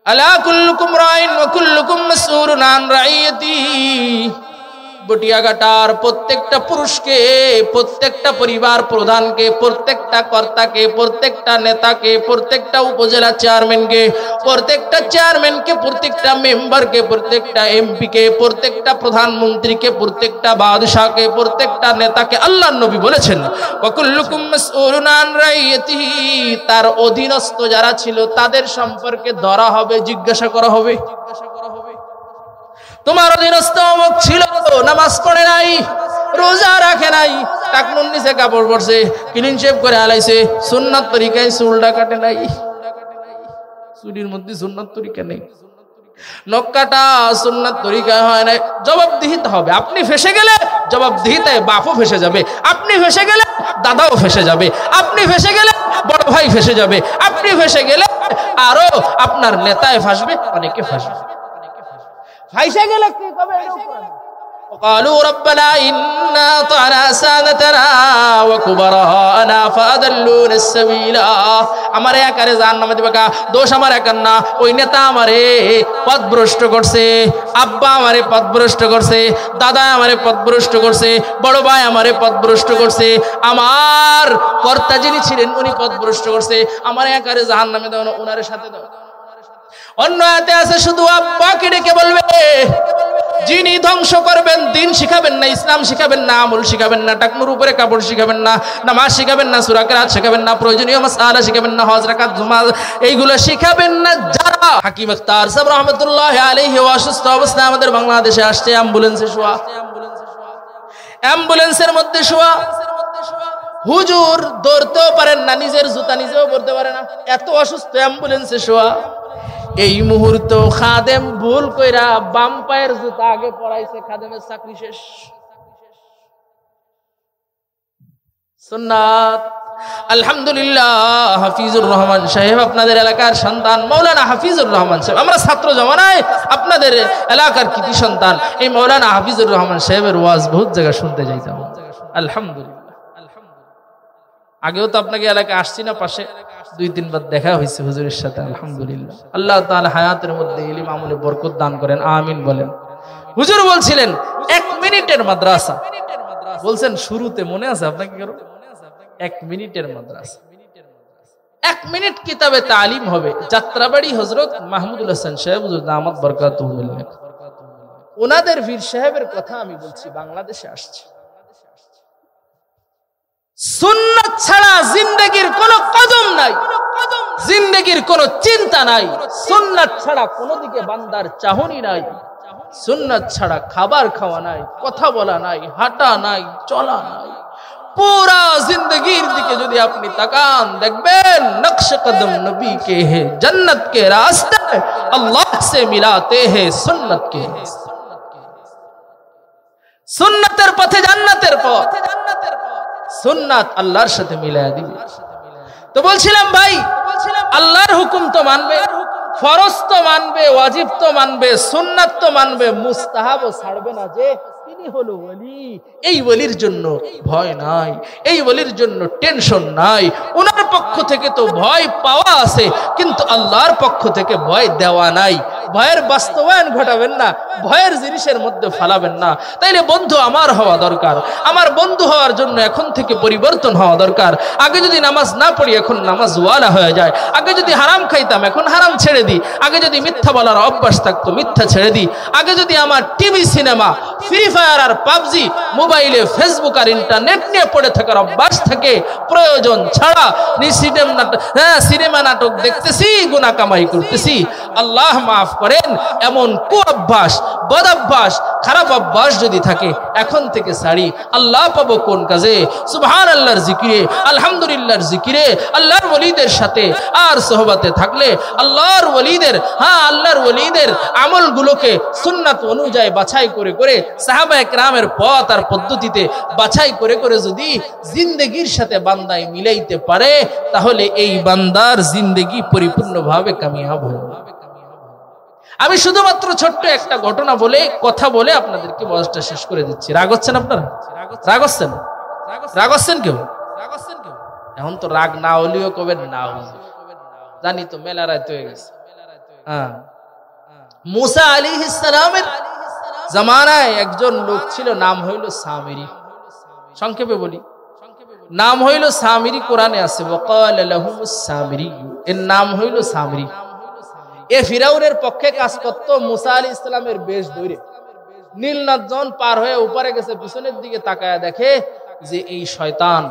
আলা কুল্লুকুম রাইন ওয়া কুল্লুকুম মাসউলুন আন রাইয়াতিহি। বটিয়াঘাটার প্রত্যেকটা পুরুষকে, প্রত্যেকটা পরিবার প্রধানকে, প্রত্যেকটা কর্তাকে, প্রত্যেকটা নেতাকে, প্রত্যেকটা উপজেলা চেয়ারম্যানকে, প্রত্যেকটা চেয়ারম্যানকে, প্রত্যেকটা মেম্বারকে, প্রত্যেকটা এমপিকে, প্রত্যেকটা প্রধানমন্ত্রীকে, প্রত্যেকটা বাদশাহকে, প্রত্যেকটা নেতাকে আল্লাহর নবী বলেছেন ওয়াকুল্লুকুম মাসউলুন আন রাইয়াতিহি, তার অধীনস্থ যারা ছিল তাদের সম্পর্কে ধরা হবে, জিজ্ঞাসা করা হবে। তোমার অধীনস্থ অমুক ছিল, নামাজ পড়ে নাই, রোজা রাখে নাই, টাকনুর নিচে কাপড় পরছে, ক্লিন শেভ করে আলাইছে, সুন্নাত তরিকায় চুলটা কাটে নাই, চুরির মধ্যে সুন্নাত তরিকা নেই, নখ কাটা সুন্নাত তরিকা হয় নাই, জবাবদিহিতে হবে। আপনি ফেসে গেলে জবাবদিহিতে বাপও ফেসে যাবে, আপনি ফেসে গেলে দাদাও ফেসে যাবে, আপনি ফেসে গেলে বড় ভাই ফেসে যাবে, আপনি ফেসে গেলে আরো আপনার নেতায় ফাঁসবে, অনেকে ফাঁসবে। ফাইসা গেলে কি হবে? وقالوا ربنا إنا أطعنا سادتنا وكبراءنا فأضلونا السبيل। আমারে একারে জাহান্নামে দিবে কা, দোষ আমার একার না, ওই নেতা আমারে পথভ্রষ্ট করছে, আব্বা আমারে পথভ্রষ্ট করছে, দাদা আমারে পথভ্রষ্ট করছে, বড় ভাই আমারে পথভ্রষ্ট করছে, আমার কর্তা যিনি ছিলেন উনি পথভ্রষ্ট করছে, আমারে একারে জাহান্নামে দাও না, ওনার সাথে দাও। অন্য আয়াতে আছে শুধু আব্বাকে ডেকে বলবে, যিনি ধ্বংস করবেন, দিন শিখাবেন না, ইসলাম শিখাবেন না, আমল শিখাবেন না, টাকনুর উপরে কাপড় শিখাবেন না, নামাজ শিখাবেন না, সূরা কিরাত শিখাবেন না, প্রয়োজনীয় মাসআলা শিখাবেন না, হজ যাকাত জুমা এইগুলো শিখাবেন না যারা। হাকিম আখতার সাহেব রাহমাতুল্লাহি আলাইহি অসুস্থ অবস্থায় আমাদের বাংলাদেশে আসছে, অ্যাম্বুলেন্সে শোয়া, অ্যাম্বুলেন্সের মধ্যে শোয়া, হুজুর ধরতেও পারেন না, নিজের জুতা নিজেও পরতে পারে না, এত অসুস্থ, অ্যাম্বুলেন্সে শোয়া। এই মুহূর্ত খাদেম ভুল কইরা বাম পায়ের জুতা আগে পরাইছে, খাদেমের চাকরি শেষ। সুন্নাত। আলহামদুলিল্লাহ, হাফিজুর রহমান সাহেব আপনাদের এলাকার সন্তান, মাওলানা হাফিজুর রহমান সাহেব, আমরা ছাত্র জমানায় আপনাদের এলাকার কৃতি সন্তান এই মাওলানা হাফিজুর রহমান সাহেবের ওয়াজ বহুত জায়গা শুনতে যাইতাম। আলহামদুলিল্লাহ, আগেও তো আপনাকে এলাকায় আসছি না, পাশে 2-3 বার দেখা হয়েছে হুজুরের সাথে। আলহামদুলিল্লাহ, আল্লাহ তাআলা হায়াতের মধ্যে ইলম আমলে বরকত দান করেন, আমিন বলেন। হুজুর বলছিলেন 1 মিনিটের মাদ্রাসা, বলছেন শুরুতে, মনে আছে আপনাকে কারো? 1 মিনিটের মাদ্রাসা, 1 মিনিট কিতাবে তালিম হবে। যাত্রাবাড়ি হযরত মাহমুদুল হাসান সাহেব হুজুর দামাত বরকাতুহু বললেন, ওনাদের পীর সাহেবের কথা আমি বলছি, বাংলাদেশে আসছে। সুন্নাত ছাড়া জিন্দেগির কোনো কদম নাই, জিন্দেগির কোনো চিন্তা নাই, সুন্নাত ছাড়া কোনো দিকে বান্দার চাহনি নাই, সুন্নাত ছাড়া খাবার খাওয়া নাই, কথা বলা নাই, হাঁটা নাই, চলা নাই। পুরা জিন্দগির দিকে যদি আপনি তাকান, দেখবেন নকশে কদম নবী কে হে, जन्नत के रास्ते अल्लाह से मिलाते हैं सुन्नत के। সুন্নাতের পথে জান্নাতের পথ, সুন্নাত আল্লাহর সাথে মিলায়া দিবে। তো বলছিলাম ভাই, আল্লাহর হুকুম তো মানবে, ফরজ তো মানবে, ওয়াজিব তো মানবে, সুন্নাত তো মানবে, মুস্তাহাবও ছাড়বে না। যে তিনি হলো ওলি, এই ওলির জন্য ভয় নাই, এই ওলির জন্য টেনশন নাই। ওনার পক্ষ থেকে তো ভয় পাওয়া আছে, কিন্তু আল্লাহর পক্ষ থেকে ভয় দেওয়া নাই। ভয়ের বাস্তবায়ন ঘটাবেন না, ভয়ের জিনিসের মধ্যে ফালাবেন না। তাইলে বন্ধু আমার হওয়া দরকার। আমার বন্ধু হওয়ার জন্য এখন থেকে পরিবর্তন হওয়া দরকার। আগে যদি নামাজ না পড়ি, এখন নামাজ ওয়ালা হয়ে যায়। আগে যদি হারাম খাইতাম, এখন হারাম ছেড়ে দিই। আগে যদি মিথ্যা বলার অভ্যাস থাকতো, মিথ্যা ছেড়ে দিই। আগে যদি আমার টিভি, সিনেমা, ফ্রি ফায়ার আর পাবজি, মোবাইলে ফেসবুক আর ইন্টারনেট নিয়ে পড়ে থাকার অভ্যাস থাকে, প্রয়োজন ছাড়া সিনেমা নাটক দেখতেছি, গুনাহ কামাই করতেছি, আল্লাহ মাফ করেন, এমন কুঅভ্যাস, বদঅভ্যাস, খারাপ অভ্যাস যদি থাকে এখন থেকে ছাড়ি। আল্লাহ পাবো কোন কাজে? সুবহানাল্লাহর জিকিরে, আলহামদুলিল্লাহর জিকিরে, আল্লাহর ওলিদের সাথে আর সোহবতে থাকলে আল্লাহর ওলিদের, আল্লাহর ওলিদের আমলগুলোকে সুন্নাত অনুযায়ী বাছাই করে করে, সাহাবায়ে কেরামের পথ আর পদ্ধতিতে বাছাই করে করে যদি জিন্দেগির সাথে বান্দায় মিলাইতে পারে, তাহলে এই বান্দার জিন্দেগি পরিপূর্ণভাবে কামিয়াব হবে। আমি শুধুমাত্র ছোট্ট একটা ঘটনা বলে, কথা বলে আপনাদেরকে বয়সটা শেষ করে দিচ্ছি। রাগ হচ্ছেন আপনারা? রাগ হচ্ছেন? রাগ হচ্ছেন কেউ? এখন তো রাগ না হলেও কবেন না, জানি তো মেলা রাত হয়ে গেছে। মুসা আলাইহিস সালামের জামানায় একজন লোক ছিল, নাম হইল সামিরী। সংক্ষেপে বলি, নাম হইল সামিরী। কোরআনে আছে ওয়াকাল লাহুমুস সামিরী, এর নাম হইল সামিরী। এ ফিরাউনের পক্ষে কাজ করত। মুসা আলাইহিস সালামের বেশ ধরে নীল নদ পার হয়ে উপরে গেছে, পিছনের দিকে তাকায়া দেখে যে এই শয়তান,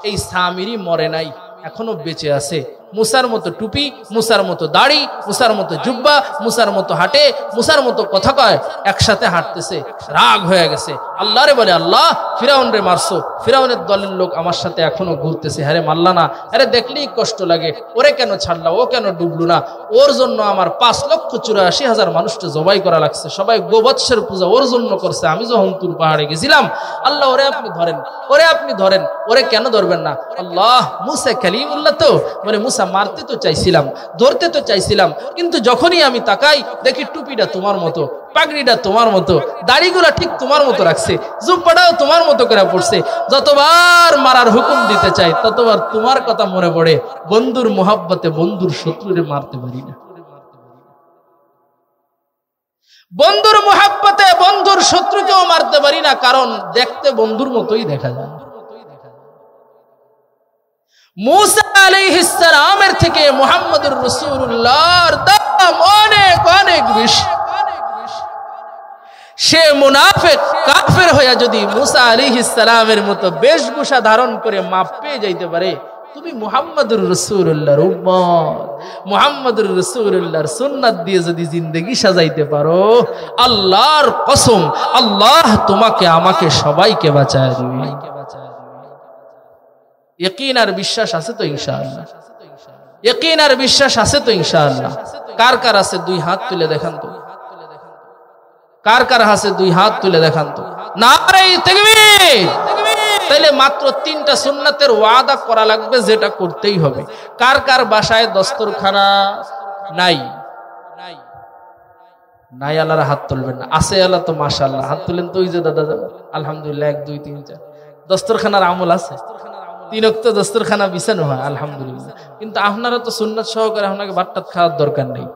এই সামিরী মরে নাই, এখনো বেঁচে আছে। মুসার মতো টুপি, মুসার মতো দাড়ি, মুসার মতো জুব্বা, মুসার মতো হাঁটে, মুসার মতো কথা কয়, একসাথে হাঁটতেছে। রাগ হয়ে গেছে, আল্লাহরে বলে, আল্লাহ ফিরাউন রে মারছো, ফিরাউনের দলের লোক আমার সাথে এখনো ঘুরতেছে, আরে মারলা না, আরে দেখলেই কষ্ট লাগে, ওরে কেন ছাড়লা, ও কেন ডুবলো না, ওর জন্য আমার 5,84,000 মানুষকে জবাই করা লাগছে, সবাই গোবৎসের পূজা ওর জন্য করছে, আমি যখন তুর পাহাড়ে গেছিলাম, আল্লাহ ওরে আপনি ধরেন, ওরে আপনি ধরেন, ওরে কেন ধরবেন না? আল্লাহ মুসা কালিমুল্লাহ তো, মানে মুসা মারতে তো চাইছিলাম, ধরতে তো চাইছিলাম, কিন্তু যখনই আমি তাকাই দেখি টুপিটা তোমার মতো, পাগড়িটা তোমার মতো, দাড়িগুলা ঠিক তোমার মতো রাখছে, জুব্বাটাও তোমার মতো করে পড়ছে, যতবার মারার হুকুম দিতে চাই ততবার তোমার কথা মনে পড়ে, বন্ধুর মোহাব্বতে বন্ধুর শত্রুরে মারতে পারি না, বন্ধুর মোহাব্বতে বন্ধুর শত্রুকেও মারতে পারি না, কারণ দেখতে বন্ধুর মতোই দেখা যায়। মুসা আলাইহিস সালামের থেকে মুহাম্মদুর রাসূলুল্লাহর দাম অনেক অনেক বেশি। সে মুনাফিক কাফের হয়ে যদি মুসা আলাইহিস সালামের মতো বেশভূষা ধারণ করে মাপ পেয়ে যাইতে পারে, তুমি মুহাম্মদুর রাসূলুল্লাহর উম্মত, মুহাম্মদুর রাসূলুল্লাহর সুন্নাত দিয়ে যদি জিন্দেগি সাজাইতে পারো, আল্লাহর কসম, আল্লাহ তোমাকে আমাকে সবাইকে বাঁচায় দিবে। ইয়াকিন আর বিশ্বাস আছে তো ইনশাআল্লাহ? ইয়াকিন আর বিশ্বাস আছে তো ইনশাআল্লাহ? কার কার আছে দুই হাত তুলে দেখান তো, কার কার আছে দুই হাত তুলে দেখান তো। নারে তাকবীর! তাইলে মাত্র 3টা সুন্নাতের ওয়াদা করা লাগবে, যেটা করতেই হবে। কার কার বাসায় দস্তরখানা নাই? নাই আল্লাহর হাত তুলবেন না। আছে আল্লাহ তো মাশাআল্লাহ, হাত তুলেন তো। ওই যে দাদা, আলহামদুলিল্লাহ, 1 2 3 4 দস্তরখানার আমল আছে, 3 ওয়াক্ত দস্তরখানা বিছানো হয় আলহামদুলিল্লাহ। কিন্তু আপনারা তো সুন্নাত সহকারে, আপনাকে ভাতটাত খাওয়ার দরকার নেই।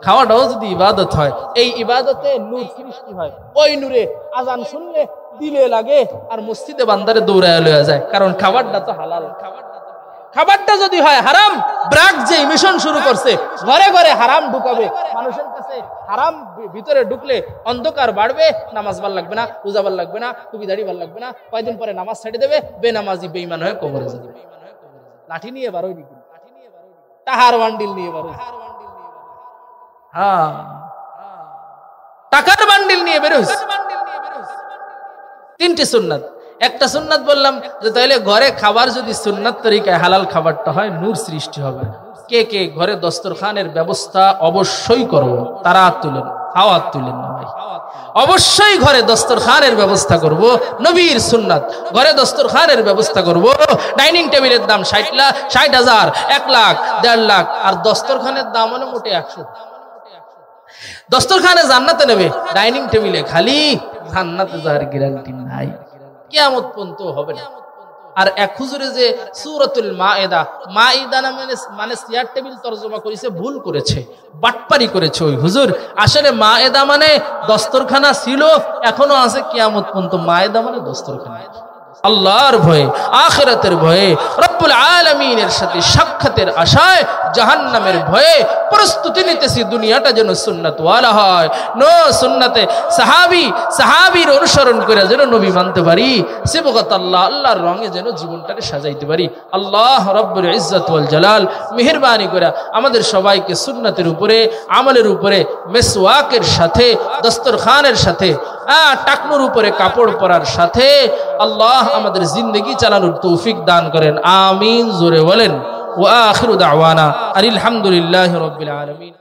খাওয়াটাও যদি ইবাদত হয়, এই ইবাদতে নূর সৃষ্টি হয়, ওই নূরে আজান শুনলে দিলে লাগে আর মসজিদে বান্দারে দৌড়ায় লয়ে যায়, কারণ খাবারটা তো হালাল। খাবারটা যদি হয় হারাম, ব্রাক যে মিশন শুরু করছে, ঘরে ঘরে হারাম ঢুকাবে মানুষের কাছে, হারাম ভিতরে ঢুকলে অন্ধকার বাড়বে, নামাজ ভাল লাগবে না, রোজা ভাল লাগবে না, টুপি দাড়ি ভাল লাগবে না, কয়েকদিন পরে নামাজ ছেড়ে দেবে, বেনামাজি বেঈমান হয়ে কবরে যাবে। লাঠি নিয়ে বারোই নাকি, টাহার বান্ডিল নিয়ে বারো, টাকার বান্ডিল নিয়ে বের হইছে। 3টি সুন্নাত। একটা সুন্নাত বললাম যে তাহলে ঘরে খাবার যদি সুন্নাত তরিকায় হালাল খাবারটা হয়, নূর সৃষ্টি হবে। কে কে ঘরে দস্তরখানের ব্যবস্থা অবশ্যই করব, তারা হাত তুলেন, হাত তুলেন না ভাই। অবশ্যই ঘরে দস্তরখানের ব্যবস্থা করব, নবীর সুন্নাত। ঘরে দস্তরখানের ব্যবস্থা করব। ডাইনিং টেবিলের দাম 60,000, 1 লাখ, 1.5 লাখ, আর দস্তরখানের দাম হলো মোটে 100। দস্তরখানে জান্নাতে নেবে, ডাইনিং টেবিলে খালি জান্নাতে যাওয়ার গ্যারান্টি নাই, কিয়ামত পর্যন্ত হবে না। আর এক হুজুরে যে সূরাতুল মায়েদা, মায়েদা মানে চেয়ার টেবিল তরজমা করেছে, ভুল করেছে, বাটপারি করেছে ওই হুজুর। আসলে মায়েদা মানে দস্তরখানা ছিল, এখনো আছে, কিয়ামত পর্যন্ত মায়েদা মানে দস্তরখানা। আল্লাহর ভয়ে, আখিরাতের ভয়ে, রব্বুল আলামিনের সাথে সাক্ষাতের আশায়, জাহান্নামের ভয়ে প্রস্তুতি নিতেছি দুনিয়াটা যেন সুন্নাতওয়ালা হয়। নো সুন্নাতে সাহাবীর অনুসরণ করে যেন নবী মানতে পারি, সিবগাত আল্লাহ, আল্লাহর রঙে যেন জীবনটাকে সাজাইতে পারি। আল্লাহ রব্বুল ইজ্জত ওয়াল জালাল মেহেরবানি করে আমাদের সবাইকে সুন্নাতের উপরে, আমলের উপরে, মেসওয়াকের সাথে, দস্তরখানের সাথে, টাকনুর উপরে কাপড় পরার সাথে আল্লাহ আমাদের জিন্দগি চালানোর তৌফিক দান করেন। আমিন। জোরে বলেন। ওয়া আখিরু দাওয়ানা আলহামদুলিল্লাহি রাব্বিল আলামিন।